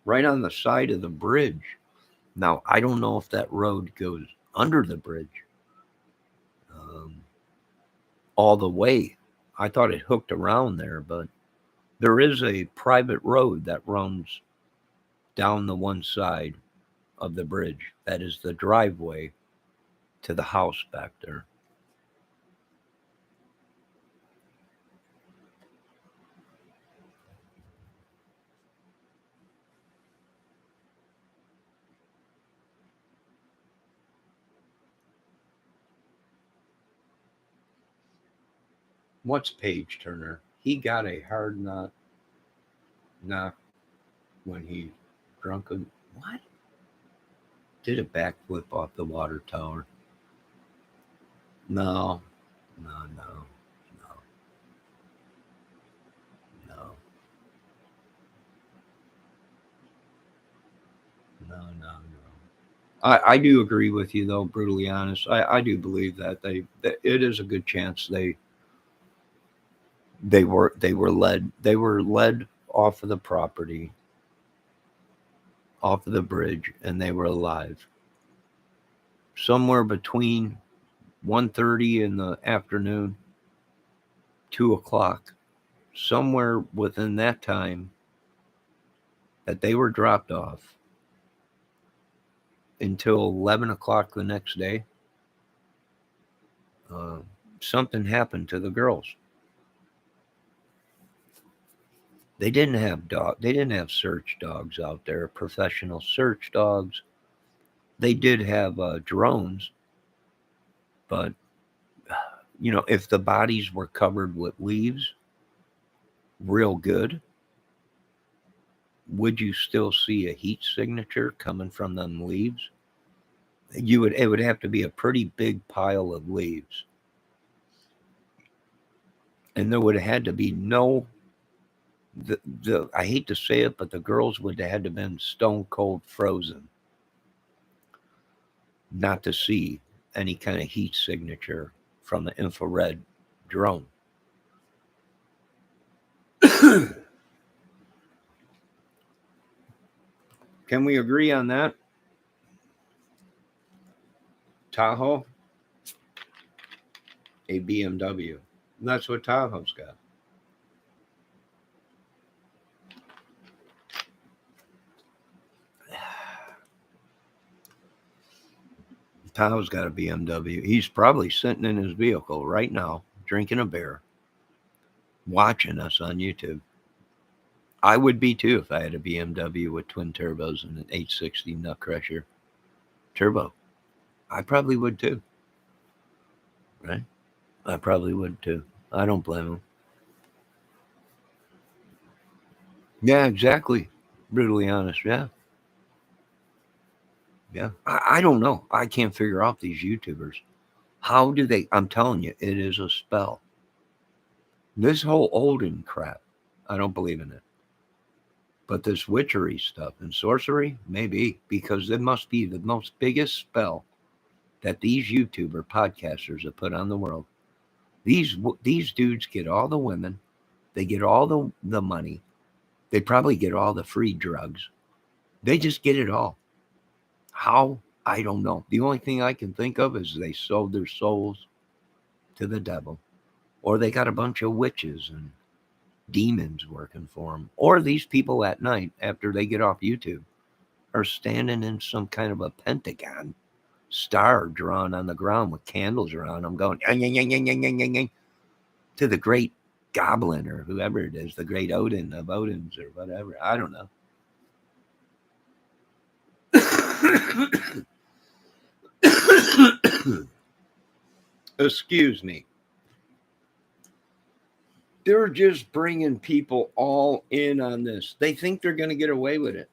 [SPEAKER 1] right on the side of the bridge. Now I don't know if that road goes under the bridge um, all the way. I thought it hooked around there, but there is a private road that runs down the one side of the bridge. That is the driveway to the house back there. What's Page Turner? He got a hard knock when he drunk a what? Did a backflip off the water tower. No, no, no, no, no, no, no, no. I do agree with you though, brutally honest. I do believe that it is a good chance they were led off of the property, off of the bridge, and they were alive. Somewhere between 1:30 in the afternoon, 2 o'clock, somewhere within that time that they were dropped off until 11 o'clock the next day, uh, something happened to the girls. They didn't have search dogs out there, professional search dogs. They did have drones, but if the bodies were covered with leaves, real good, would you still see a heat signature coming from them leaves? It would have to be a pretty big pile of leaves, and there would have had to be no the I hate to say it, but the girls would have had to been stone cold frozen not to see any kind of heat signature from the infrared drone. Can we agree on that? Tahoe, a BMW. That's what Tahoe's got. Tahoe's got a BMW. He's probably sitting in his vehicle right now, drinking a beer, watching us on YouTube. I would be too if I had a BMW with twin turbos and an 860 Nutcrusher turbo. I probably would too, right? I probably would too. I don't blame him. Yeah, exactly. Brutally honest. Yeah. Yeah. I don't know. I can't figure out these YouTubers. How do they? I'm telling you, it is a spell. This whole Olden crap, I don't believe in it. But this witchery stuff and sorcery, maybe, because it must be the most biggest spell that these YouTuber podcasters have put on the world. These dudes get all the women, They get all the money. They probably get all the free drugs. They just get it all. How? I don't know. The only thing I can think of is they sold their souls to the devil, or they got a bunch of witches and demons working for them, or these people at night after they get off YouTube are standing in some kind of a pentagon star drawn on the ground with candles around them going yang, yang, yang, yang, yang, yang, yang, yang, to the great goblin or whoever it is, the great Odin of Odins or whatever. I don't know. Excuse me. They're just bringing people all in on this. They think they're going to get away with it.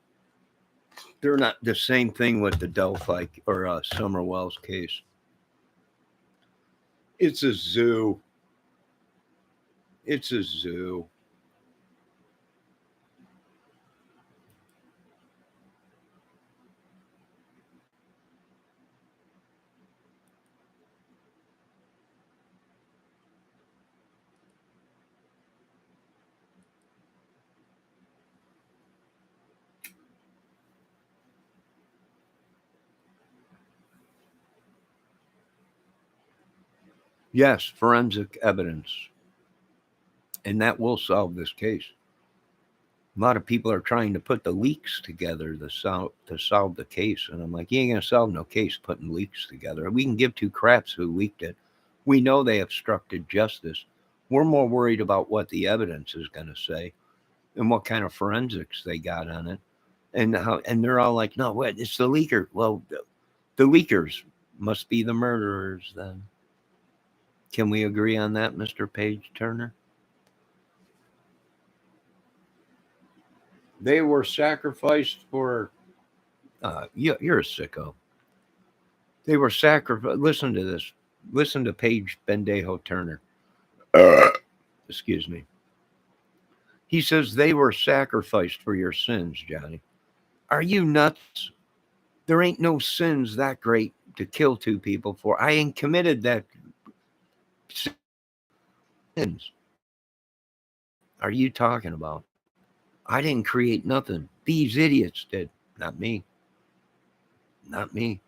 [SPEAKER 1] They're not. The same thing with the Delphi or Summer Wells case. It's a zoo. It's a zoo. Yes, forensic evidence. And that will solve this case. A lot of people are trying to put the leaks together to solve the case. And I'm like, you ain't going to solve no case putting leaks together. We can give two craps who leaked it. We know they obstructed justice. We're more worried about what the evidence is going to say and what kind of forensics they got on it. And they're all like, no, what? It's the leaker. Well, the leakers must be the murderers then. Can we agree on that, Mr. Page Turner? They were sacrificed for. You're a sicko. They were sacrificed. Listen to this. Listen to Page Bendejo Turner. Excuse me. He says they were sacrificed for your sins, Johnny. Are you nuts? There ain't no sins that great to kill two people for. I ain't committed that sins. Are you talking about? I didn't create nothing. These idiots did. Not me. Not me.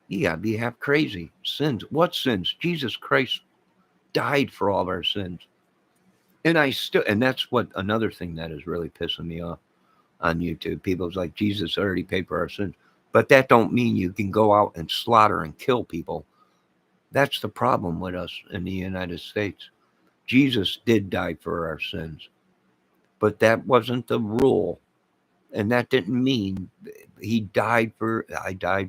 [SPEAKER 1] You gotta be half crazy. Sins. What sins? Jesus Christ died for all of our sins. And that's what another thing that is really pissing me off on YouTube. People's like, Jesus already paid for our sins. But that don't mean you can go out and slaughter and kill people. That's the problem with us in the United States. Jesus did die for our sins. But that wasn't the rule. And that didn't mean I died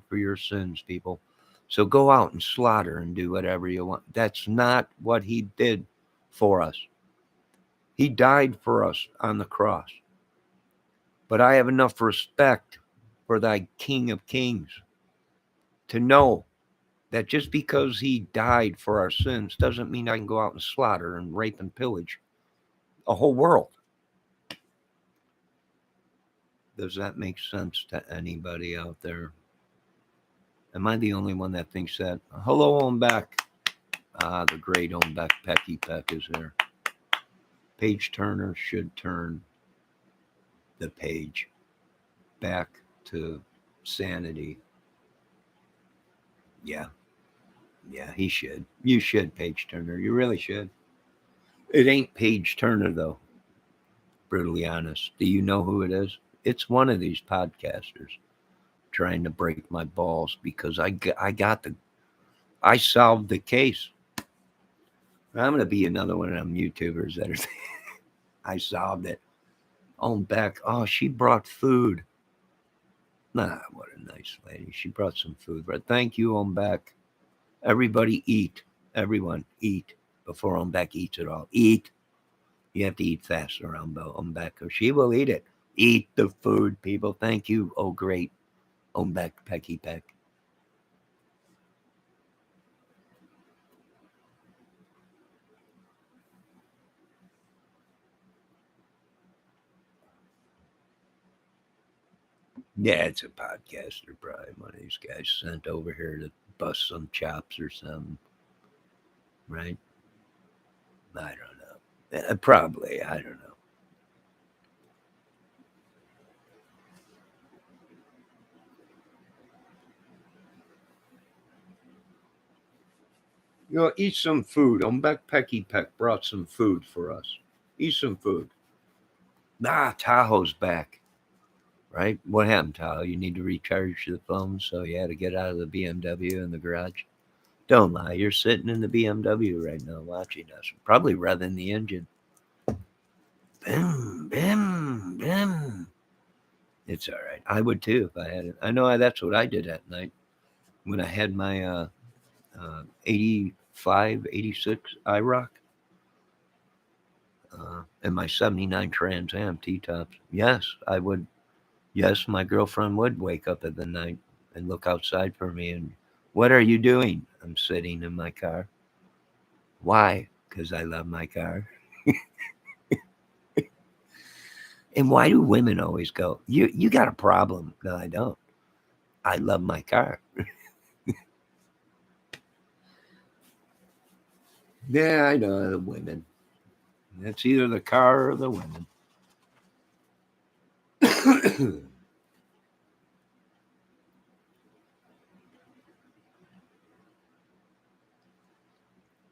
[SPEAKER 1] for your sins, people. So go out and slaughter and do whatever you want. That's not what he did for us. He died for us on the cross. But I have enough respect for thy King of Kings to know that just because he died for our sins doesn't mean I can go out and slaughter and rape and pillage a whole world. Does that make sense to anybody out there? Am I the only one that thinks that? Hello, Ombek. The great Ombek Pecky Peck is here. Page Turner should turn the page back to sanity. Yeah, he should. You should, Page Turner. You really should. It ain't Page Turner, though. Brutally honest. Do you know who it is? It's one of these podcasters trying to break my balls because I solved the case. I'm going to be another one of them YouTubers that are I solved it. On back. Oh, she brought food. Nah, what a nice lady. She brought some food. But thank you, on back. Everybody eat. Everyone eat before on back eats it all. Eat. You have to eat fast around back, or she will eat it. Eat the food, people. Thank you. Oh, great. Back, Pecky Peck. Yeah, it's a podcaster, probably one of these guys sent over here to bust some chops or something. Right? I don't know. Probably. I don't know. Eat some food. Pecky Peck brought some food for us. Eat some food. Nah, Tahoe's back. Right? What happened, Tahoe? You need to recharge the phone, so you had to get out of the BMW in the garage. Don't lie. You're sitting in the BMW right now watching us. Probably revving the engine. Bim, bim, bim. It's all right. I would too if I had it. I know that's what I did at night when I had my 85, 86 IROC and my 79 Trans Am T-tops. Yes, I would. Yes, my girlfriend would wake up at the night and look outside for me and, what are you doing? I'm sitting in my car. Why? Because I love my car. And why do women always go, you got a problem? No, I don't. I love my car. Yeah, I know the women. It's either the car or the women.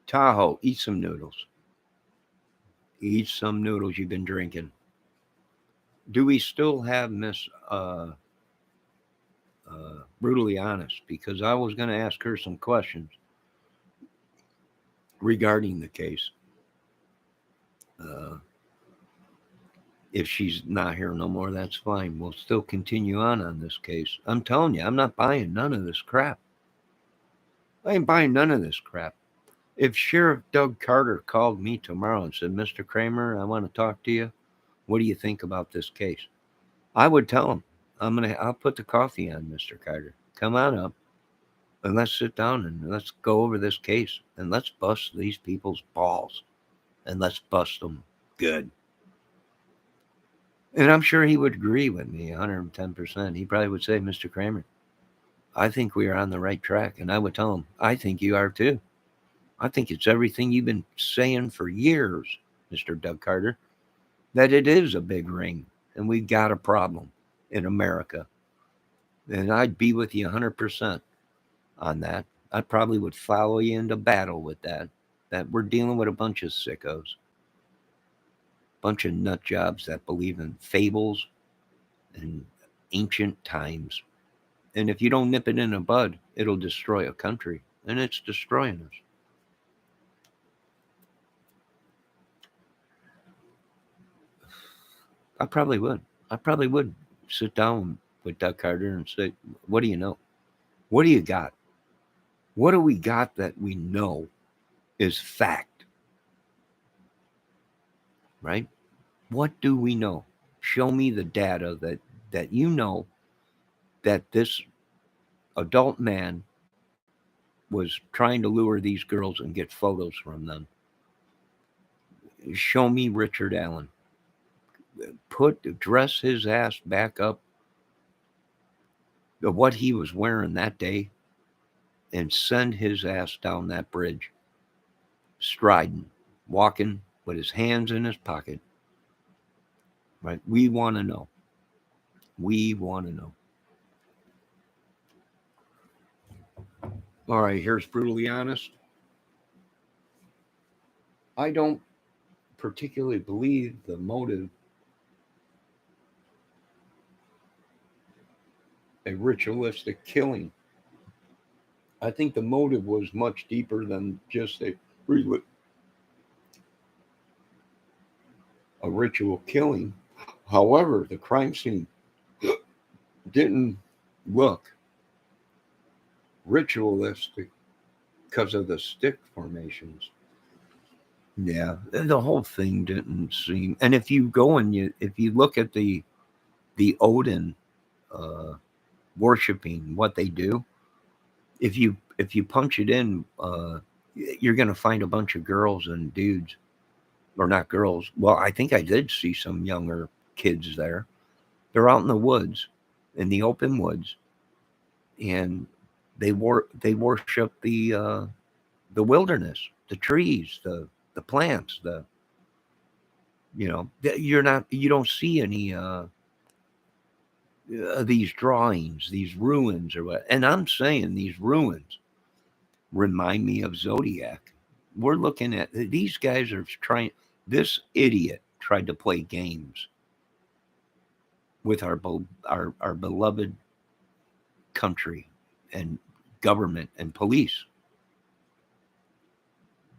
[SPEAKER 1] Tahoe, eat some noodles. Eat some noodles you've been drinking. Do we still have Miss Brutally Honest? Because I was going to ask her some questions regarding the case. Uh, if she's not here no more, that's fine. We'll still continue on this case. I'm telling you, I'm not buying none of this crap. I ain't buying none of this crap. If Sheriff Doug Carter called me tomorrow and said, Mr. Kramer, I want to talk to you. What do you think about this case? I would tell him, I'll put the coffee on, Mr. Carter. Come on up and let's sit down and let's go over this case and let's bust these people's balls and let's bust them good. And I'm sure he would agree with me 110%. He probably would say, Mr. Kramer, I think we are on the right track. And I would tell him, I think you are too. I think it's everything you've been saying for years, Mr. Doug Carter, that it is a big ring and we've got a problem in America. And I'd be with you 100% on that. I probably would follow you into battle with that. That we're dealing with a bunch of sickos, bunch of nut jobs that believe in fables and ancient times. And if you don't nip it in the bud, it'll destroy a country. And it's destroying us. I probably would. I probably would sit down with Doug Carter and say, what do you know? What do you got? What do we got that we know is fact? Right? What do we know? Show me the data that you know that this adult man was trying to lure these girls and get photos from them. Show me Richard Allen. Dress his ass back up to what he was wearing that day and send his ass down that bridge, striding, walking with his hands in his pocket. Right? We want to know. We want to know. All right, here's Brutally Honest. I don't particularly believe the motive a ritualistic killing. I think the motive was much deeper than just a ritual killing. However, the crime scene didn't look ritualistic because of the stick formations. Yeah, the whole thing didn't seem. And if you go and if you look at the Odin worshiping what they do, if you punch it in, you're going to find a bunch of girls and dudes, or not girls. Well, I think I did see some younger kids there. They're out in the woods, in the open woods, and they worship the wilderness, the trees, the plants, You don't see any these drawings, these ruins or what. And I'm saying these ruins remind me of Zodiac. We're looking at these guys are trying. This idiot tried to play games with our beloved country and government and police.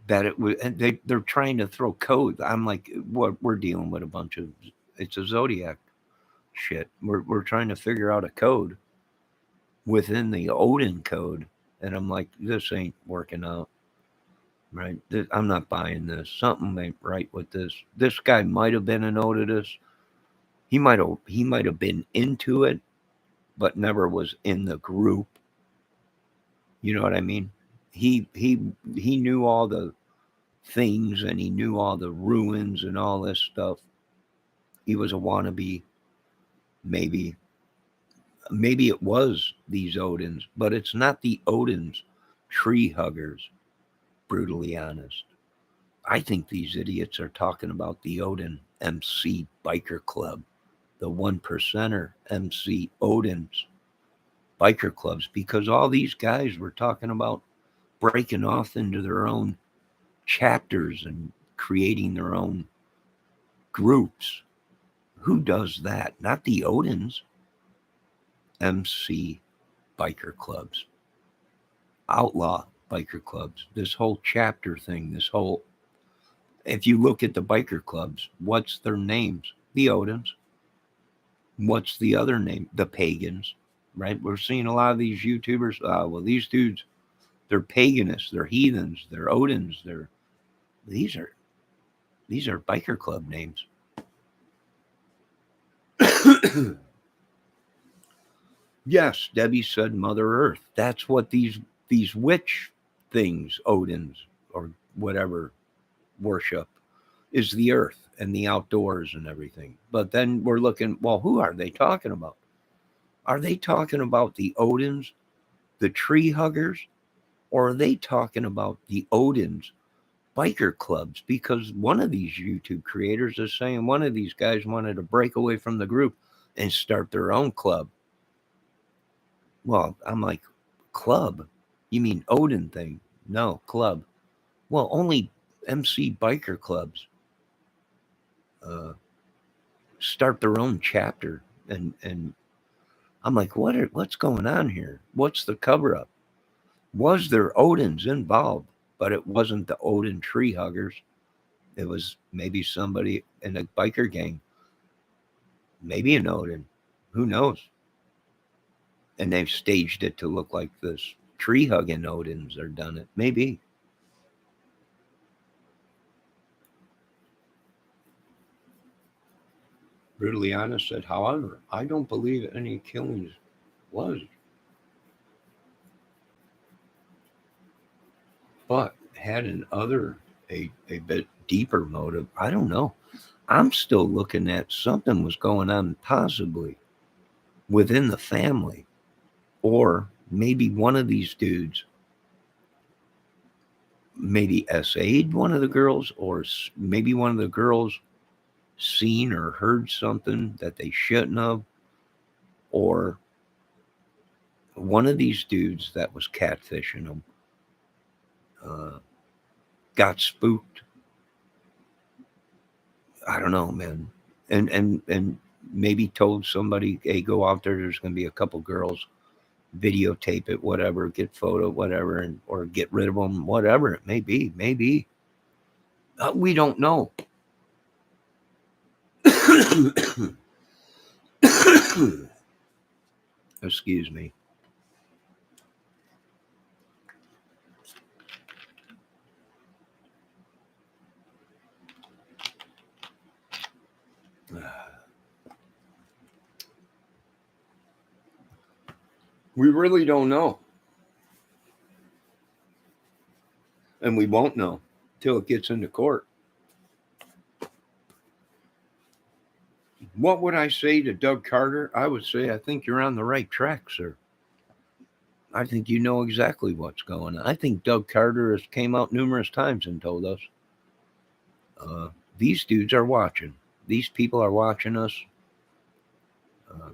[SPEAKER 1] That it was, and they're trying to throw code. I'm like, what? We're dealing with a bunch of, it's a Zodiac shit. We're trying to figure out a code within the Odin code, and I'm like, this ain't working out. Right? I'm not buying this. Something ain't right with this. This guy might have been an Odinist. He might have been into it, but never was in the group. You know what I mean? He knew all the things and he knew all the ruins and all this stuff. He was a wannabe. Maybe maybe it was these Odins, but it's not the Odins, tree huggers. Brutally honest. I think these idiots are talking about the Odin MC Biker Club, the one percenter MC Odin's biker clubs, because all these guys were talking about breaking off into their own chapters and creating their own groups. Who does that? Not the Odins. MC biker clubs, outlaw biker clubs. This whole chapter thing, if you look at the biker clubs, what's their names? The Odins. What's the other name? The Pagans, right? We're seeing a lot of these YouTubers. Well, these dudes, they're paganists, they're heathens, they're Odins, these are these are biker club names. Yes, Debbie said Mother Earth. That's what these witch things, Odins or whatever, worship is the earth and the outdoors and everything. But then we're looking, well, who are they talking about? Are they talking about the Odins, the tree huggers, or are they talking about the Odins biker clubs? Because one of these YouTube creators is saying one of these guys wanted to break away from the group and start their own club. Well, I'm like, club? You mean Odin thing? No, club. Well, only MC biker clubs start their own chapter, and I'm like, what's going on here? What's the cover up? Was there Odins involved? But it wasn't the Odin tree huggers. It was maybe somebody in a biker gang, maybe an Odin. Who knows? And they've staged it to look like this tree hugging Odins are done it. Maybe. Brutally honest said, however, I don't believe any killings was, but had a bit deeper motive. I don't know. I'm still looking at something was going on possibly within the family, or maybe one of these dudes maybe SA'd one of the girls, or maybe one of the girls seen or heard something that they shouldn't have, or one of these dudes that was catfishing them uh, got spooked. I don't know, man, and maybe told somebody, "Hey, go out there. There's going to be a couple girls. Videotape it, whatever. Get photo, whatever, and or get rid of them, whatever it may be. Maybe we don't know." Excuse me. We really don't know. And we won't know till it gets into court. What would I say to Doug Carter? I would say, I think you're on the right track, sir. I think you know exactly what's going on. I think Doug Carter has came out numerous times and told us these dudes are watching. These people are watching us. Uh,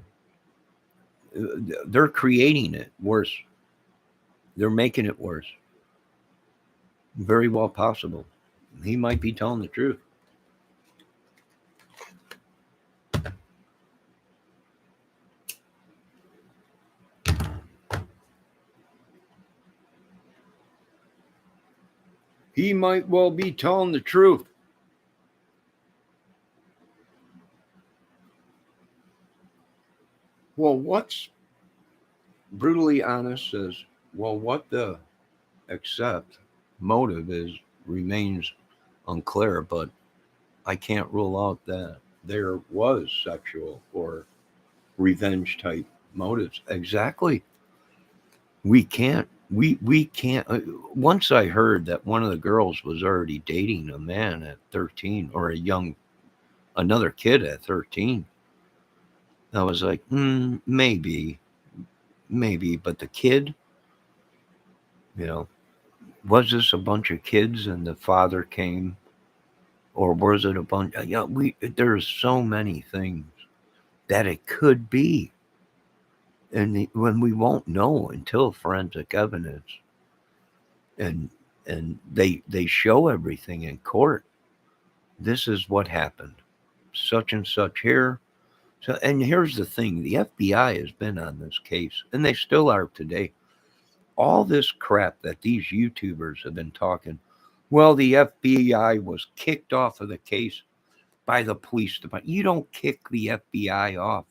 [SPEAKER 1] they're creating it worse. They're making it worse. Very well possible. He might be telling the truth. He might well be telling the truth. Well, what's brutally honest says, well, what the accept motive is remains unclear, but I can't rule out that there was sexual or revenge type motives. Exactly. We can't. Once I heard that one of the girls was already dating a man at 13, or another kid at 13, I was like, maybe, but the kid, you know, was this a bunch of kids and the father came, or was it a bunch? Yeah, there's so many things that it could be, and when we won't know until forensic evidence, and they show everything in court. This is what happened, such and such here. So, and here's the thing: the FBI has been on this case, and they still are today. All this crap that these YouTubers have been talking. Well, the FBI was kicked off of the case by the police department. You don't kick the FBI off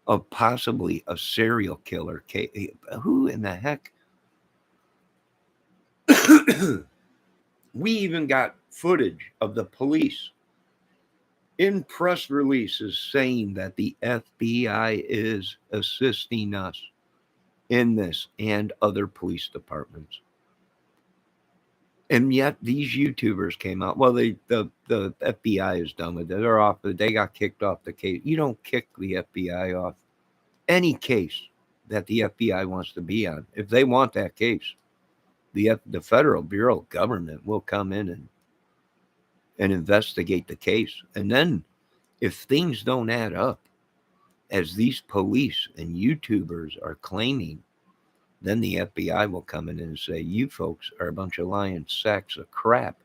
[SPEAKER 1] of possibly a serial killer case. Who in the heck? We even got footage of the police in press releases saying that the FBI is assisting us in this and other police departments. And yet these YouTubers came out. Well, the FBI is done with it. They're off. They got kicked off the case. You don't kick the FBI off any case that the FBI wants to be on. If they want that case, the Federal Bureau of Government will come in and investigate the case. And then if things don't add up, as these police and YouTubers are claiming, then the FBI will come in and say, you folks are a bunch of lying sacks of crap.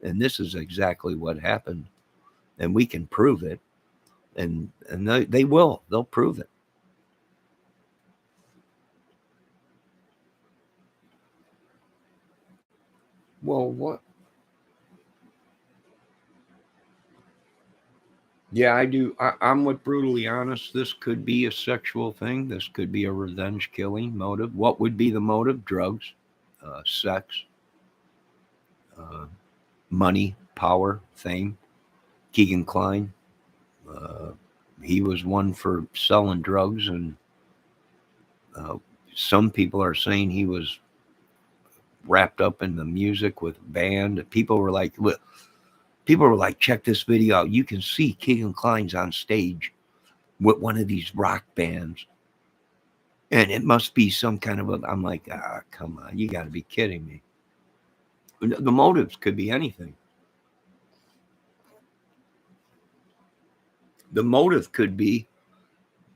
[SPEAKER 1] And this is exactly what happened. And we can prove it. And they will. They'll prove it. Well, what? Yeah, I do. I'm with brutally honest. This could be a sexual thing. This could be a revenge killing motive. What would be the motive? Drugs, sex, uh, money, power, fame. Keegan Klein, uh, he was one for selling drugs, and uh, some people are saying he was wrapped up in the music with band. People were like, check this video out. You can see Keegan Klein's on stage with one of these rock bands. And it must be some kind of I'm like, come on, you got to be kidding me. The motives could be anything. The motive could be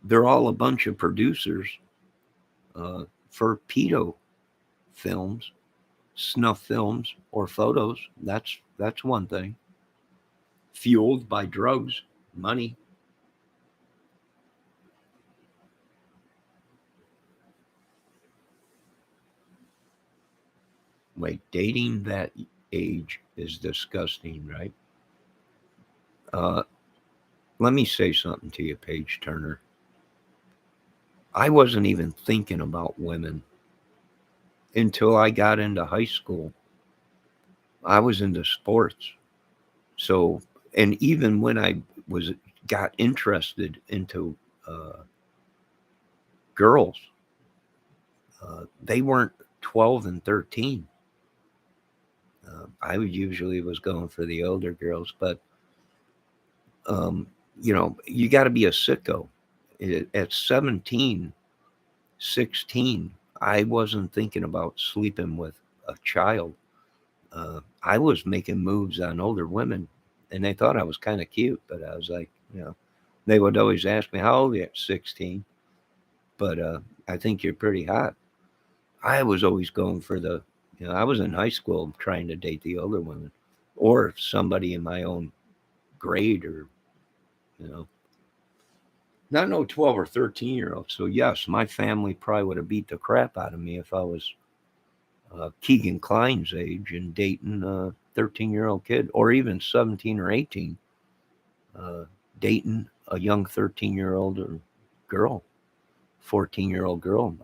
[SPEAKER 1] they're all a bunch of producers for pedo films, snuff films, or photos. That's one thing. Fueled by drugs, money. Wait, dating that age is disgusting, right? Uh, Let me say something to you, Paige Turner. I wasn't even thinking about women until I got into high school. I was into sports. So, and even when I got interested into girls, they weren't 12 and 13. I would usually was going for the older girls, but you got to be a sicko. At 17, 16, I wasn't thinking about sleeping with a child. I was making moves on older women, and they thought I was kind of cute, but I was like, they would always ask me, how old are you? 16. But I think you're pretty hot. I was always going for I was in high school trying to date the older women or somebody in my own grade or, you know, not no 12 or 13-year-old. So, yes, my family probably would have beat the crap out of me if I was Keegan Klein's age and dating a 13-year-old kid or even 17 or 18, uh, dating a young 13-year-old or girl, 14-year-old girl.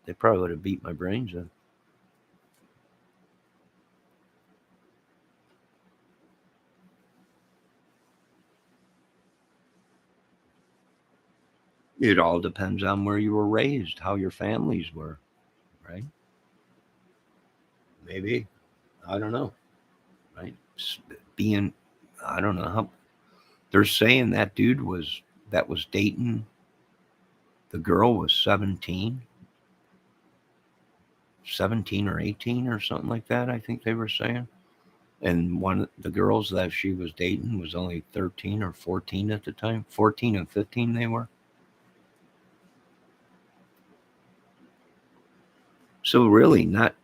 [SPEAKER 1] They probably would have beat my brains in. It all depends on where you were raised, how your families were, right? Maybe. I don't know, right? Being, I don't know how they're saying that was dating the girl was 17 or 18 or something like that, I think they were saying. And one of the girls that she was dating was only 13 or 14 at the time. 14 and 15 they were. So really ain't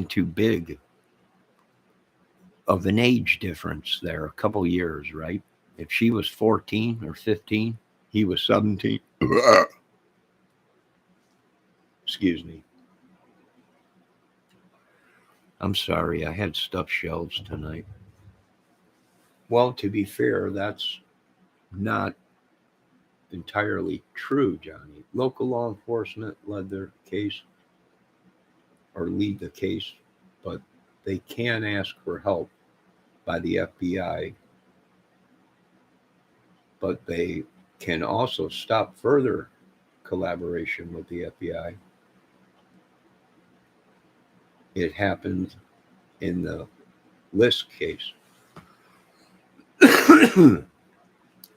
[SPEAKER 1] too big of an age difference there, a couple years, right? If she was 14 or 15, he was 17. Excuse me. I'm sorry, I had stuffed shelves tonight. Well, to be fair, that's not entirely true, Johnny. Local law enforcement lead the case, but they can ask for help by the FBI, but they can also stop further collaboration with the FBI. It happened in the List case.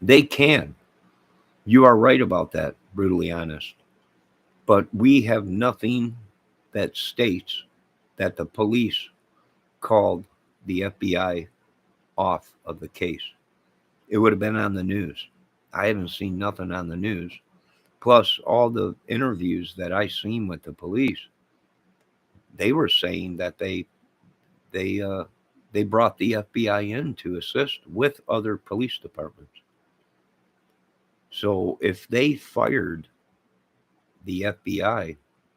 [SPEAKER 1] They can. You are right about that, brutally honest. But we have nothing that states that the police called the FBI off of the case. It would have been on the news. I haven't seen nothing on the news. Plus, all the interviews that I seen with the police, they were saying that they uh, they brought the FBI in to assist with other police departments. So if they fired the FBI,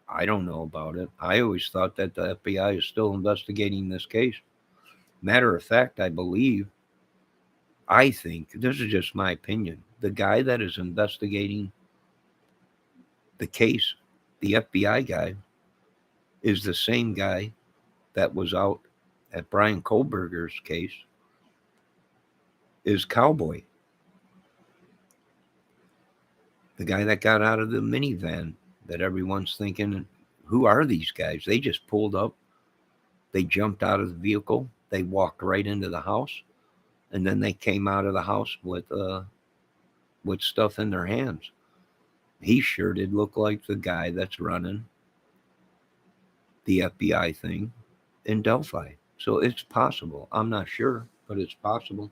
[SPEAKER 1] I don't know about it. I always thought that the FBI is still investigating this case. Matter of fact, I think, this is just my opinion, the guy that is investigating the case, the FBI guy, is the same guy that was out at Brian Kohlberger's case, is Cowboy, the guy that got out of the minivan that everyone's thinking, who are these guys? They just pulled up, they jumped out of the vehicle, they walked right into the house, and then they came out of the house with stuff in their hands. He sure did look like the guy that's running the FBI thing in Delphi. So it's possible. I'm not sure, but it's possible.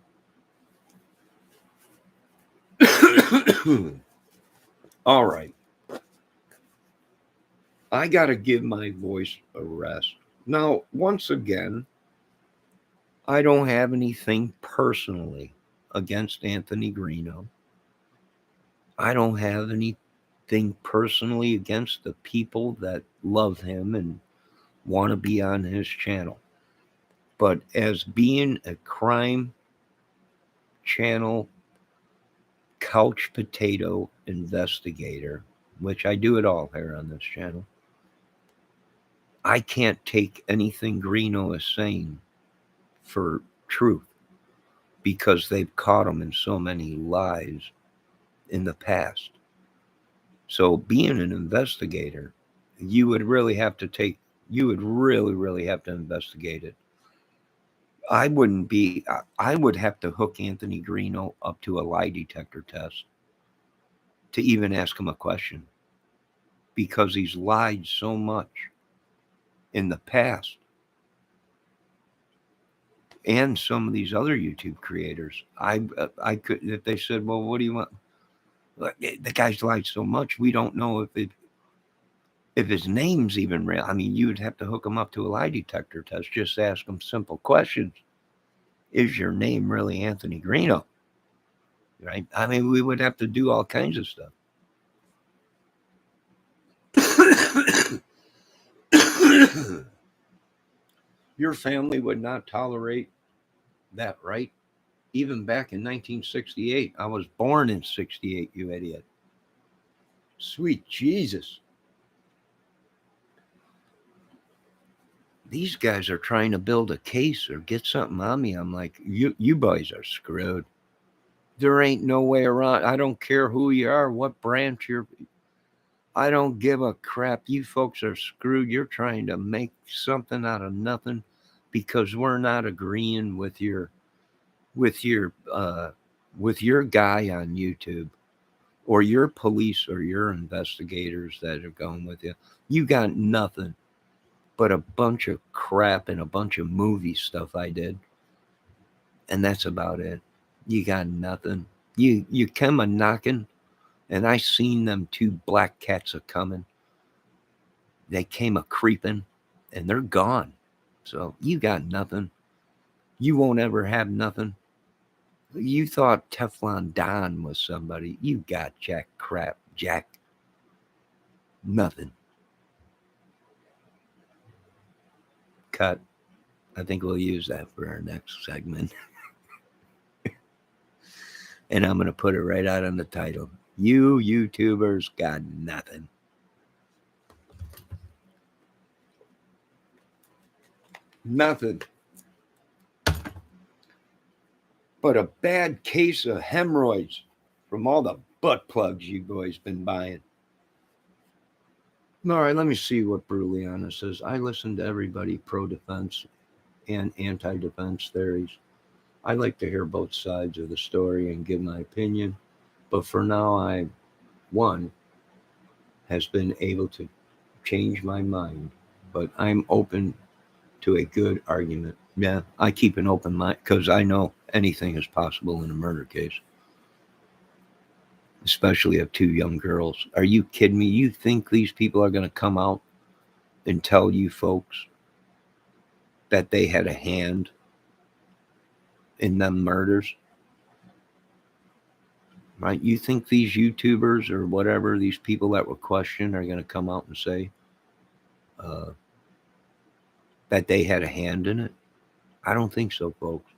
[SPEAKER 1] All right. I got to give my voice a rest. Now, once again, I don't have anything personally against Anthony Greeno. I don't have anything personally against the people that love him and want to be on his channel. But as being a crime channel couch potato investigator, which I do it all here on this channel, I can't take anything Greeno is saying for truth because they've caught him in so many lies in the past. So being an investigator, you would really have to take, you would really, really have to investigate it. I wouldn't be, I would have to hook Anthony Greeno up to a lie detector test to even ask him a question because he's lied so much in the past and some of these other YouTube creators. I could, if they said, well, what do you want? The guy's lied so much, we don't know if his name's even real. I mean, you would have to hook him up to a lie detector test. Just ask him simple questions. Is your name really Anthony Greeno? Right? I mean, we would have to do all kinds of stuff. Your family would not tolerate that, right? Even back in 1968. I was born in 68, you idiot. Sweet Jesus. These guys are trying to build a case or get something on me. I'm like, you boys are screwed. There ain't no way around. I don't care who you are, what branch you're. I don't give a crap. You folks are screwed. You're trying to make something out of nothing because we're not agreeing with your with your uh with your guy on YouTube or your police or your investigators that are going with you. You got nothing but a bunch of crap and a bunch of movie stuff I did. And that's about it. You got nothing. You come a knocking, and I seen them two black cats a coming. They came a creeping, and they're gone. So you got nothing. You won't ever have nothing. You thought Teflon Don was somebody. You got jack crap, Jack. Nothing. Cut. I think we'll use that for our next segment. And I'm going to put it right out on the title. You YouTubers got nothing. Nothing. But a bad case of hemorrhoids from all the butt plugs you boys been buying. All right, let me see what Bruliana says. I listen to everybody pro-defense and anti-defense theories. I like to hear both sides of the story and give my opinion. But for now, one, has been able to change my mind. But I'm open to a good argument. Yeah, I keep an open mind because I know anything is possible in a murder case, especially of two young girls. Are you kidding me? You think these people are going to come out and tell you folks that they had a hand in them murders? Right? You think these YouTubers or whatever, these people that were questioned, are going to come out and say uh, that they had a hand in it? I don't think so, folks.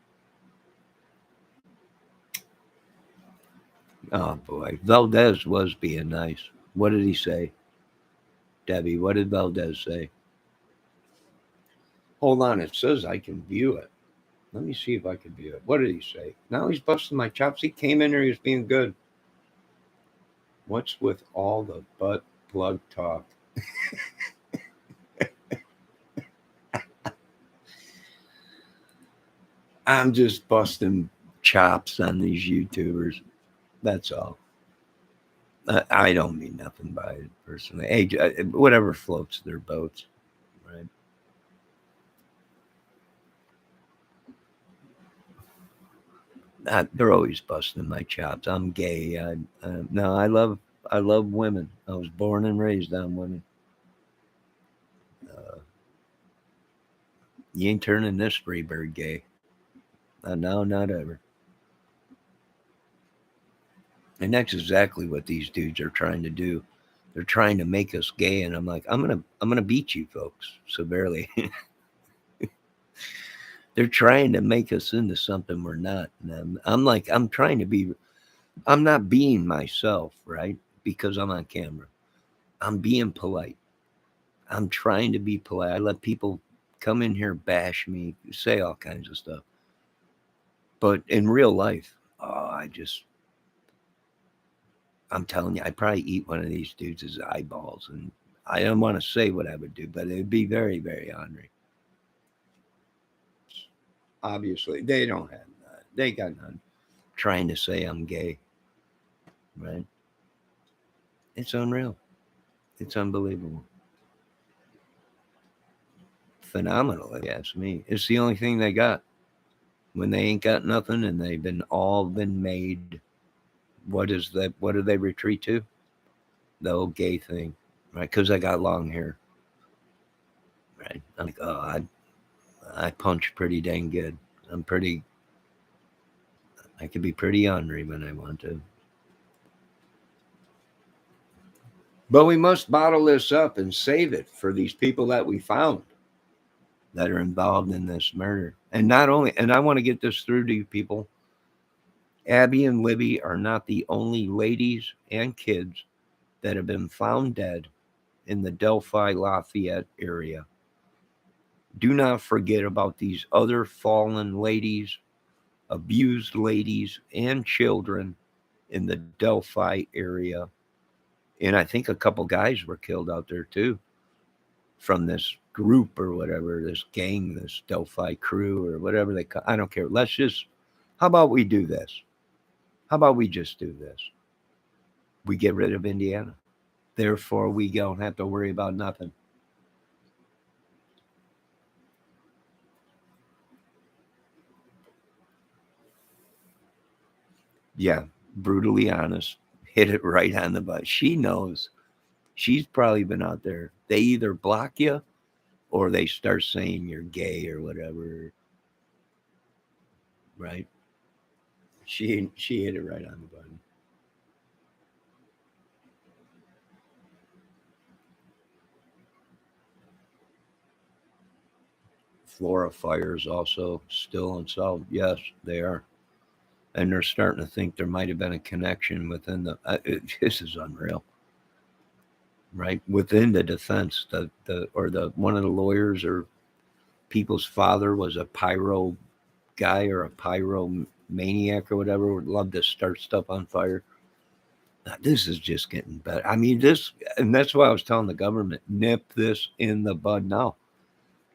[SPEAKER 1] Oh boy, Valdez was being nice. What did he say? Debbie, what did Valdez say? Hold on, it says I can view it. Let me see if I can view it. What did he say? Now he's busting my chops. He came in here, he was being good. What's with all the butt plug talk? I'm just busting chops on these YouTubers. That's all. I don't mean nothing by it personally. Hey, whatever floats their boats, right? They're always busting my chops. I'm gay. No, I love women. I was born and raised on women. Uh, you ain't turning this free bird gay. No, not ever. And that's exactly what these dudes are trying to do. They're trying to make us gay, and I'm like, I'm gonna beat you folks severely. They're trying to make us into something we're not. And I'm like, I'm not being myself, right? Because I'm on camera. I'm being polite. I'm trying to be polite. I let people come in here, bash me, say all kinds of stuff. But in real life, I'm telling you, I'd probably eat one of these dudes' eyeballs. And I don't want to say what I would do, but it'd be very, very ornery. Obviously, they don't have that. They got none trying to say I'm gay, right? It's unreal. It's unbelievable. Phenomenal, if you ask me. It's the only thing they got. when they ain't got nothing and they've been all been made. What is that? What do they retreat to? The old gay thing, right? Because I got long hair, right? I'm like, oh, I punch pretty dang good. I'm pretty. I can be pretty ornery when I want to. But we must bottle this up and save it for these people that we found that are involved in this murder. And not only, and I want to get this through to you people, Abby and Libby are not the only ladies and kids that have been found dead in the Delphi Lafayette area. Do not forget about these other fallen ladies, abused ladies, and children in the Delphi area. And I think a couple guys were killed out there too from this group or whatever, this gang, this Delphi crew or whatever they call. I don't care. Let's just, how about we do this? How about we just do this? We get rid of Indiana. Therefore, we don't have to worry about nothing. Yeah, brutally honest. Hit it right on the butt. She knows. She's probably been out there. They either block you or they start saying you're gay or whatever. Right? She hit it right on the button. Flora fires also still unsolved. Yes, they are. And they're starting to think there might have been a connection within the. This is unreal, right? Within the defense, the or the one of the lawyers or people's father was a pyro guy or a pyro maniac or whatever. Would love to start stuff on fire. Now, this is just getting better. I mean, this, and that's why I was telling the government, nip this in the bud now.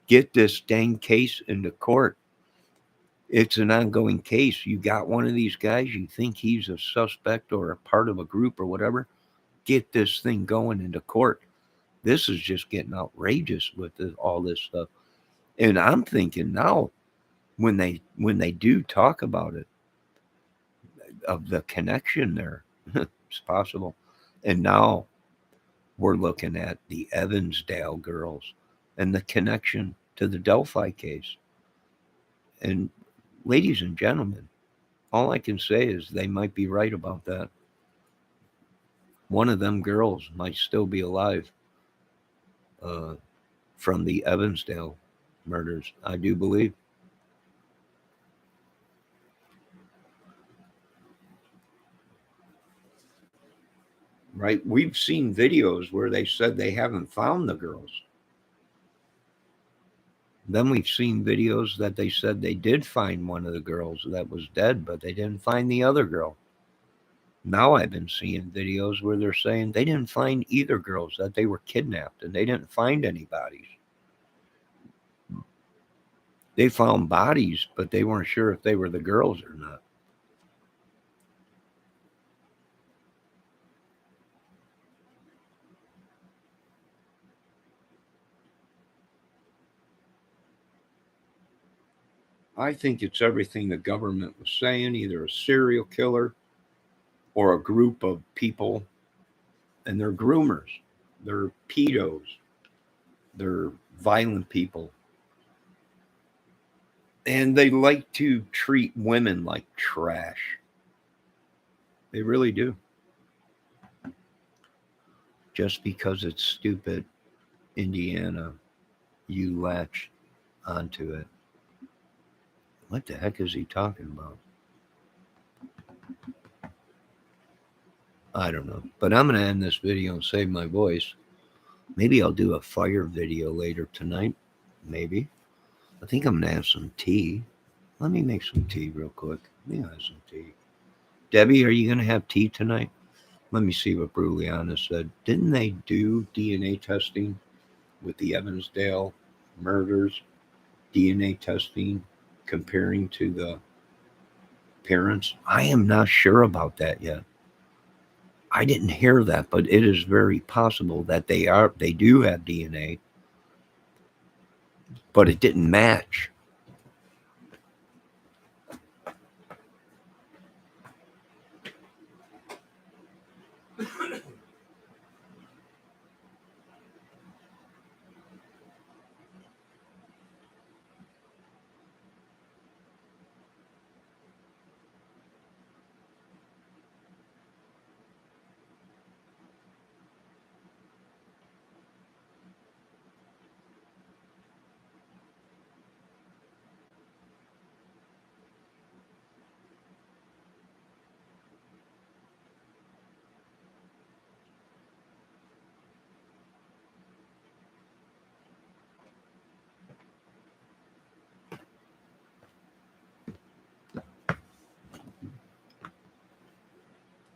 [SPEAKER 1] Get this dang case into court. It's an ongoing case. You got one of these guys, you think he's a suspect or a part of a group or whatever, get this thing going into court. This is just getting outrageous with all this stuff. And I'm thinking now, when they do talk about it, of the connection there, it's possible. And now we're looking at the Evansdale girls and the connection to the Delphi case. And ladies and gentlemen, all I can say is they might be right about that. One of them girls might still be alive uh, from the Evansdale murders. I do believe. Right? We've seen videos where they said they haven't found the girls. Then we've seen videos that they said they did find one of the girls that was dead, but they didn't find the other girl. Now I've been seeing videos where they're saying they didn't find either girls, that they were kidnapped and they didn't find any bodies. They found bodies, but they weren't sure if they were the girls or not. I think it's everything the government was saying, either a serial killer or a group of people, and they're groomers, they're pedos, they're violent people, and they like to treat women like trash. They really do. Just because it's stupid, Indiana, you latch onto it. What the heck is he talking about? I don't know. But I'm going to end this video and save my voice. Maybe I'll do a fire video later tonight. Maybe. I think I'm going to have some tea. Let me make some tea real quick. Let me have some tea. Debbie, are you going to have tea tonight? Let me see what Bruliana said. Didn't they do DNA testing with the Evansdale murders? DNA testing comparing to the parents? I am not sure about that yet. I didn't hear that, but it is very possible that they do have DNA, but it didn't match.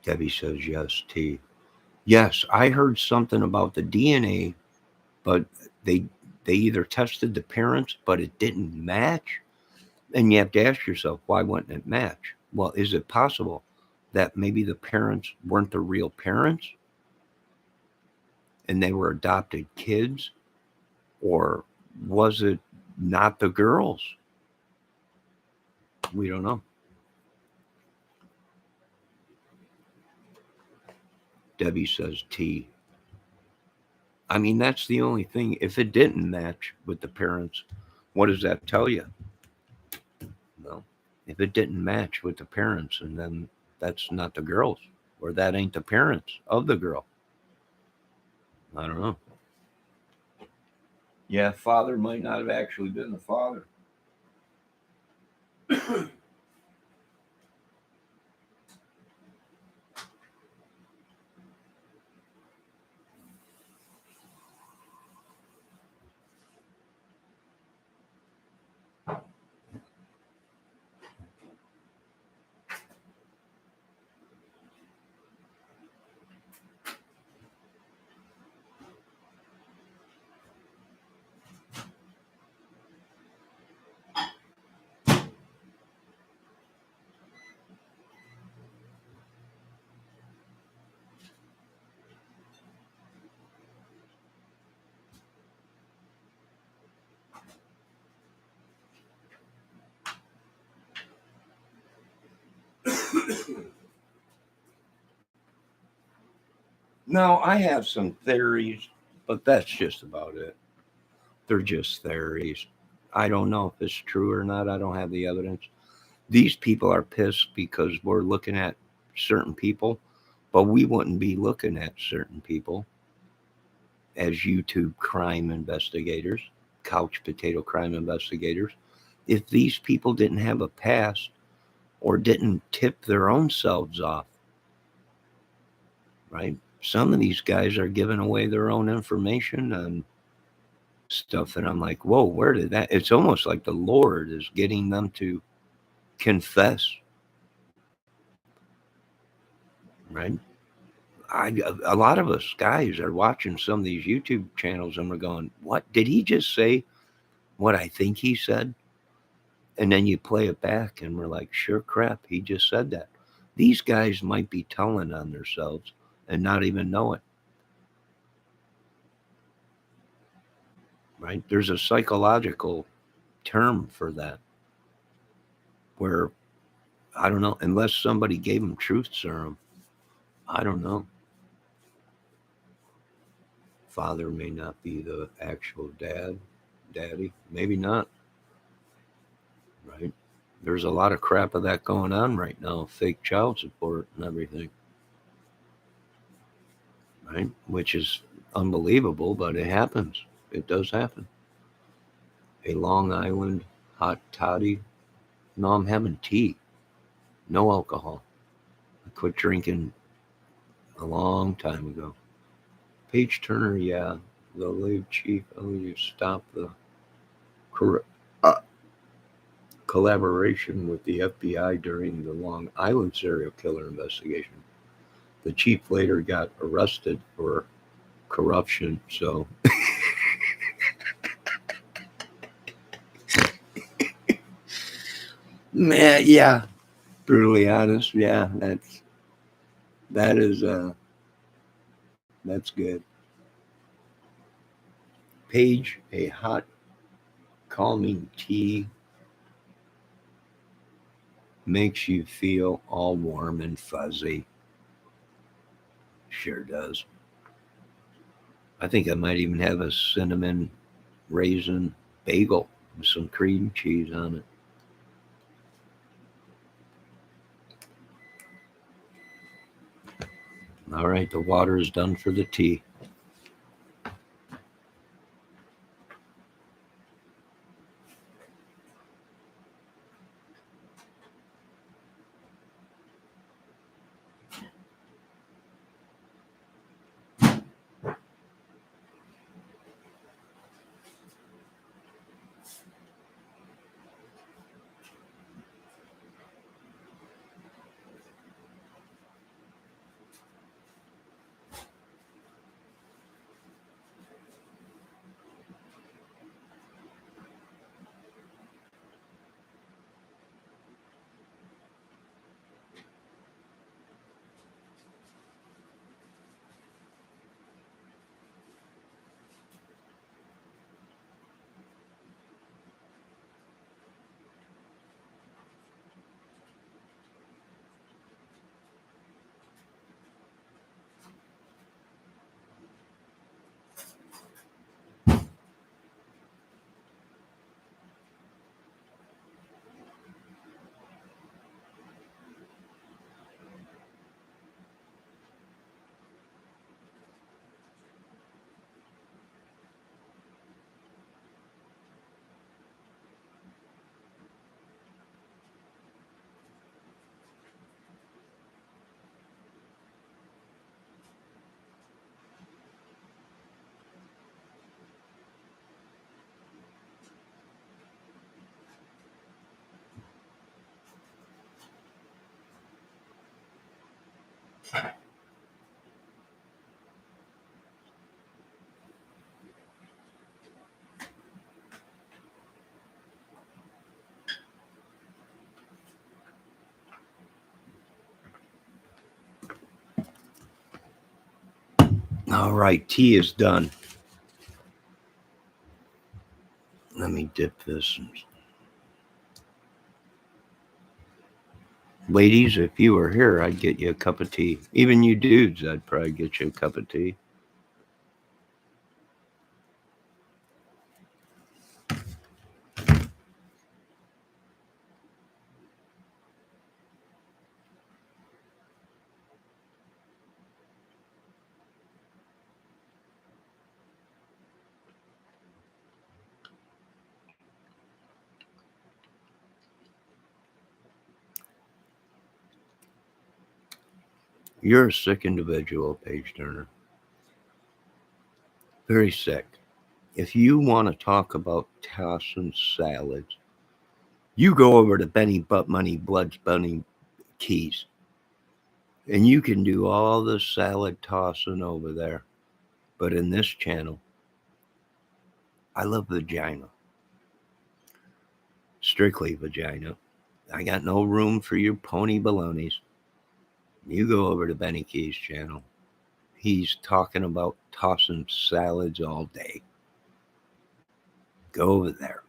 [SPEAKER 1] Debbie says yes, T. Yes, I heard something about the DNA, but they they either tested the parents, but it didn't match. And you have to ask yourself, why wouldn't it match? Well, is it possible that maybe the parents weren't the real parents and they were adopted kids? Or was it not the girls? We don't know. Debbie says T. I mean, that's the only thing. If it didn't match with the parents, what does that tell you? Well, if it didn't match with the parents, and then that's not the girls, or that ain't the parents of the girl. I don't know. Yeah, father might not have actually been the father. No, I have some theories, but that's just about it. They're just theories. I don't know if it's true or not. I don't have the evidence. These people are pissed because we're looking at certain people, but we wouldn't be looking at certain people as YouTube crime investigators, couch potato crime investigators, if these people didn't have a past or didn't tip their own selves off, right? Some of these guys are giving away their own information on stuff that I'm like, whoa, where did that? It's almost like the Lord is getting them to confess, right? A lot of us guys are watching some of these YouTube channels and we're going, what did he just say? What I think he said? And then you play it back and we're like, sure crap, he just said that. These guys might be telling on themselves and not even know it, right? There's a psychological term for that where, I don't know, unless somebody gave them truth serum, I don't know. Father may not be the actual daddy, maybe not, right? There's a lot of crap of that going on right now, fake child support and everything, right? Which is unbelievable, but it happens. It does happen. A Long Island hot toddy. No, I'm having tea. No alcohol. I quit drinking a long time ago. Page Turner, yeah, the lead chief. Oh, you stop the cor- uh, collaboration with the FBI during the Long Island serial killer investigation. The chief later got arrested for corruption. So, man, yeah, brutally honest. Yeah, that is that's good. Page, a hot calming tea makes you feel all warm and fuzzy. Sure does. I think I might even have a cinnamon raisin bagel with some cream cheese on it. All right, the water is done for the tea. All right, tea is done. Let me dip this. Ladies, if you were here, I'd get you a cup of tea. Even you dudes, I'd probably get you a cup of tea. You're a sick individual, Paige Turner. Very sick. If you want to talk about tossing salads, you go over to Benny Butt Money Blood's Bunny Keys, and you can do all the salad tossing over there. But in this channel, I love vagina. Strictly vagina. I got no room for your pony balonies. You go over to Benny Keys' channel. He's talking about tossing salads all day. Go over there.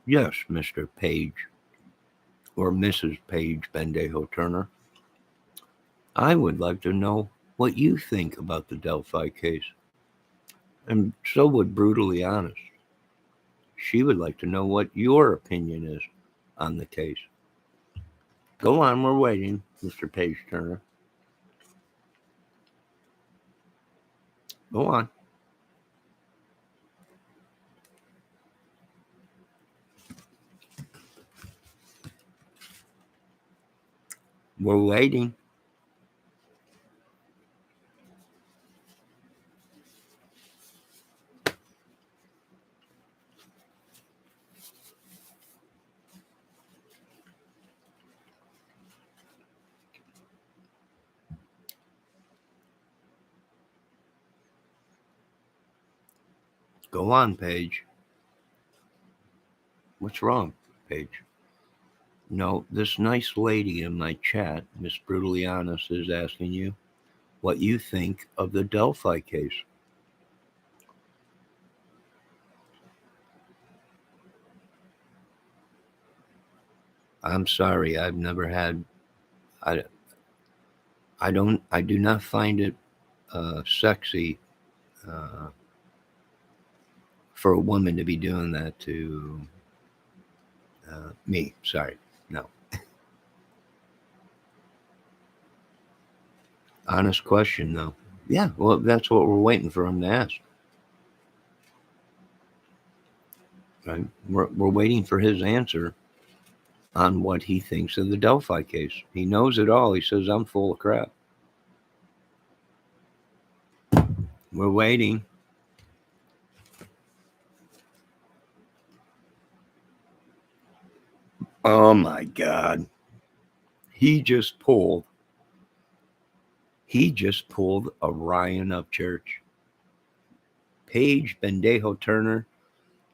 [SPEAKER 1] Yes, Mr. Page or Mrs. Page Bendejo Turner. I would like to know what you think about the Delphi case. And so would Brutally Honest. She would like to know what your opinion is on the case. Go on, we're waiting, Mr. Page Turner. Go on. We're waiting. Go on, Paige. What's wrong, Paige? No, this nice lady in my chat, Miss Brutally Honest, is asking you what you think of the Delphi case. I'm sorry, I've never had. I do not find it sexy for a woman to be doing that to me. Sorry, no. Honest question, though. Yeah, well, that's what we're waiting for him to ask. Right? We're waiting for his answer on what he thinks of the Delphi case. He knows it all. He says, I'm full of crap. We're waiting. Oh my God. He just pulled a Ryan of church. Paige Bendejo Turner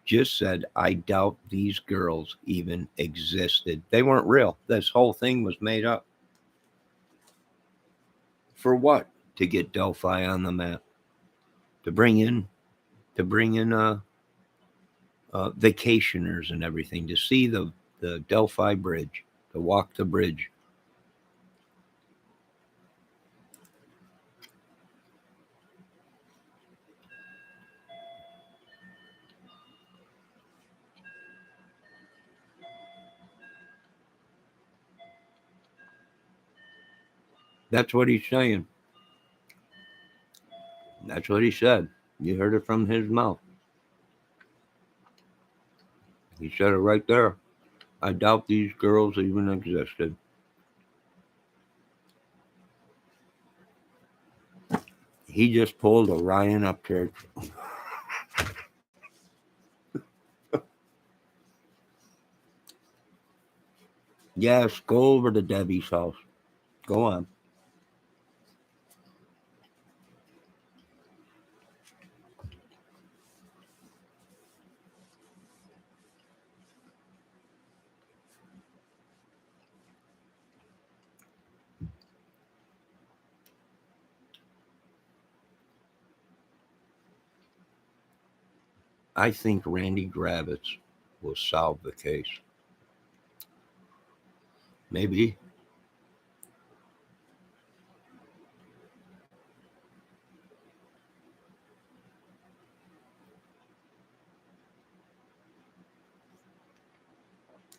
[SPEAKER 1] just said, I doubt these girls even existed. They weren't real. This whole thing was made up. For what? To get Delphi on the map. To bring in vacationers and everything, to see the Delphi Bridge, to walk the bridge. That's what he's saying. That's what he said. You heard it from his mouth. He said it right there. I doubt these girls even existed. He just pulled a Ryan Upchurch. Yes, go over to Debbie's house. Go on. I think Randy Gravitz will solve the case. Maybe.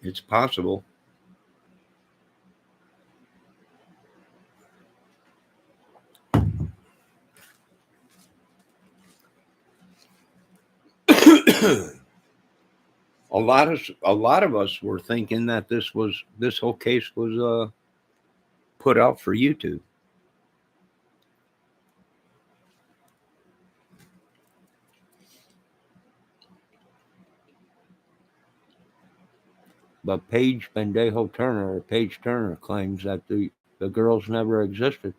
[SPEAKER 1] It's possible. a lot of us were thinking that this whole case was put out for YouTube. But Paige Bendejo Turner, or Paige Turner, claims that the girls never existed.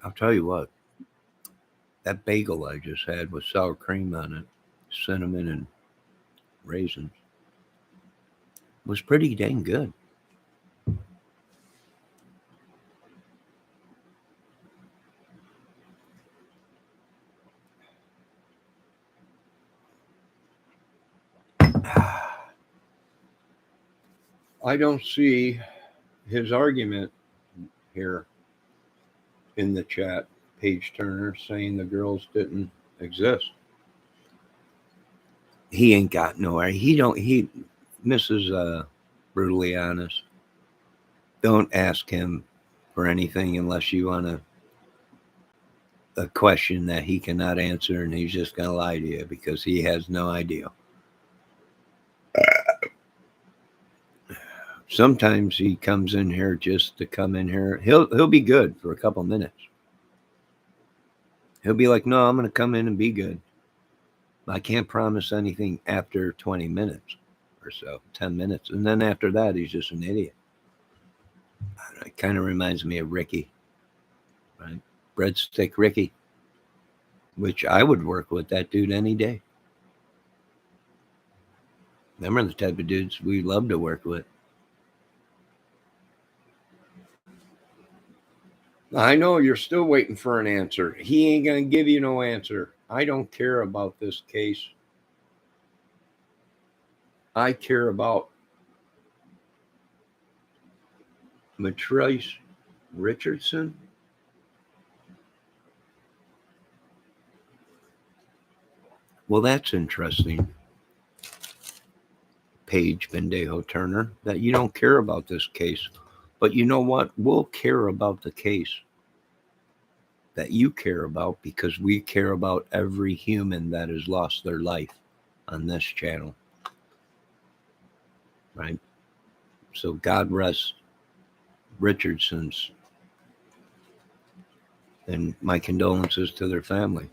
[SPEAKER 1] I'll tell you what, that bagel I just had with sour cream on it, cinnamon and raisins, was pretty dang good. I don't see his argument here in the chat. Paige Turner saying the girls didn't exist. He ain't got nowhere. He Mrs. Brutally Honest. Don't ask him for anything unless you want a question that he cannot answer, and he's just gonna lie to you because he has no idea. Sometimes he comes in here just to come in here. He'll be good for a couple minutes. He'll be like, "No, I'm going to come in and be good. I can't promise anything after 20 minutes or so, 10 minutes." And then after that, he's just an idiot. It kind of reminds me of Ricky, right? Breadstick Ricky, which I would work with that dude any day. Them are the type of dudes we love to work with. I know you're still waiting for an answer. He ain't going to give you no answer. I don't care about this case. I care about Matrice Richardson. Well, that's interesting, Paige Bendejo Turner, that you don't care about this case. But you know what? We'll care about the case that you care about because we care about every human that has lost their life on this channel. Right? So God rest Richardson's, and my condolences to their family.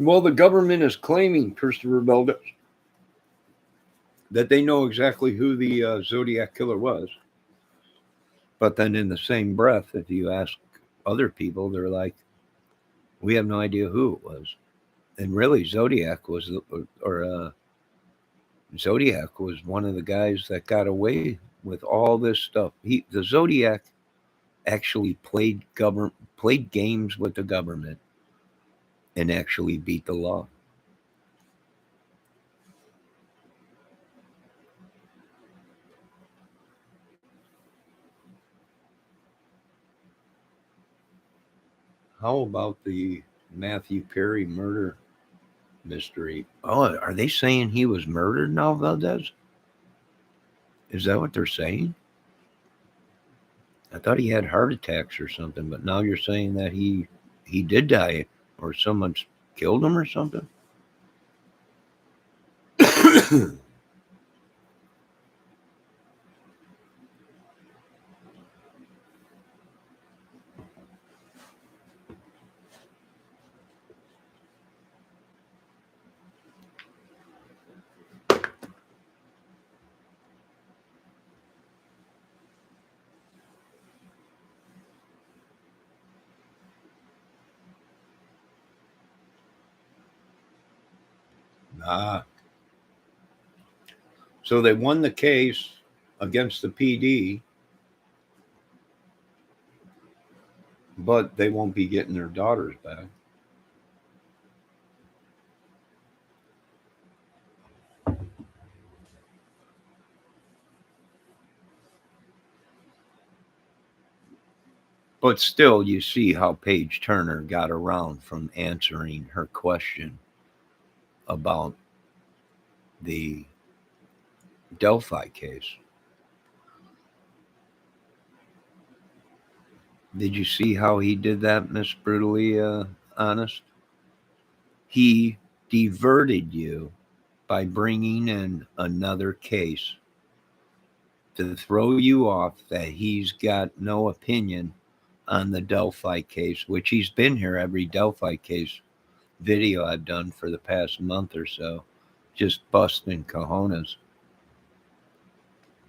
[SPEAKER 1] Well, the government is claiming, Christopher Valdez, that they know exactly who the Zodiac killer was. But then in the same breath, if you ask other people, they're like, we have no idea who it was. And really, Zodiac was one of the guys that got away with all this stuff. The Zodiac actually played games with the government and actually beat the law. How about the Matthew Perry murder mystery? Oh, are they saying he was murdered now, Valdez? Is that what they're saying? I thought he had heart attacks or something, but now you're saying that he did die or someone's killed him or something? Ah, so they won the case against the PD, but they won't be getting their daughters back. But still, you see how Paige Turner got around from answering her question about the Delphi case. Did you see how he did that, Miss Brutally Honest? He diverted you by bringing in another case to throw you off that he's got no opinion on the Delphi case, which he's been here every Delphi case video I've done for the past month or so, just busting cojones.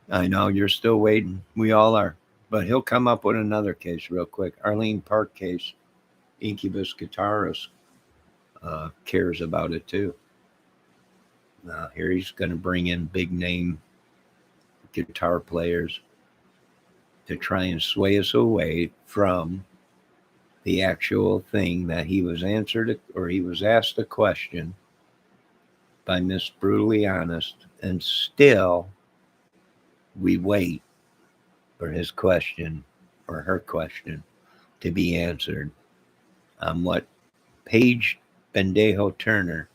[SPEAKER 1] I know you're still waiting. We all are. But he'll come up with another case real quick. Arlene Park case, Incubus guitarist cares about it too. Here he's going to bring in big name guitar players to try and sway us away from the actual thing that he was answered or he was asked a question by Miss Brutally Honest, and still we wait for his question or her question to be answered on what Paige Bendejo Turner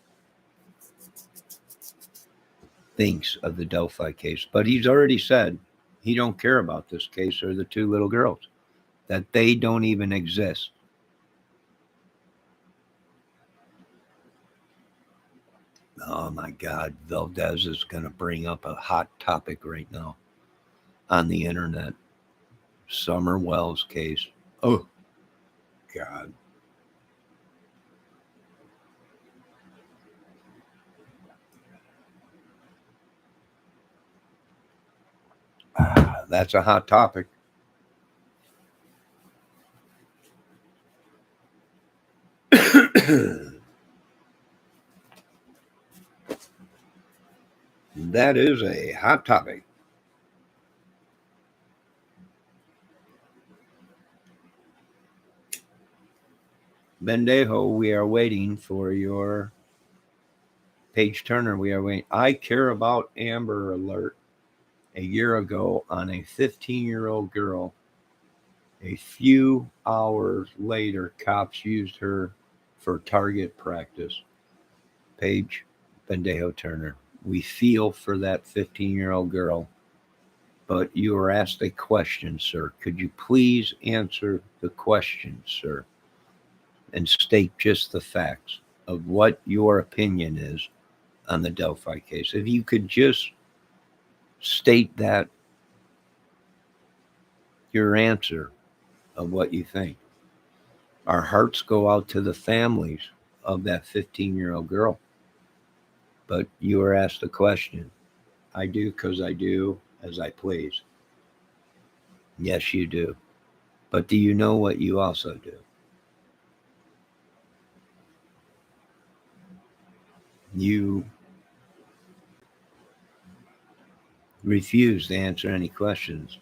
[SPEAKER 1] thinks of the Delphi case. But he's already said he don't care about this case or the two little girls, that they don't even exist. Oh my God, Valdez is going to bring up a hot topic right now on the internet. Summer Wells case. Oh, God. That's a hot topic. That is a hot topic. Bendejo, we are waiting for your Paige Turner. We are waiting. I care about Amber Alert a year ago on a 15-year-old girl. A few hours later, cops used her for target practice. Paige Bendejo Turner. We feel for that 15-year-old girl, but you were asked a question, sir. Could you please answer the question, sir, and state just the facts of what your opinion is on the Delphi case? If you could just state that your answer of what you think. Our hearts go out to the families of that 15-year-old girl. But you were asked a question. I do because I do as I please. Yes, you do. But do you know what you also do? You refuse to answer any questions.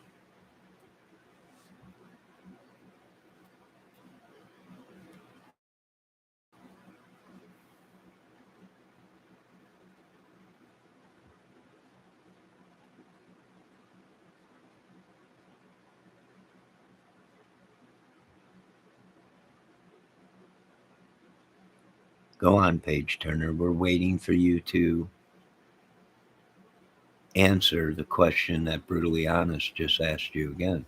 [SPEAKER 1] Go on, Page Turner. We're waiting for you to answer the question that Brutally Honest just asked you again.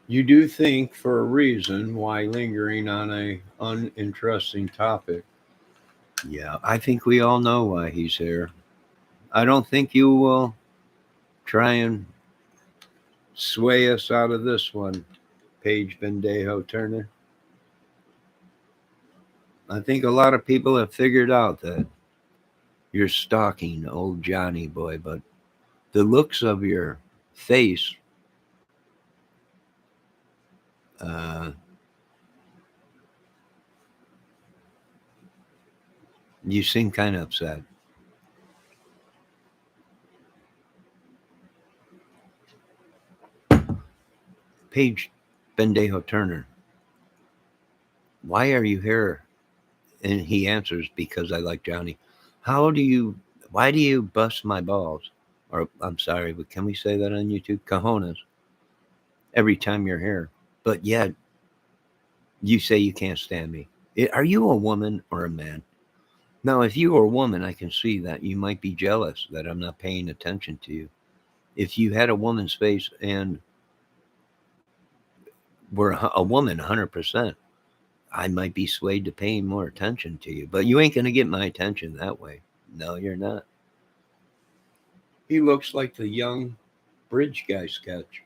[SPEAKER 1] You do think for a reason why lingering on a uninteresting topic. Yeah, I think we all know why he's here. I don't think you will try and sway us out of this one, Paige Bendejo Turner. I think a lot of people have figured out that you're stalking old Johnny boy, but the looks of your face, uh, you seem kind of upset. Paige Bendejo Turner, why are you here? And he answers, because I like Johnny. Why do you bust my balls? Or, I'm sorry, but can we say that on YouTube? Cojones. Every time you're here. But yet, you say you can't stand me. Are you a woman or a man? Now, if you were a woman, I can see that you might be jealous that I'm not paying attention to you. If you had a woman's face and were a woman 100%, I might be swayed to paying more attention to you. But you ain't going to get my attention that way. No, you're not. He looks like the young bridge guy sketch.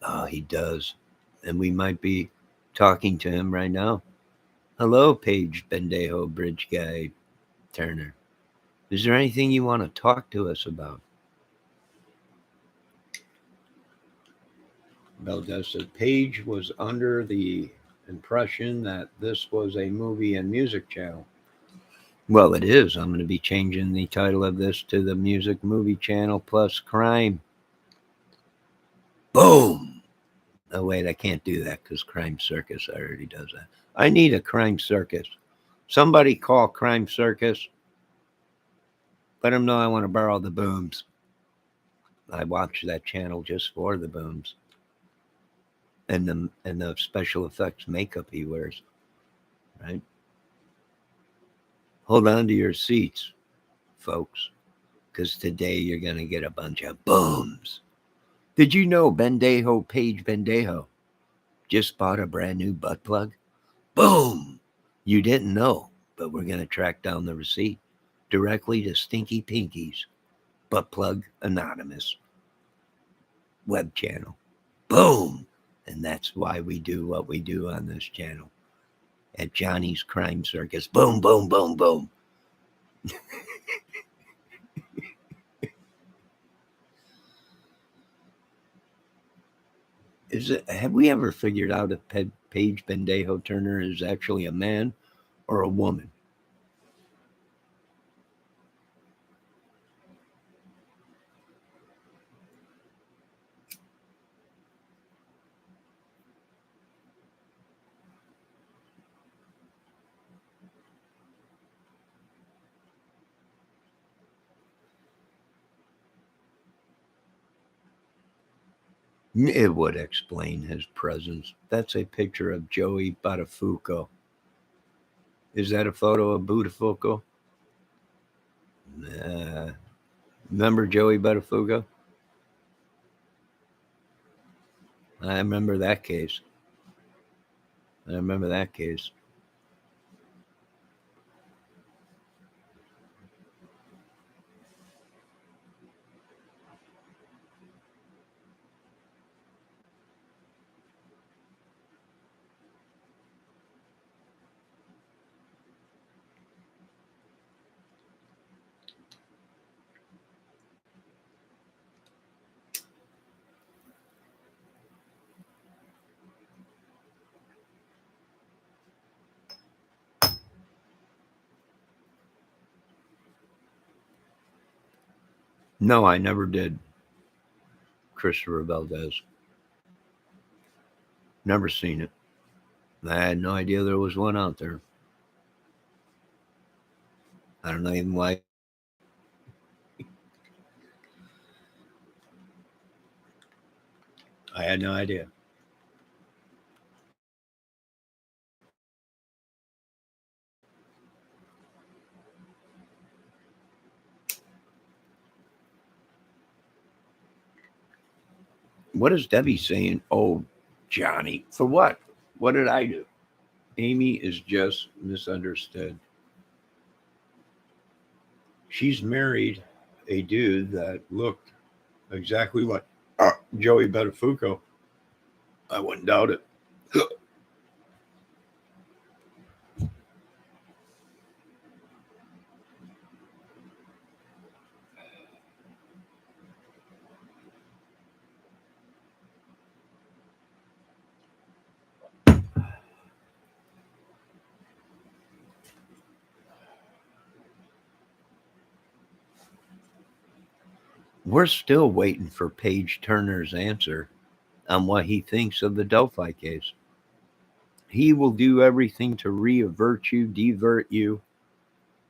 [SPEAKER 1] Oh, he does. And we might be talking to him right now. Hello, Paige Bendejo, bridge guy Turner. Is there anything you want to talk to us about? Valdez said Paige was under the impression that this was a movie and music channel. Well, it is. I'm going to be changing the title of this to the Music Movie Channel plus Crime. Boom! Oh, wait, I can't do that because Crime Circus already does that. I need a Crime Circus. Somebody call Crime Circus. Let them know I want to borrow the booms. I watch that channel just for the booms. And the special effects makeup he wears. Right? Hold on to your seats, folks, because today you're going to get a bunch of booms. Did you know Bendejo Paige Bendejo just bought a brand new butt plug? Boom! You didn't know, but we're going to track down the receipt directly to Stinky Pinky's Butt Plug Anonymous web channel. Boom! And that's why we do what we do on this channel. At Johnny's Crime Circus. Boom, boom, boom, boom. Have we ever figured out if Paige Bendejo Turner is actually a man or a woman? It would explain his presence. That's a picture of Joey Buttafuoco. Is that a photo of Buttafuoco? Remember Joey Buttafuoco? I remember that case. I remember that case. No, I never did. Christopher Valdez. Never seen it. I had no idea there was one out there. I don't know even why. I had no idea. What is Debbie saying? Oh, Johnny. For what? What did I do? Amy is just misunderstood. She's married a dude that looked exactly like Joey Buttafuoco. I wouldn't doubt it. We're still waiting for Page Turner's answer on what he thinks of the Delphi case. He will do everything to reavert you, divert you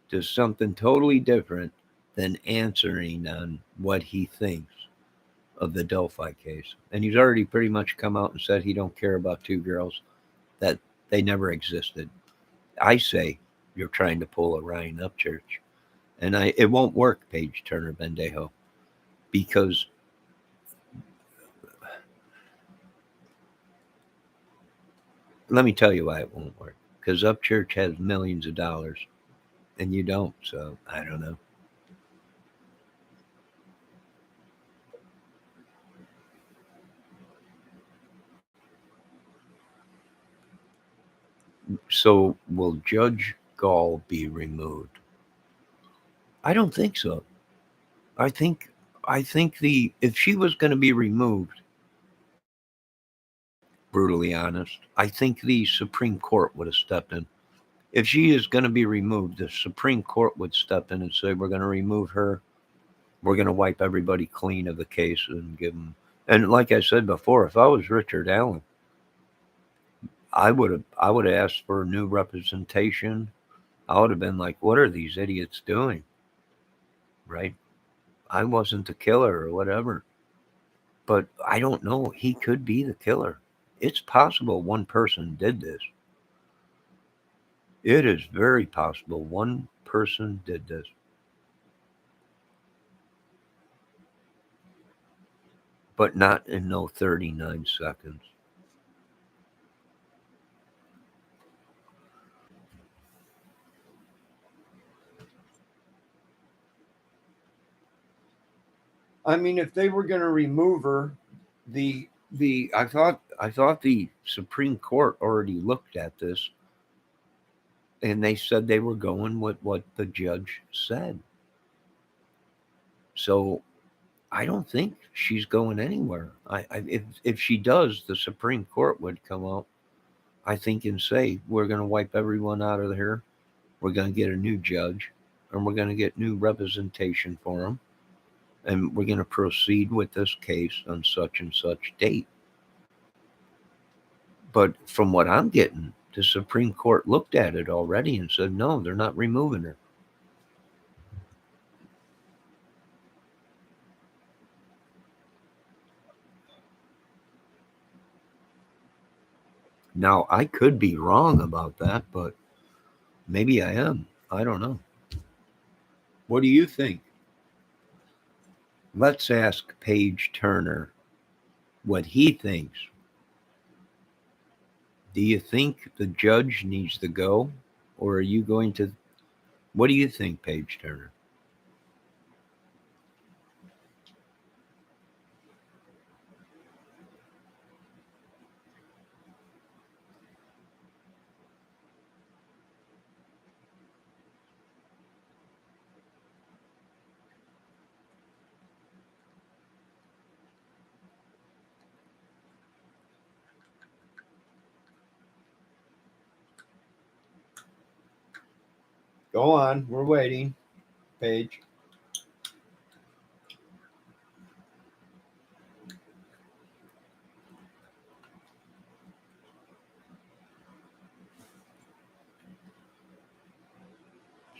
[SPEAKER 1] to something totally different than answering on what he thinks of the Delphi case. And he's already pretty much come out and said he don't care about two girls, that they never existed. I say you're trying to pull a Ryan Upchurch. And it won't work, Page Turner Bendejo, because let me tell you why it won't work. Because Upchurch has millions of dollars and you don't. So I don't know. So will Judge Gall be removed? I don't think so. I think I think the if she was going to be removed, brutally honest, I think the Supreme Court would have stepped in. If she is going to be removed, the Supreme Court would step in and say we're going to remove her. We're going to wipe everybody clean of the case and give them. And like I said before, if I was Richard Allen, I would have asked for new representation. I would have been like, what are these idiots doing? Right? I wasn't the killer or whatever. But I don't know. He could be the killer. It's possible one person did this. It is very possible one person did this. But not in no 39 seconds. I mean, if they were going to remove her, I thought the Supreme Court already looked at this and they said they were going with what the judge said. So I don't think she's going anywhere. If she does, the Supreme Court would come out, I think, and say we're going to wipe everyone out of here. We're going to get a new judge, and we're going to get new representation for them, and we're going to proceed with this case on such and such date. But from what I'm getting, the Supreme Court looked at it already and said no, they're not removing her. Now I could be wrong about that, but maybe I am. I don't know. What do you think? Let's ask Page Turner what he thinks Do you think the judge needs to go, or are you going to? What do you think, Paige Turner? Go on, we're waiting, Paige.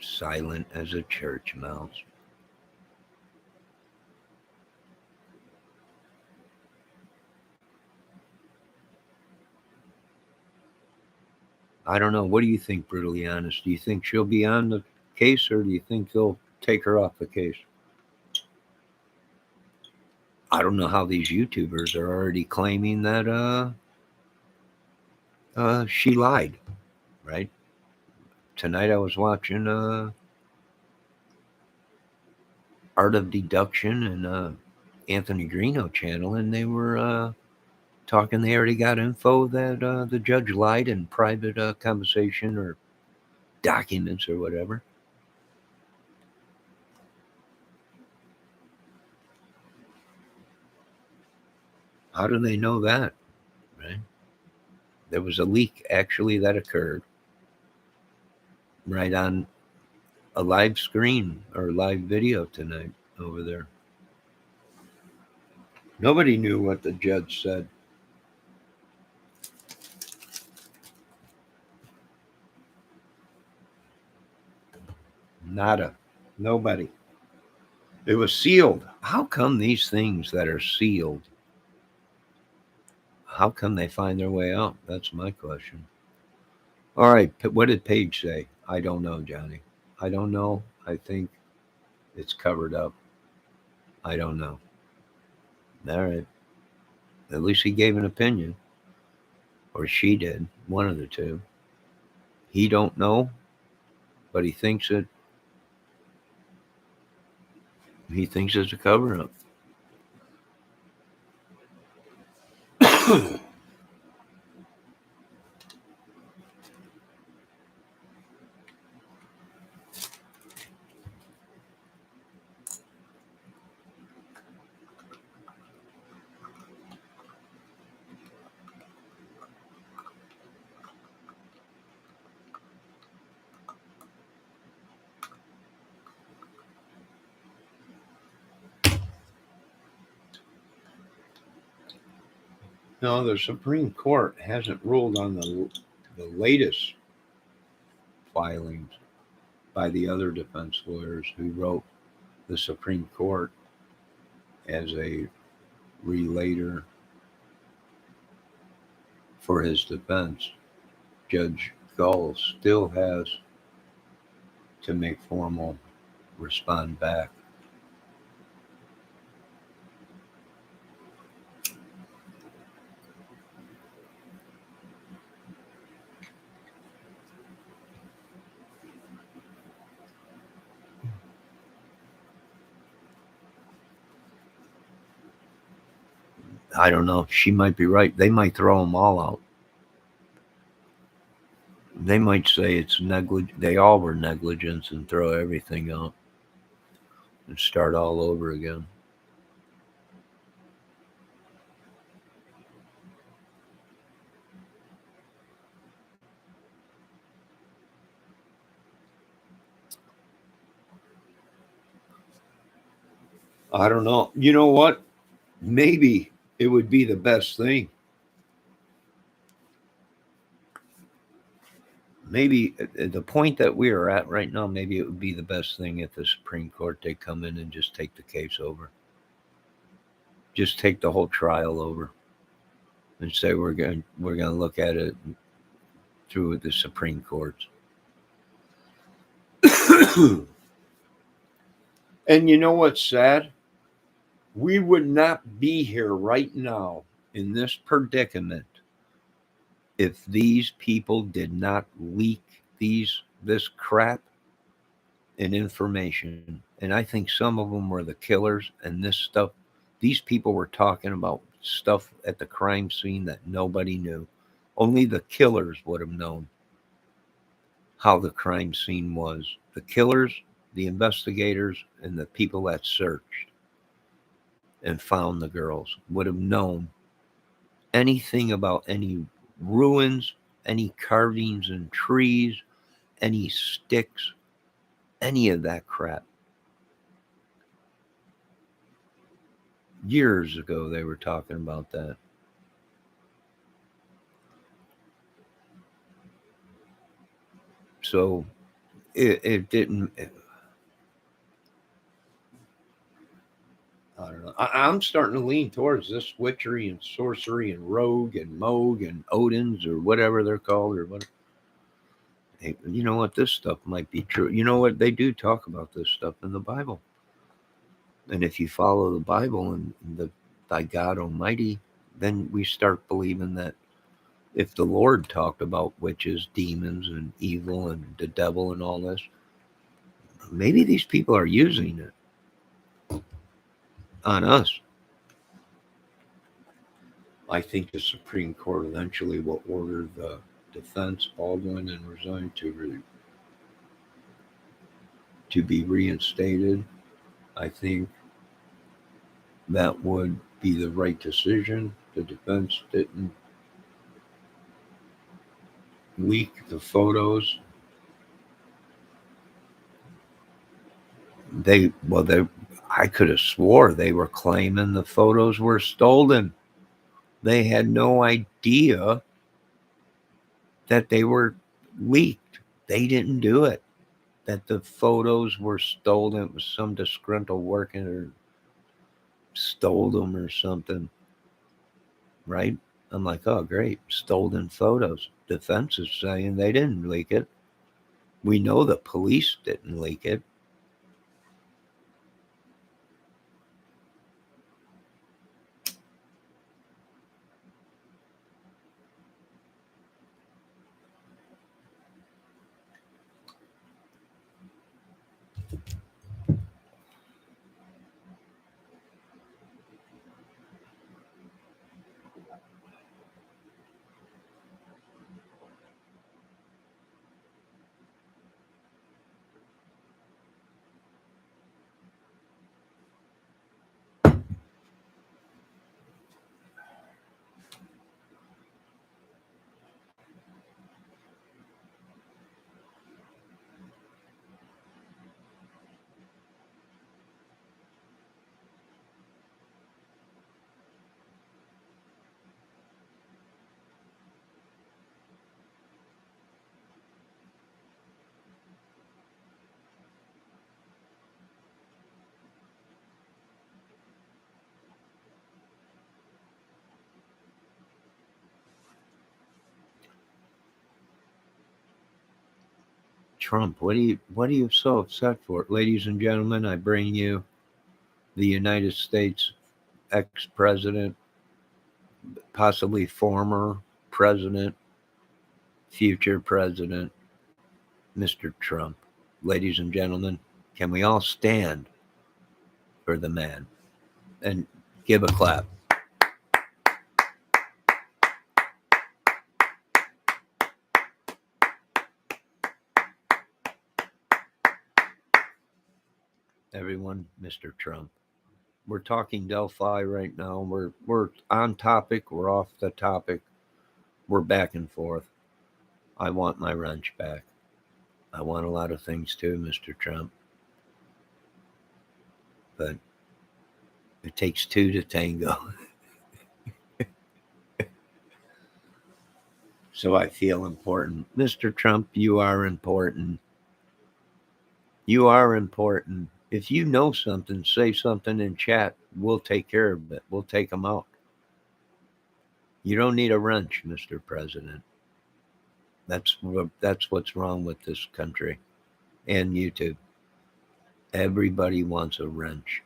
[SPEAKER 1] Silent as a church mouse. I don't know. What do you think, brutally honest? Do you think she'll be on the case, or do you think they'll take her off the case? I don't know how these YouTubers are already claiming that she lied, right? Tonight I was watching Art of Deduction and Anthony Greeno channel, and they were talking. They already got info that the judge lied in private conversation or documents or whatever. How do they know that? Right? There was a leak actually that occurred right on a live screen or live video tonight over there. Nobody knew what the judge said. Nada. Nobody. It was sealed. How come these things that are sealed, how come they find their way out? That's my question. All right. What did Paige say? I don't know, Johnny. I don't know. I think it's covered up. I don't know. All right. At least he gave an opinion, or she did. One of the two. He don't know, but he thinks it's a cover up. No, the Supreme Court hasn't ruled on the latest filings by the other defense lawyers who wrote the Supreme Court as a relator for his defense. Judge Gull still has to make formal respond back. I don't know. She might be right. They might throw them all out. They might say it's negligent. They all were negligence and throw everything out and start all over again. I don't know. You know what? Maybe it would be the best thing. Maybe at the point that we are at right now, maybe it would be the best thing if the Supreme Court they come in and just take the case over. Just take the whole trial over and say we're going to look at it through the Supreme Courts. And you know what's sad? We would not be here right now in this predicament if these people did not leak this crap and information, and I think some of them were the killers, and this stuff, these people were talking about stuff at the crime scene that nobody knew. Only the killers would have known how the crime scene was. The killers, the investigators, and the people that searched and found the girls would have known anything about any ruins, any carvings in trees, any sticks, any of that crap. Years ago, they were talking about that. So it didn't. I don't know. I'm starting to lean towards this witchery and sorcery and rogue and mogue and Odins or whatever they're called or what. Hey, you know what? This stuff might be true. You know what? They do talk about this stuff in the Bible. And if you follow the Bible and thy God Almighty, then we start believing that if the Lord talked about witches, demons, and evil and the devil and all this, maybe these people are using it on us. I think the Supreme Court eventually will order the defense, Baldwin and Rosine, to be reinstated. I think that would be the right decision. The defense didn't leak the photos. They I could have swore they were claiming the photos were stolen. They had no idea that they were leaked. They didn't do it. That the photos were stolen. It was some disgruntled worker stole them or something, right? I'm like, oh, great, stolen photos. Defense is saying they didn't leak it. We know the police didn't leak it. Trump, what are you so upset for? Ladies and gentlemen, I bring you the United States ex-president, possibly former president, future president, Mr. Trump. Ladies and gentlemen, can we all stand for the man and give a clap? Everyone, Mr. Trump. We're talking Delphi right now. We're on topic. We're off the topic. We're back and forth. I want my wrench back. I want a lot of things too, Mr. Trump. But it takes two to tango. So I feel important. Mr. Trump, you are important. You are important. If you know something, say something in chat. We'll take care of it. We'll take them out. You don't need a wrench, Mr. President. That's what's wrong with this country and YouTube. Everybody wants a wrench.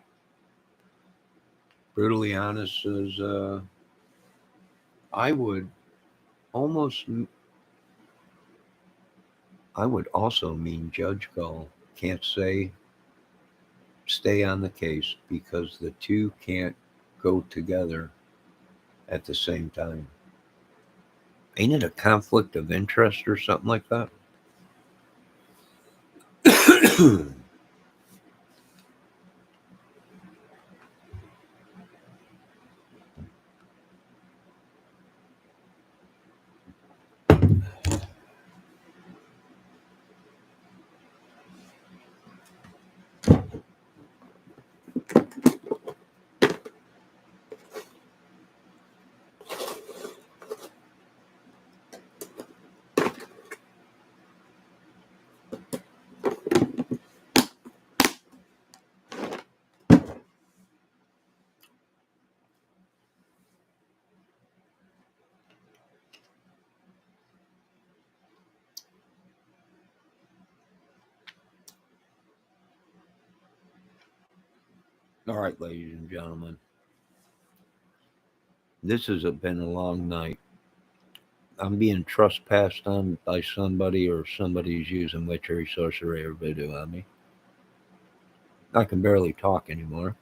[SPEAKER 1] Brutally honest says, I would almost, I would also mean Judge Gull can't say stay on the case because the two can't go together at the same time. Ain't it a conflict of interest or something like that? All right, ladies and gentlemen, this has been a long night. I'm being trespassed on by somebody, or somebody's using witchery, sorcery, or voodoo on me. I can barely talk anymore.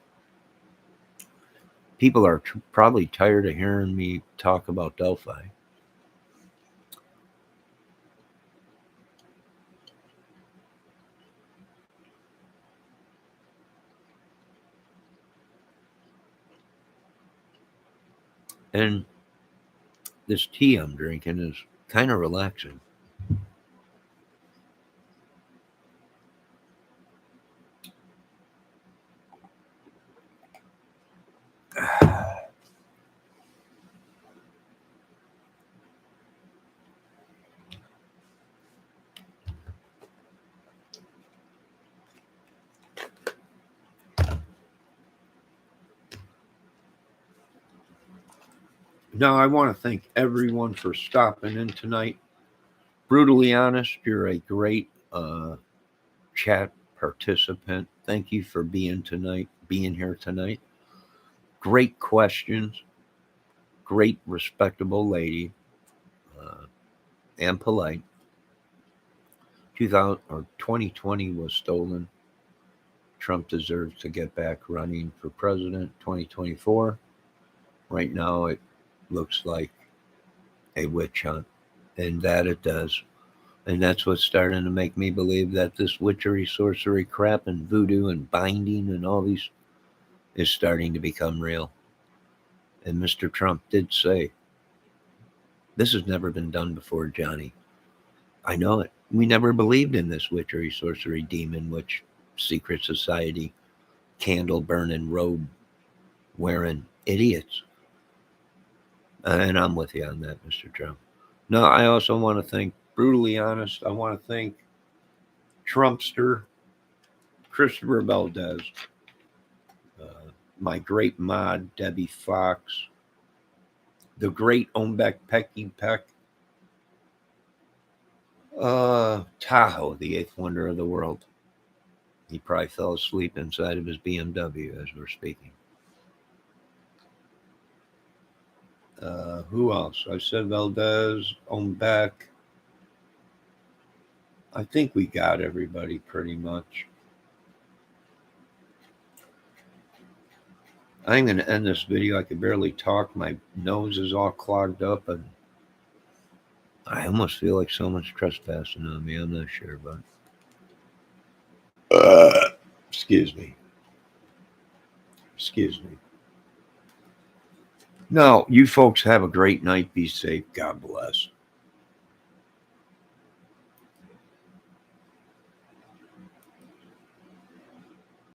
[SPEAKER 1] People are probably tired of hearing me talk about Delphi. And this tea I'm drinking is kind of relaxing. Now, I want to thank everyone for stopping in tonight. Brutally honest, you're a great chat participant. Thank you for being here tonight. Great questions. Great, respectable lady, uh, and polite. 2020 was stolen. Trump deserves to get back running for president. 2024. Right now, it looks like a witch hunt, and that it does. And that's what's starting to make me believe that this witchery, sorcery crap, and voodoo and binding and all these is starting to become real. And Mr. Trump did say, this has never been done before, Johnny. I know it. We never believed in this witchery, sorcery, demon, witch, secret society, candle burning, robe wearing idiots. And I'm with you on that, Mr. Trump. No, I also want to thank, brutally honest, I want to thank Trumpster Christopher Valdez, my great mod, Debbie Fox, the great Ombek Pecky Peck, Tahoe, the eighth wonder of the world. He probably fell asleep inside of his BMW as we're speaking. Who else? I said Valdez, Ombek. I think we got everybody pretty much. I'm going to end this video. I can barely talk. My nose is all clogged up, and I almost feel like someone's trespassing on me. I'm not sure, but excuse me. Excuse me. No, you folks have a great night. Be safe. God bless.